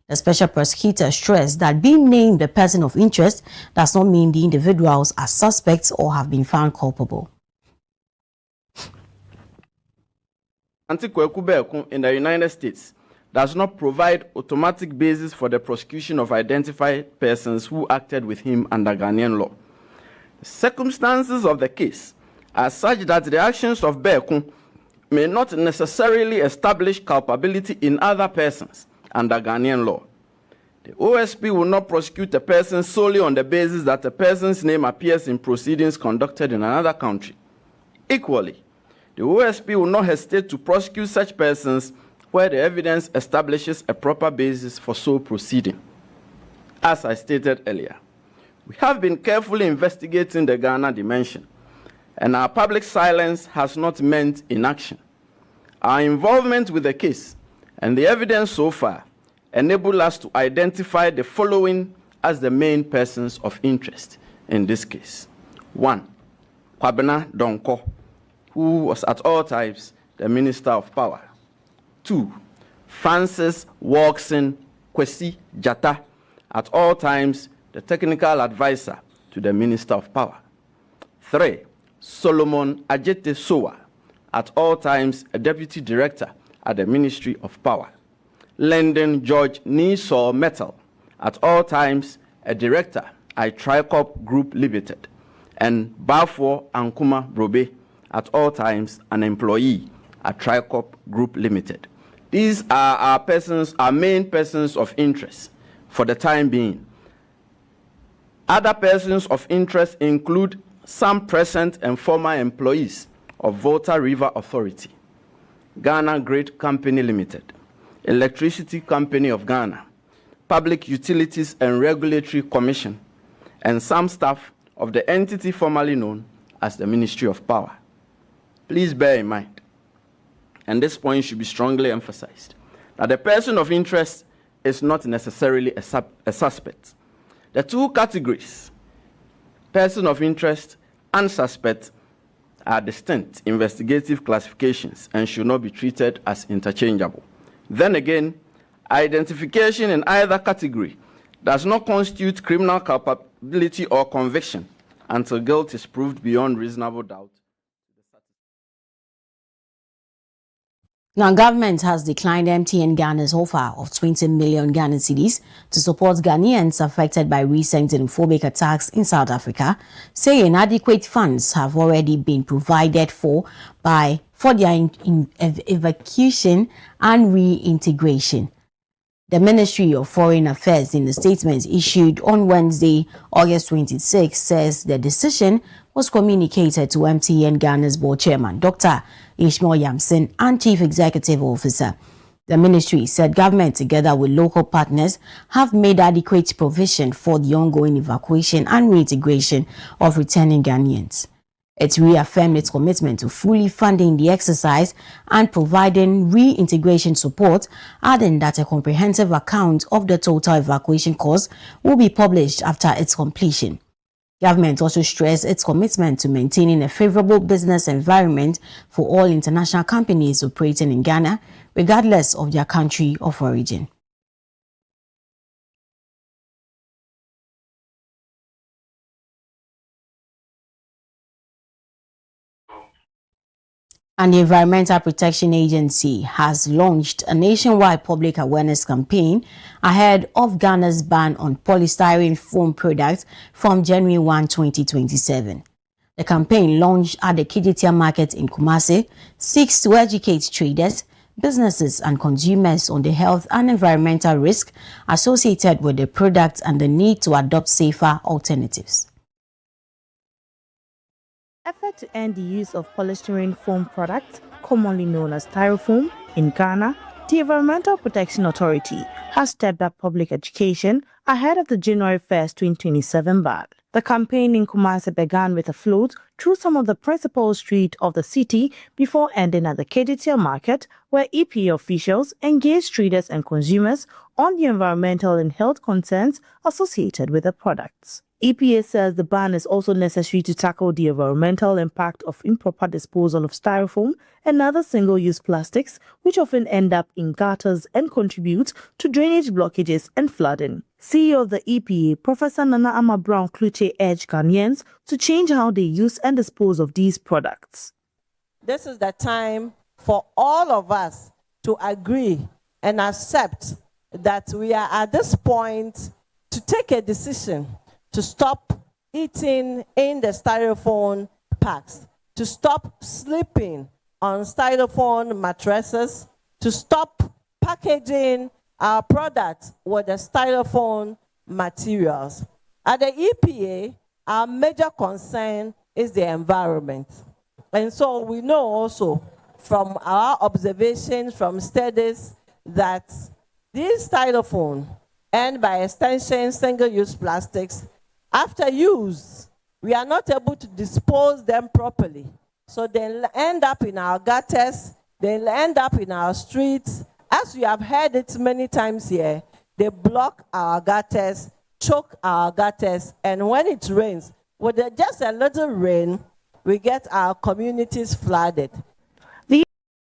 The special prosecutor stressed that being named the person of interest does not mean the individuals are suspects or have been found culpable. Kweku Beko in the United States does not provide automatic basis for the prosecution of identified persons who acted with him under Ghanaian law. The circumstances of the case are such that the actions of Beko may not necessarily establish culpability in other persons under Ghanaian law. The OSP will not prosecute a person solely on the basis that a person's name appears in proceedings conducted in another country. Equally, the OSP will not hesitate to prosecute such persons where the evidence establishes a proper basis for so proceeding. As I stated earlier, we have been carefully investigating the Ghana dimension, and our public silence has not meant inaction. Our involvement with the case and the evidence so far enable us to identify the following as the main persons of interest in this case. 1. Kwabena Donko, who was at all times the Minister of Power. 2. Francis Wilson Kwesi Jata, at all times the technical advisor to the Minister of Power. 3. Solomon Ajete Sowa, at all times a deputy director at the Ministry of Power. Lyndon George Nee Metal, at all times a director at Tricop Group Limited. And Bafuo and Kuma Brobe, at all times an employee at Tricop Group Limited. These are our main persons of interest for the time being. Other persons of interest include some present and former employees of Volta River Authority, Ghana Great Company Limited, Electricity Company of Ghana, Public Utilities and Regulatory Commission, and some staff of the entity formerly known as the Ministry of Power. Please bear in mind, and this point should be strongly emphasized, that the person of interest is not necessarily a suspect. The two categories, person of interest and suspect, are distinct investigative classifications and should not be treated as interchangeable. Then again, identification in either category does not constitute criminal culpability or conviction until guilt is proved beyond reasonable doubt. Now, government has declined MTN Ghana's offer of 20 million Ghana cedis to support Ghanaians affected by recent xenophobic attacks in South Africa, saying adequate funds have already been provided for their evacuation and reintegration. The Ministry of Foreign Affairs, in a statement issued on Wednesday, August 26, says the decision was communicated to MTN Ghana's board chairman, Dr. Ishmael Yamson, and Chief Executive Officer. The ministry said government, together with local partners, have made adequate provision for the ongoing evacuation and reintegration of returning Ghanaians. It reaffirmed its commitment to fully funding the exercise and providing reintegration support, adding that a comprehensive account of the total evacuation cost will be published after its completion. Government also stressed its commitment to maintaining a favorable business environment for all international companies operating in Ghana, regardless of their country of origin. And the Environmental Protection Agency has launched a nationwide public awareness campaign ahead of Ghana's ban on polystyrene foam products from January 1, 2027. The campaign, launched at the Kijitia Market in Kumasi, seeks to educate traders, businesses and consumers on the health and environmental risk associated with the product and the need to adopt safer alternatives. Effort to end the use of polystyrene foam products, commonly known as styrofoam, in Ghana, the Environmental Protection Authority has stepped up public education ahead of the January 1st, 2027 ban. The campaign in Kumasi began with a float through some of the principal streets of the city before ending at the Kijitia Market, where EPA officials engaged traders and consumers on the environmental and health concerns associated with the products. EPA says the ban is also necessary to tackle the environmental impact of improper disposal of styrofoam and other single-use plastics, which often end up in gutters and contribute to drainage blockages and flooding. CEO of the EPA, Professor Nana Ama Brown Kluche, urged Ghanaians to change how they use and dispose of these products. This is the time for all of us to agree and accept that we are at this point to take a decision to stop eating in the styrofoam packs, to stop sleeping on styrofoam mattresses, to stop packaging our products with the styrofoam materials. At the EPA, our major concern is the environment. And so we know also from our observations from studies that these styrofoam and by extension single-use plastics, after use, we are not able to dispose them properly. So they end up in our gutters, they end up in our streets. As we have heard it many times here, they block our gutters, choke our gutters, and when it rains, with just a little rain, we get our communities flooded. The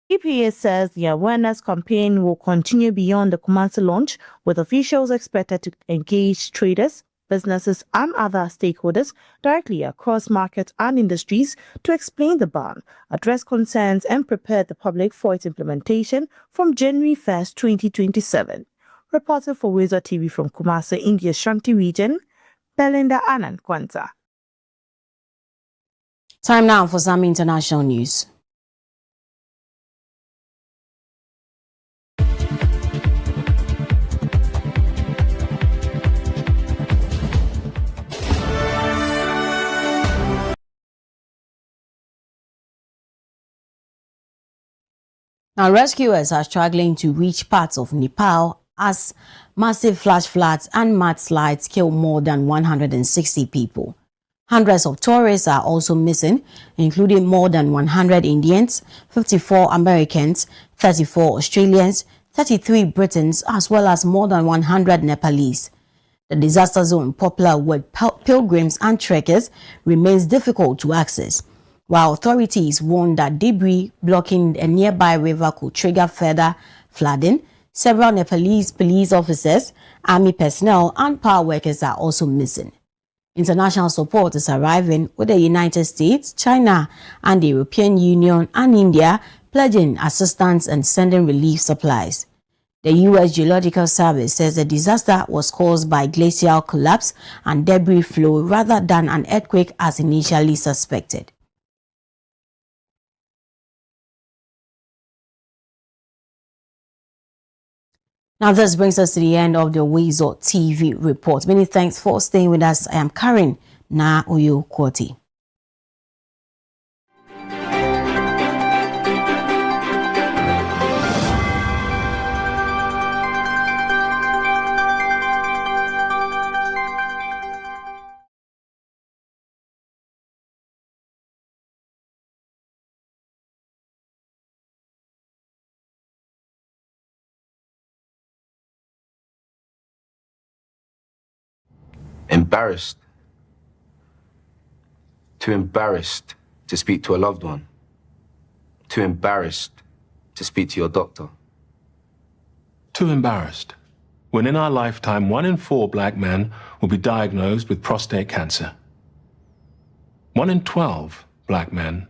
EPA says the awareness campaign will continue beyond the Kumasi launch, with officials expected to engage traders, businesses and other stakeholders directly across markets and industries to explain the ban, address concerns and prepare the public for its implementation from January 1st, 2027. Reporter for WoezorTV from Kumasi in the Ashanti region, Belinda Anand Kwanta. Time now for some international news. Now, rescuers are struggling to reach parts of Nepal as massive flash floods and mudslides kill more than 160 people. Hundreds of tourists are also missing, including more than 100 Indians, 54 Americans, 34 Australians, 33 Britons, as well as more than 100 Nepalese. The disaster zone, popular with pilgrims and trekkers, remains difficult to access, while authorities warn that debris blocking a nearby river could trigger further flooding. Several Nepalese police officers, army personnel, and power workers are also missing. International support is arriving, with the United States, China, and the European Union and India pledging assistance and sending relief supplies. The U.S. Geological Service says the disaster was caused by glacial collapse and debris flow rather than an earthquake as initially suspected. Now, this brings us to the end of the WoezorTV report. Many thanks for staying with us. I am Karen Na Oyo Kwoti. Embarrassed. Too embarrassed to speak to a loved one. Too embarrassed to speak to your doctor. Too embarrassed. When in our lifetime, 1 in 4 black men will be diagnosed with prostate cancer. 1 in 12 black men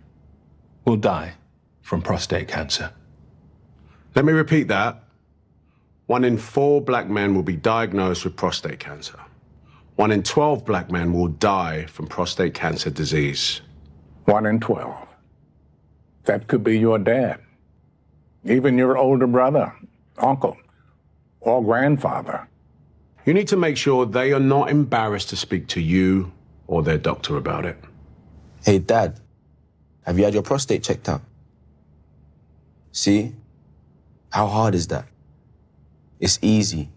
will die from prostate cancer. Let me repeat that. 1 in 4 black men will be diagnosed with prostate cancer. 1 in 12 black men will die from prostate cancer disease. 1 in 12. That could be your dad, even your older brother, uncle, or grandfather. You need to make sure they are not embarrassed to speak to you or their doctor about it. Hey, Dad, have you had your prostate checked out? See? How hard is that? It's easy.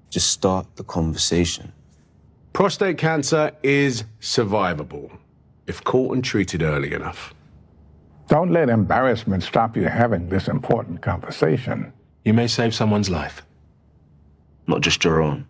Just start the conversation. Prostate cancer is survivable if caught and treated early enough. Don't let embarrassment stop you having this important conversation. You may save someone's life. Not just your own.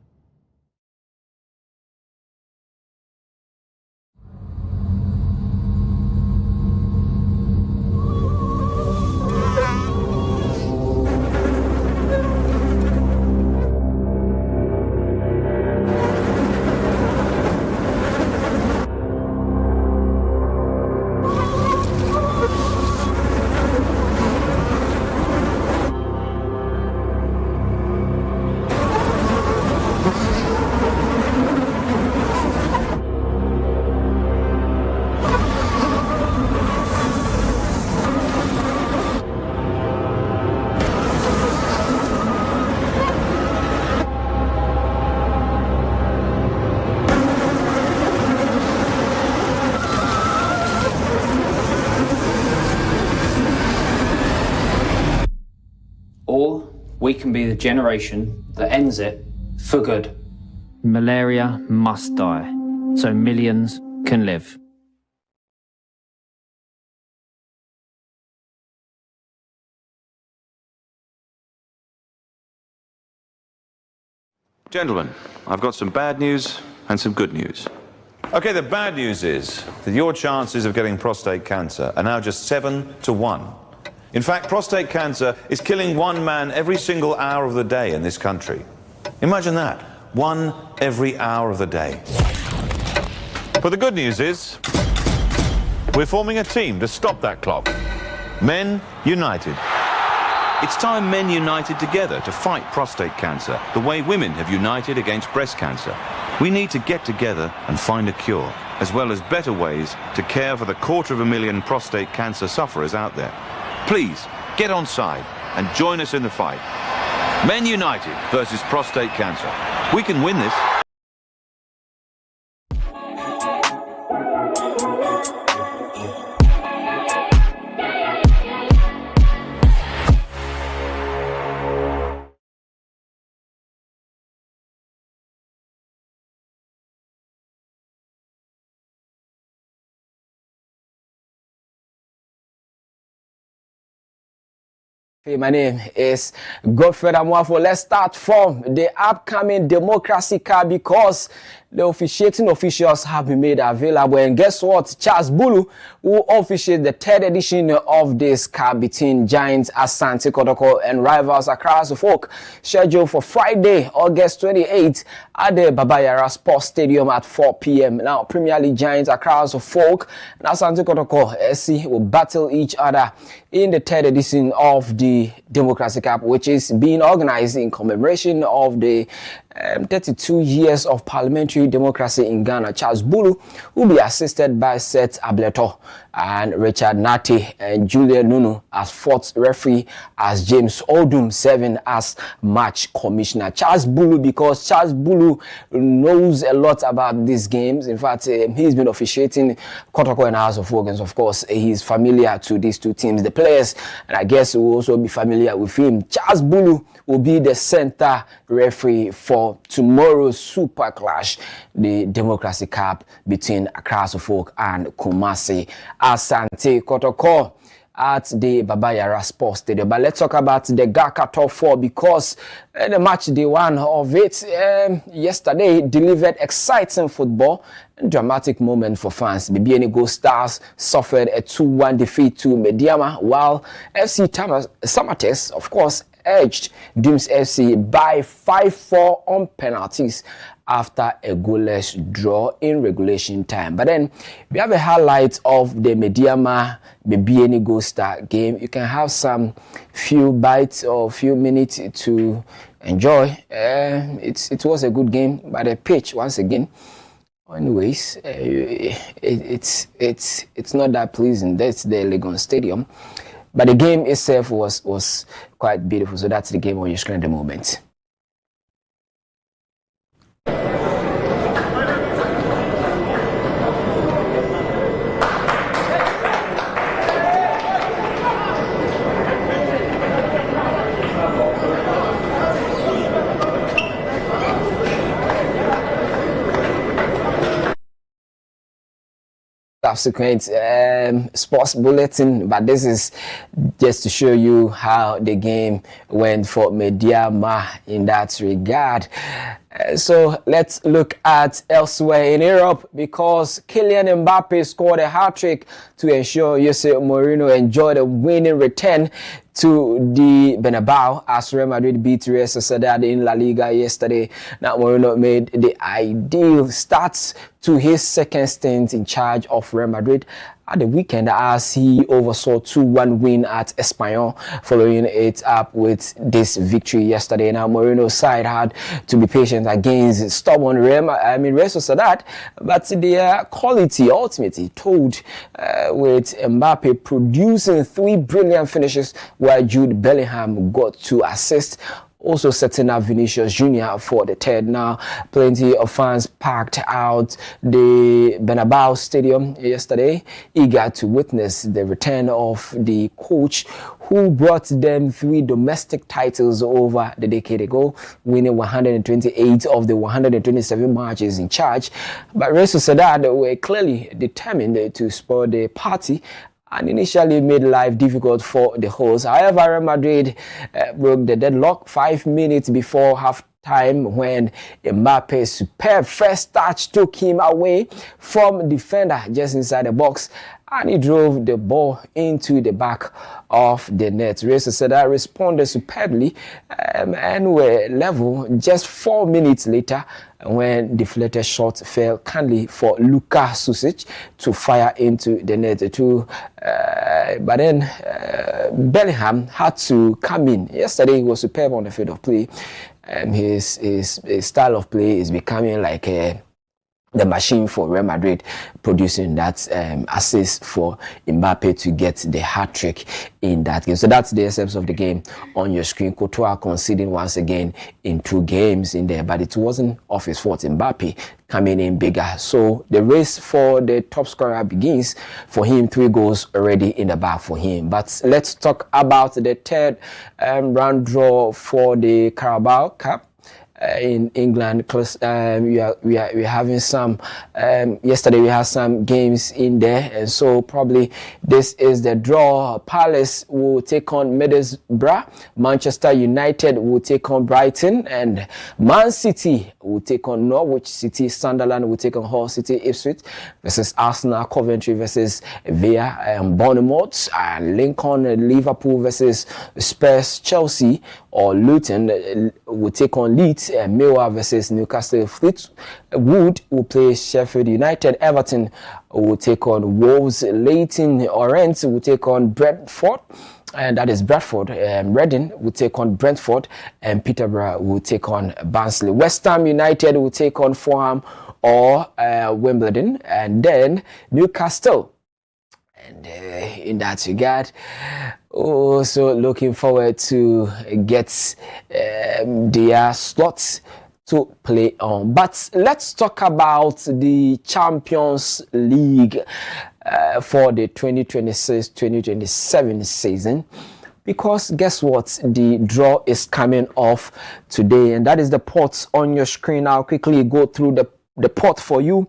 Or we can be the generation that ends it for good. Malaria must die, so millions can live. Gentlemen, I've got some bad news and some good news. Okay, the bad news is that your chances of getting prostate cancer are now just 7 to 1. In fact, prostate cancer is killing one man every single hour of the day in this country. Imagine that, 1 every hour of the day. But the good news is, we're forming a team to stop that clock. Men United. It's time men united together to fight prostate cancer, the way women have united against breast cancer. We need to get together and find a cure, as well as better ways to care for the 250,000 prostate cancer sufferers out there. Please, get on side and join us in the fight. Men United versus prostate cancer. We can win this. Hey, my name is Godfred Amuafo. Let's start from the upcoming Democracy Cup because the officiating officials have been made available. And guess what? Charles Bulu will officiate the 3rd edition of this cup between Giants Asante Kotoko and rivals Accra Folk, scheduled for Friday, August 28th at the Babayara Sports Stadium at 4 p.m. Now, Premier League Giants Accra Folk and Asante Kotoko SC will battle each other in the 3rd edition of the Democracy Cup, which is being organized in commemoration of the 32 years of parliamentary democracy in Ghana. Charles Bulu will be assisted by Seth Ableto and Richard Nati and Julian Nunu as 4th referee, as James Odum serving as match commissioner. Charles Bulu, because Charles Bulu knows a lot about these games. In fact, he's been officiating Kotoko and House of Organs. Of course, he's familiar to these two teams, the players, and I guess will also be familiar with him. Charles Bulu will be the center referee for tomorrow's super clash, the Democracy Cup between Accra Folk and Kumasi Asante Kotoko at the Babayara Sports Stadium. But let's talk about the GACA Top 4 because the match day one of it yesterday delivered exciting football and dramatic moment for fans. BBN Gold Stars suffered a 2-1 defeat to Mediama, while FC Samates, of course, edged Dooms FC by 5-4 on penalties after a goalless draw in regulation time. But then we have a highlight of the Mediama BBN Gold Star game. You can have some few bites or few minutes to enjoy. It was a good game, but the pitch once again Anyways, it's not that pleasing. That's the Legon Stadium, but the game itself was quite beautiful. So that's the game on your screen at the moment. Subsequent sports bulletin, but this is just to show you how the game went for Mediama in that regard. So let's look at elsewhere in Europe, because Kylian Mbappe scored a hat-trick to ensure Jose Mourinho enjoyed a winning return to the Bernabeu as Real Madrid beat Real Sociedad in La Liga yesterday. Now Mourinho made the ideal start to his second stint in charge of Real Madrid at the weekend as he oversaw 2-1 win at Espanyol, following it up with this victory yesterday. Now Mourinho's side had to be patient against stubborn Real Sociedad, but their quality ultimately told with Mbappe producing 3 brilliant finishes, while Jude Bellingham got 2 assists, also setting up Vinicius Jr. for the third. Now, plenty of fans packed out the Bernabeu Stadium yesterday, eager to witness the return of the coach who brought them 3 domestic titles over the decade ago, winning 128 of the 127 matches in charge. But Real Sociedad were clearly determined to spoil the party and initially made life difficult for the hosts. However, Real Madrid broke the deadlock 5 minutes before half-time when Mbappe's superb first touch took him away from defender just inside the box, and he drove the ball into the back of the net. Real Sociedad responded superbly and were level just 4 minutes later when deflected shot fell kindly for Luka Susic to fire into the net too. But then Bellingham had to come in. Yesterday he was superb on the field of play. His style of play is becoming like the machine for Real Madrid, producing that assist for Mbappe to get the hat-trick in that game. So that's the essence of the game on your screen. Courtois conceding once again in 2 games in there, but it wasn't of his fault. Mbappe coming in bigger. So the race for the top scorer begins for him. 3 goals already in the bag for him. But let's talk about the third round draw for the Carabao Cup. In England, we are having some. Yesterday we had some games in there, and so probably this is the draw. Palace will take on Middlesbrough, Manchester United will take on Brighton, and Man City will take on Norwich City. Sunderland will take on Hull City. Ipswich versus Arsenal. Coventry versus Villa, Bournemouth, Lincoln, Liverpool versus Spurs. Chelsea or Luton will take on Leeds. Millwall versus Newcastle. Fleetwood will play Sheffield United. Everton will take on Wolves. Leighton Orient will take on Brentford, and that is Bradford. Reading will take on Brentford, and Peterborough will take on Barnsley. West Ham United will take on Fulham or Wimbledon, and then Newcastle. And in that regard, also looking forward to get their slots to play on. But let's talk about the Champions League for the 2026-2027 season. Because guess what? The draw is coming off today, and that is the pots on your screen. I'll quickly go through the pot for you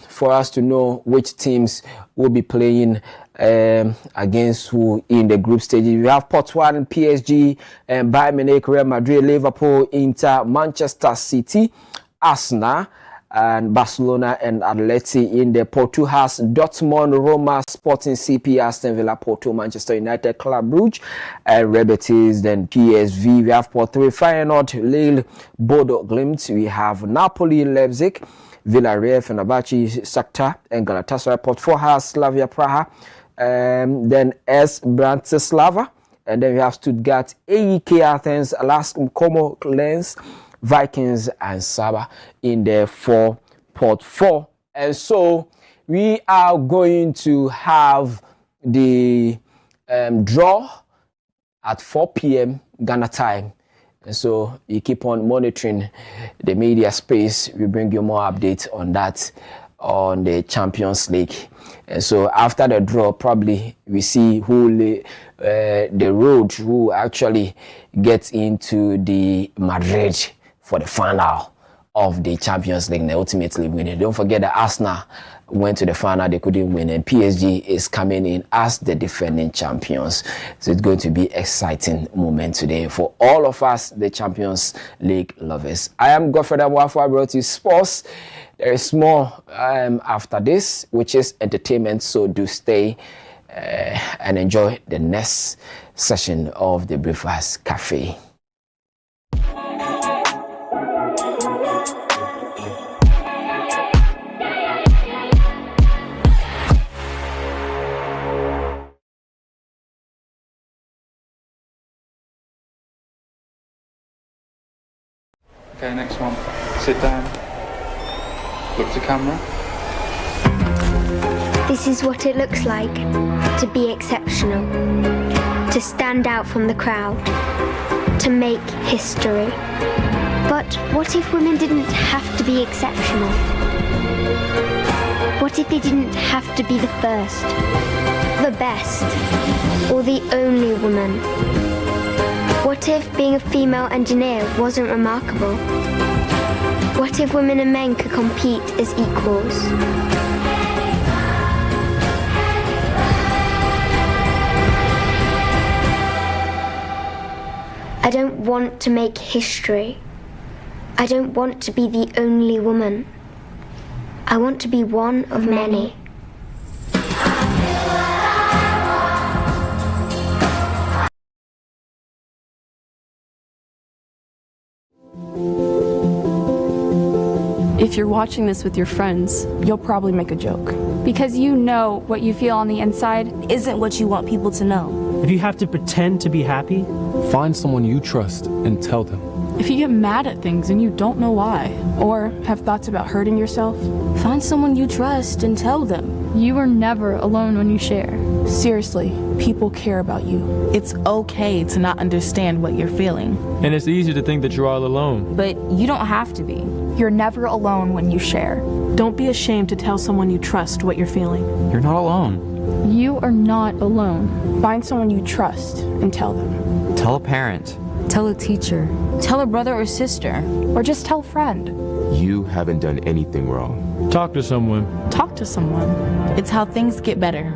for us to know which teams will be playing against who in the group stage. We have pot 1, PSG, Bayern Munich, Real Madrid, Liverpool, Inter, Manchester City, Arsenal, and Barcelona and Atleti. In the pot 2 has Dortmund, Roma, Sporting CP, Aston Villa, Porto, Manchester United, Club Brugge, Real Betis, then PSV. We have pot 3, Feyenoord, Lille, Bodo Glimt. We have Napoli, Leipzig, Villarreal, Fenerbahce, Shakhtar, and Galatasaray. Pot 4 has Slavia Praha, then S Bratislava, and then we have Stuttgart, AEK Athens, Alask, Como, Lens, Vikings, and Saba in there for Port 4. And so we are going to have the draw at 4 p.m. Ghana time. And so you keep on monitoring the media space. We bring you more updates on that on the Champions League. And so after the draw, probably we see who the road who actually gets into the Madrid for the final of the Champions League and ultimately win it. Don't forget that Arsenal went to the final, they couldn't win, and PSG is coming in as the defending champions. So it's going to be an exciting moment today for all of us, the Champions League lovers. I am Godfrey Amwafo. I brought you sports. There is more after this, which is entertainment, so do stay and enjoy the next session of the Breakfast Cafe. Okay, next one. Sit down. Look to camera. This is what it looks like to be exceptional, to stand out from the crowd, to make history. But what if women didn't have to be exceptional? What if they didn't have to be the first, the best, or the only woman? What if being a female engineer wasn't remarkable? What if women and men could compete as equals? I don't want to make history. I don't want to be the only woman. I want to be one of many. If you're watching this with your friends, you'll probably make a joke. Because you know what you feel on the inside isn't what you want people to know. If you have to pretend to be happy, find someone you trust and tell them. If you get mad at things and you don't know why, Or have thoughts about hurting yourself, find someone you trust and tell them. you are never alone when you share. Seriously, people care about you. It's okay to not understand what you're feeling. And it's easy to think that you're all alone. But you don't have to be. You're never alone when you share. Don't be ashamed to tell someone you trust what you're feeling. You're not alone. You are not alone. Find someone you trust and tell them. Tell a parent. Tell a teacher. Tell a brother or sister. Or just tell a friend. You haven't done anything wrong. Talk to someone. Talk to someone. It's how things get better.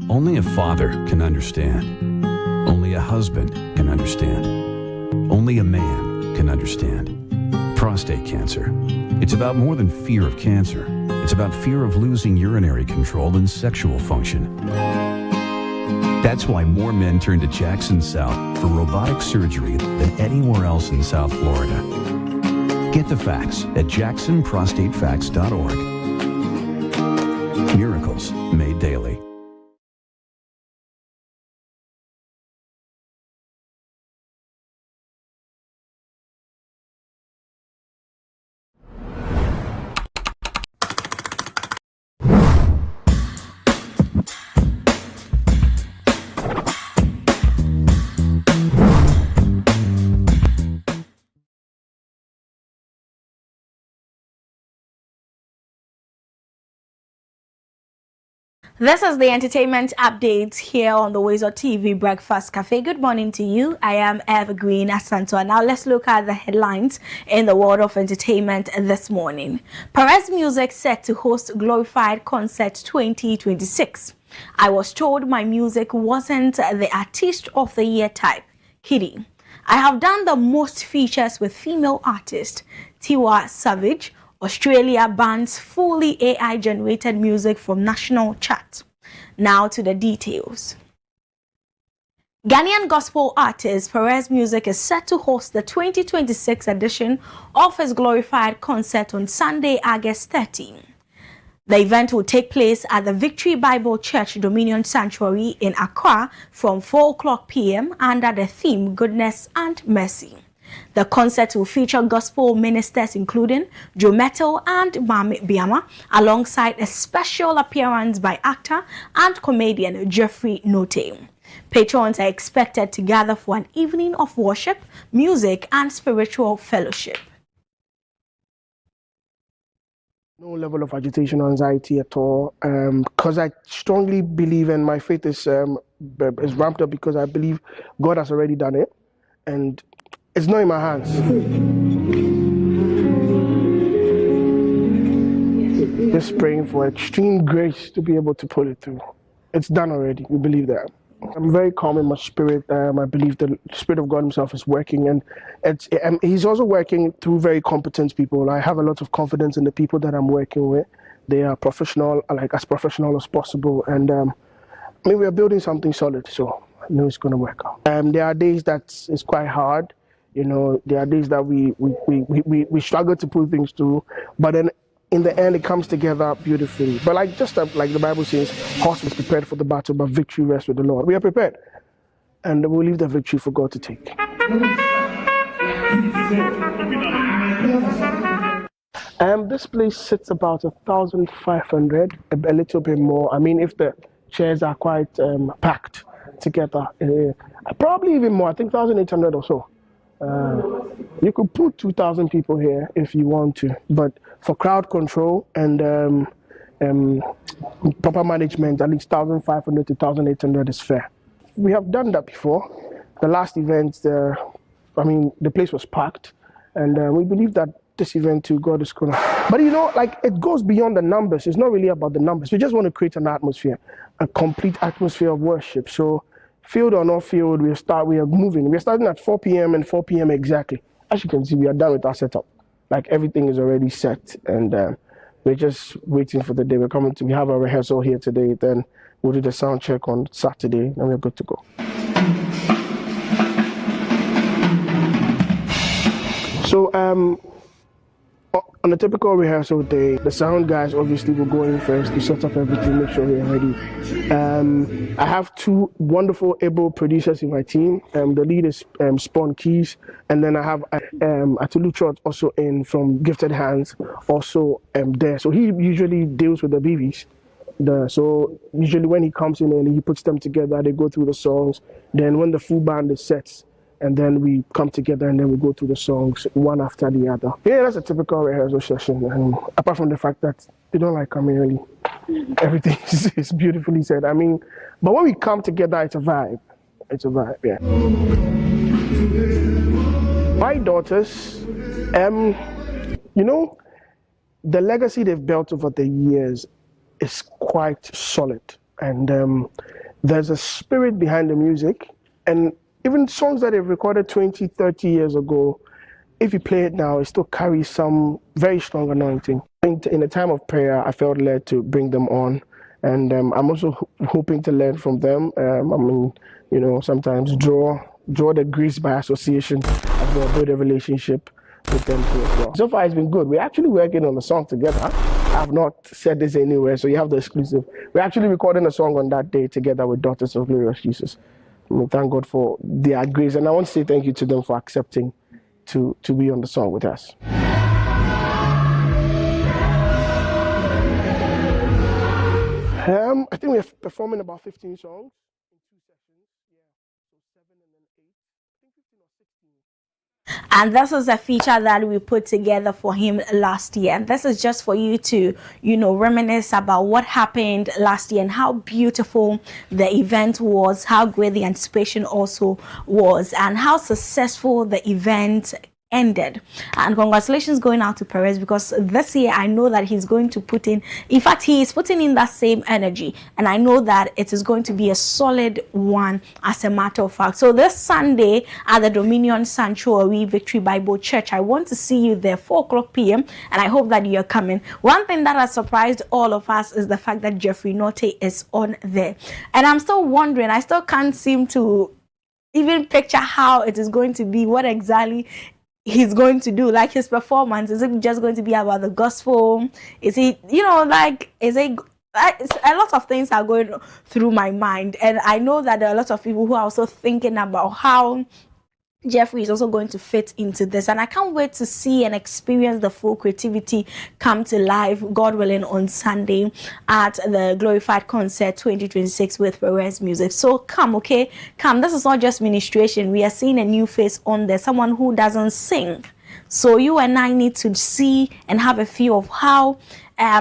Only a father can understand. Only a husband can understand. Only a man can understand. Prostate cancer. It's about more than fear of cancer. It's about fear of losing urinary control and sexual function. That's why more men turn to Jackson South for robotic surgery than anywhere else in South Florida. Get the facts at jacksonprostatefacts.org. Miracles made daily. This is the entertainment update here on the WoezorTV Breakfast Cafe. Good morning to you. I am Evergreen Asantua. Now let's look at the headlines in the world of entertainment this morning. Perez Music set to host Glorified Concert 2026. I was told my music wasn't the Artist of the Year type. Kidding. I have done the most features with female artist Tiwa Savage. Australia bans fully AI-generated music from national chart. Now to the details. Ghanaian gospel artist Perez Music is set to host the 2026 edition of his Glorified Concert on Sunday, August 13. The event will take place at the Victory Bible Church Dominion Sanctuary in Accra from 4:00 p.m. under the theme Goodness and Mercy. The concert will feature gospel ministers including Joe Metal and Mame Biama, alongside a special appearance by actor and comedian Jeffrey Note. Patrons are expected to gather for an evening of worship, music, and spiritual fellowship. No level of agitation or anxiety at all, because I strongly believe, and my faith is ramped up because I believe God has already done it, and it's not in my hands. Just praying for extreme grace to be able to pull it through. It's done already. We believe that. I'm very calm in my spirit. I believe the Spirit of God Himself is working, and He's also working through very competent people. I have a lot of confidence in the people that I'm working with. They are professional, like as professional as possible, and we are building something solid. So I know it's going to work out. There are days that it's quite hard. You know, there are days that we struggle to pull things through, but then in the end, it comes together beautifully. But like the Bible says, horse is prepared for the battle, but victory rests with the Lord. We are prepared, and we'll leave the victory for God to take. This place sits about 1,500, a little bit more. I mean, if the chairs are quite packed together, probably even more. I think 1,800 or so. You could put 2,000 people here if you want to, but for crowd control and proper management, at least 1,500 to 1,800 is fair. We have done that before. The last event, the place was packed, and we believe that this event too, God is gonna. But you know, like it goes beyond the numbers. It's not really about the numbers. We just want to create an atmosphere, a complete atmosphere of worship. So, field or not field, we are moving. We're starting at 4 p.m. and 4 p.m. exactly. As you can see, we are done with our setup. Like everything is already set, and we're just waiting for the day. We have a rehearsal here today. Then we'll do the sound check on Saturday, and we're good to go. So on a typical rehearsal day, the sound guys obviously will go in first to set up everything, make sure we're ready. I have two wonderful, able producers in my team. The lead is Spawn Keys, and then I have Atulu Trot also in from Gifted Hands, also there. So he usually deals with the BVs. So usually when he comes in and he puts them together, they go through the songs. Then when the full band is set, and then we come together and then we go through the songs one after the other. Yeah, that's a typical rehearsal session. And apart from the fact that they don't like coming early, everything is beautifully said. I mean, but when we come together, it's a vibe. It's a vibe, yeah. My daughters, you know, the legacy they've built over the years is quite solid. And there's a spirit behind the music. And even songs that they've recorded 20, 30 years ago, if you play it now, it still carries some very strong anointing. In a time of prayer, I felt led to bring them on. And I'm also hoping to learn from them. Sometimes draw the grace by association as well, build a relationship with them too as well. So far, it's been good. We're actually working on a song together. I've not said this anywhere, so you have the exclusive. We're actually recording a song on that day together with Daughters of Glorious Jesus. Thank God for their grace, and I want to say thank you to them for accepting to be on the song with us. I think we're performing about 15 songs. And this is a feature that we put together for him last year. And this is just for you to, reminisce about what happened last year and how beautiful the event was, how great the anticipation also was, and how successful the event ended. And congratulations going out to Perez, because this year I know that he's going to put in fact he is putting in that same energy, and I know that it is going to be a solid one as a matter of fact. So this Sunday at the Dominion Sanctuary Victory Bible Church, I want to see you there 4:00 p.m. and I hope that you're coming. One thing that has surprised all of us is the fact that Jeffrey Note is on there, and I'm still wondering, I still can't seem to even picture how it is going to be, what exactly he's going to do, like his performance. Is it just going to be about the gospel? Is he, is it a lot of things are going through my mind, and I know that there are a lot of people who are also thinking about how Jeffrey is also going to fit into this, and I can't wait to see and experience the full creativity come to life, God willing, on Sunday at the Glorified Concert 2026 with Perez Music. So come, okay, come. This is not just ministration. We are seeing a new face on there, someone who doesn't sing. So you and I need to see and have a feel of how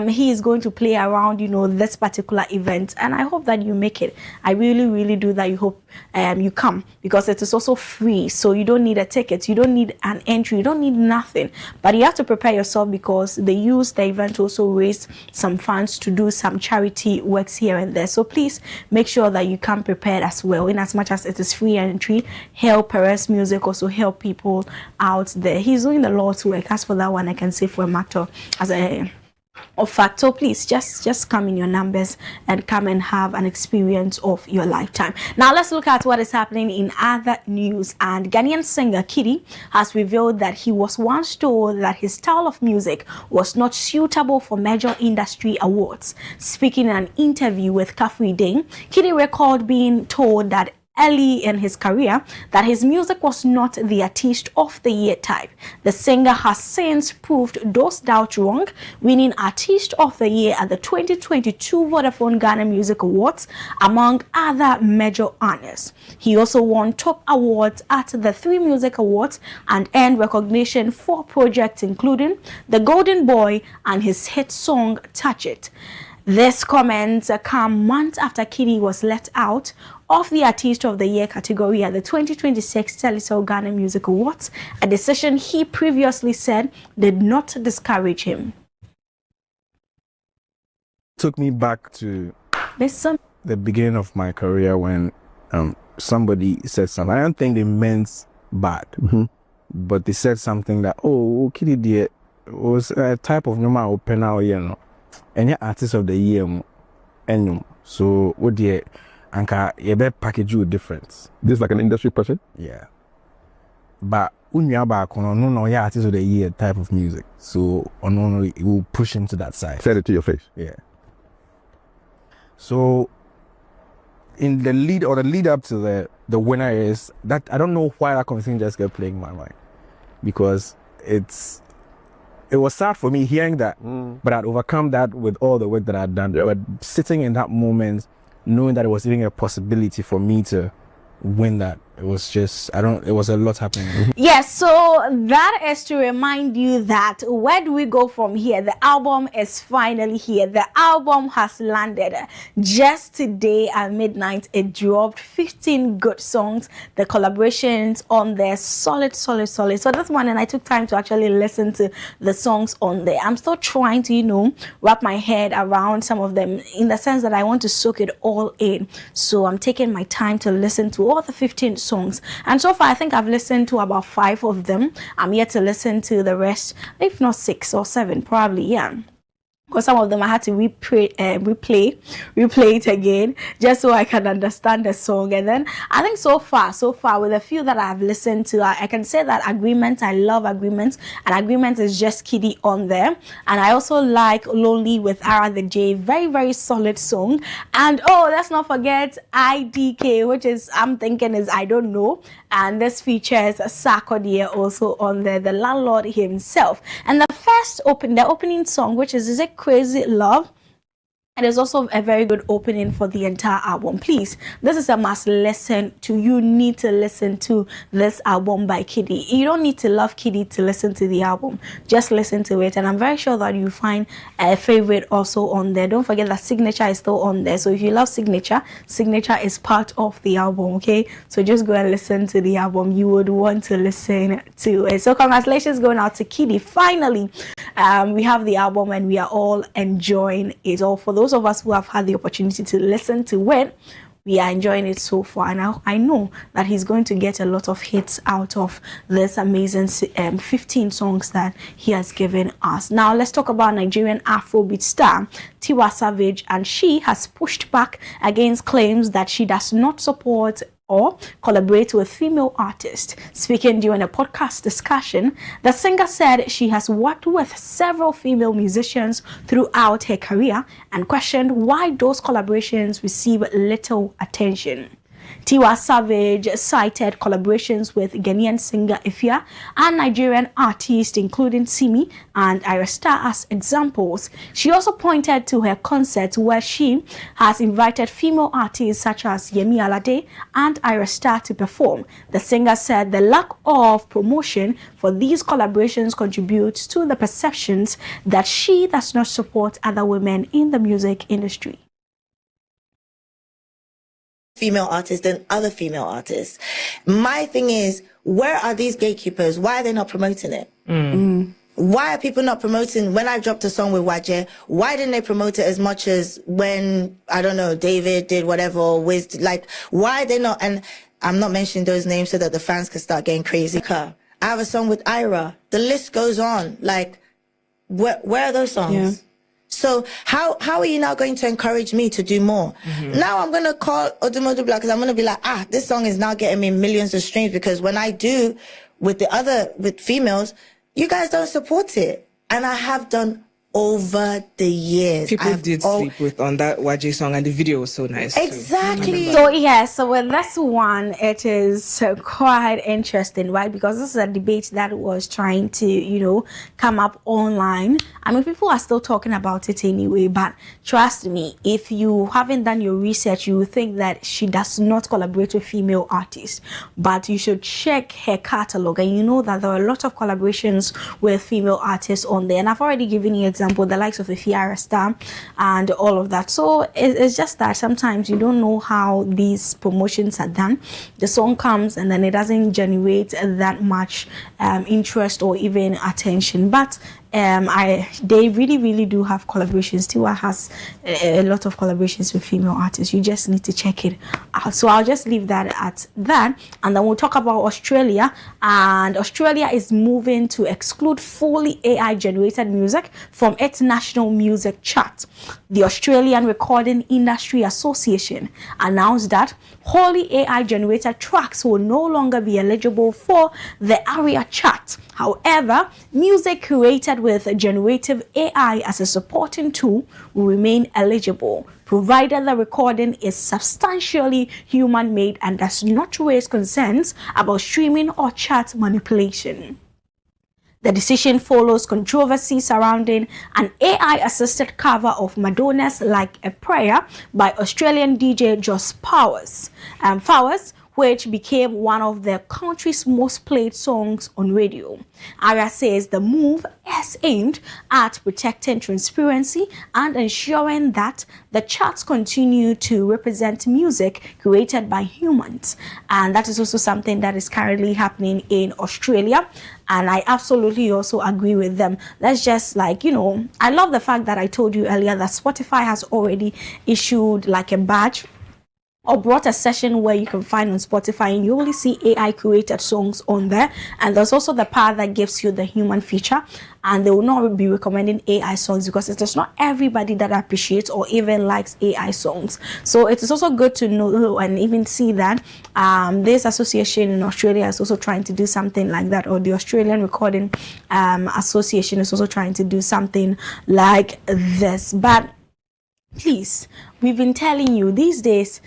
he is going to play around, this particular event. And I hope that you make it. I really, really do that. You hope you come, because it is also free. So you don't need a ticket. You don't need an entry. You don't need nothing. But you have to prepare yourself, because they use the event to also raise some funds to do some charity works here and there. So please make sure that you come prepared as well. In as much as it is free entry, help Perez Music also help people out there. He's doing the Lord's work. As for that one, I can say for a matter as a of fact. So please just come in your numbers and come and have an experience of your lifetime. Now let's look at what is happening in other news. And Ghanaian singer Kidi has revealed that he was once told that his style of music was not suitable for major industry awards. Speaking in an interview with Café, Kidi recalled being told that early in his career that his music was not the Artist of the Year type. The singer has since proved those doubts wrong, winning Artist of the Year at the 2022 Vodafone Ghana Music Awards, among other major honors. He also won top awards at the 3 Music Awards and earned recognition for projects including The Golden Boy and his hit song Touch It. This comment come months after Kidi was let out of the Artist of the Year category at the 2026 Telecel Ghana Music Awards, a decision he previously said did not discourage him. Took me back to the beginning of my career when somebody said something. I don't think they meant bad, but they said something that, oh, Kidi dear was a type of normal open out, and you're Artist of the Year, and so what dear. Anka yebe package you difference. This is like an industry person? Yeah. But when you are back on no Artist of the Year type of music. So on it will push him to that side. Said it to your face. Yeah. So in the lead up to the winner is that I don't know why that conversation just kept playing in my mind. Because it was sad for me hearing that, but I'd overcome that with all the work that I'd done. But sitting in that moment, knowing that it was even a possibility for me to win that, it was just, it was a lot happening. Yes, so that is to remind you that where do we go from here? The album is finally here. The album has landed. Just today at midnight, it dropped 15 good songs. The collaborations on there, solid. So this morning I took time to actually listen to the songs on there. I'm still trying to, wrap my head around some of them, in the sense that I want to soak it all in. So I'm taking my time to listen to all the 15 songs, and so far I think I've listened to about 5 of them. I'm yet to listen to the rest, if not 6 or 7 probably, yeah. Because some of them I had to replay it again just so I can understand the song. And then I think so far with a few that I've listened to, I can say that Agreement, I love Agreement, and Agreement is just Kidi on there. And I also like Lonely with Ara the J, very solid song. And let's not forget IDK, which is I'm thinking is I don't know, and this features Sarkodie also on there, the landlord himself. And the opening song, which is it Crazy Love, it is also a very good opening for the entire album. Please, this is a must listen to. You need to listen to this album by Kidi. You don't need to love Kidi to listen to the album. Just listen to it, and I'm very sure that you find a favorite also on there. Don't forget that Signature is still on there. So if you love Signature is part of the album, okay? So just go and listen to the album. You would want to listen to it. So congratulations going out to Kidi. Finally, we have the album and we are all enjoying it. All for those of us who have had the opportunity to listen to it, we are enjoying it so far, and I know that he's going to get a lot of hits out of this amazing 15 songs that he has given us. Now let's talk about Nigerian Afrobeat star Tiwa Savage, and she has pushed back against claims that she does not support or collaborate with female artists. Speaking during a podcast discussion, the singer said she has worked with several female musicians throughout her career and questioned why those collaborations receive little attention. Tiwa Savage cited collaborations with Ghanaian singer Ifya and Nigerian artists including Simi and Ira Star as examples. She also pointed to her concert where she has invited female artists such as Yemi Alade and Ira Star to perform. The singer said the lack of promotion for these collaborations contributes to the perceptions that she does not support other women in the music industry. Female artists than other female artists. My thing is, where are these gatekeepers? Why are they not promoting it? Why are people not promoting? When I dropped a song with Waje, why didn't they promote it as much as when, I don't know, David did whatever, or Wiz, like, why are they not? And I'm not mentioning those names so that the fans can start getting crazy. I have a song with Ira. The list goes on. Like, where are those songs? Yeah. So how are you now going to encourage me to do more? Now I'm going to call Odumodu Black because I'm going to be like, this song is now getting me millions of streams because when I do with females, you guys don't support it. And I have done over the years. People did sleep with on that Waje song and the video was so nice. Exactly. So so with this one, it is quite interesting, right? Because this is a debate that was trying to, come up online. I mean, people are still talking about it anyway, but trust me, if you haven't done your research, you will think that she does not collaborate with female artists. But you should check her catalog and you know that there are a lot of collaborations with female artists on there. And I've already given you examples, the likes of Ifya Star and all of that. So it's just that sometimes you don't know how these promotions are done. The song comes and then it doesn't generate that much interest or even attention. But they really do have collaborations. Tiwa has a lot of collaborations with female artists. You just need to check it out. So I'll just leave that at that, and then we'll talk about Australia. And Australia is moving to exclude fully AI generated music from its national music chart. The Australian Recording Industry Association announced that wholly AI generated tracks will no longer be eligible for the ARIA chart. However, music created with generative AI as a supporting tool will remain eligible, provided the recording is substantially human-made and does not raise concerns about streaming or chart manipulation. The decision follows controversy surrounding an AI-assisted cover of Madonna's Like a Prayer by Australian DJ Joss Powers. Which became one of the country's most played songs on radio. ARIA says the move is aimed at protecting transparency and ensuring that the charts continue to represent music created by humans. And that is also something that is currently happening in Australia. And I absolutely also agree with them. That's just like, I love the fact that I told you earlier that Spotify has already issued like a badge or brought a session where you can find on Spotify and you only see AI created songs on there. And there's also the part that gives you the human feature, and they will not be recommending AI songs because it is not everybody that appreciates or even likes AI songs. So it is also good to know and even see that this association in Australia is also trying to do something like that, or the Australian Recording Association is also trying to do something like this. But please, we've been telling you these days,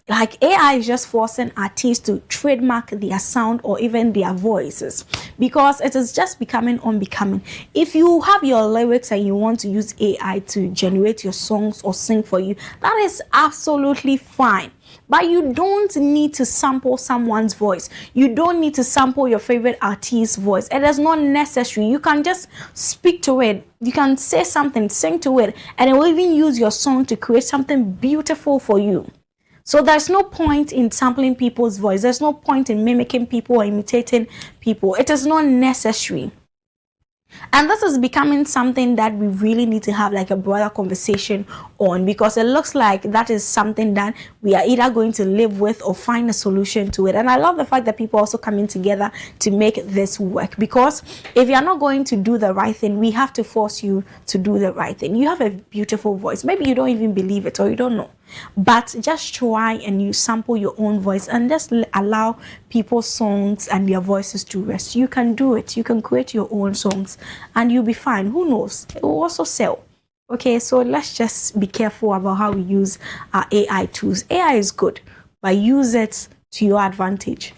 like AI is just forcing artists to trademark their sound or even their voices because it is just becoming unbecoming. If you have your lyrics and you want to use AI to generate your songs or sing for you, that is absolutely fine. But you don't need to sample someone's voice. You don't need to sample your favorite artist's voice. It is not necessary. You can just speak to it. You can say something, sing to it, and it will even use your song to create something beautiful for you. So there's no point in sampling people's voice. There's no point in mimicking people or imitating people. It is not necessary. And this is becoming something that we really need to have like a broader conversation on, because it looks like that is something that we are either going to live with or find a solution to it. And I love the fact that people also coming together to make this work, because if you are not going to do the right thing, we have to force you to do the right thing. You have a beautiful voice. Maybe you don't even believe it or you don't know, but just try and you sample your own voice and just allow people's songs and their voices to rest. You can do it. You can create your own songs and you'll be fine. Who knows? It will also sell. Okay, so let's just be careful about how we use our AI tools. AI is good, but use it to your advantage,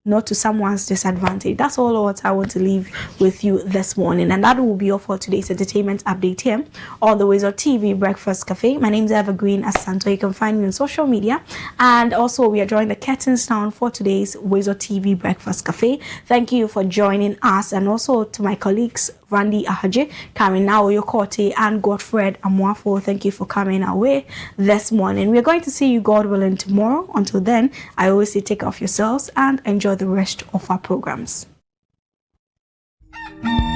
not to someone's disadvantage. That's all what I want to leave with you this morning. And that will be all for today's entertainment update here on the WoezorTV Breakfast Cafe. My name is Evergreen Asanto. You can find me on social media. And also, we are drawing the curtains down for today's WoezorTV Breakfast Cafe. Thank you for joining us. And also to my colleagues, Randy Ahaje, Karen Naoyokote, and Godfred Amwafo. Thank you for coming our way this morning. We are going to see you, God willing, tomorrow. Until then, I always say take care of yourselves and enjoy the rest of our programs.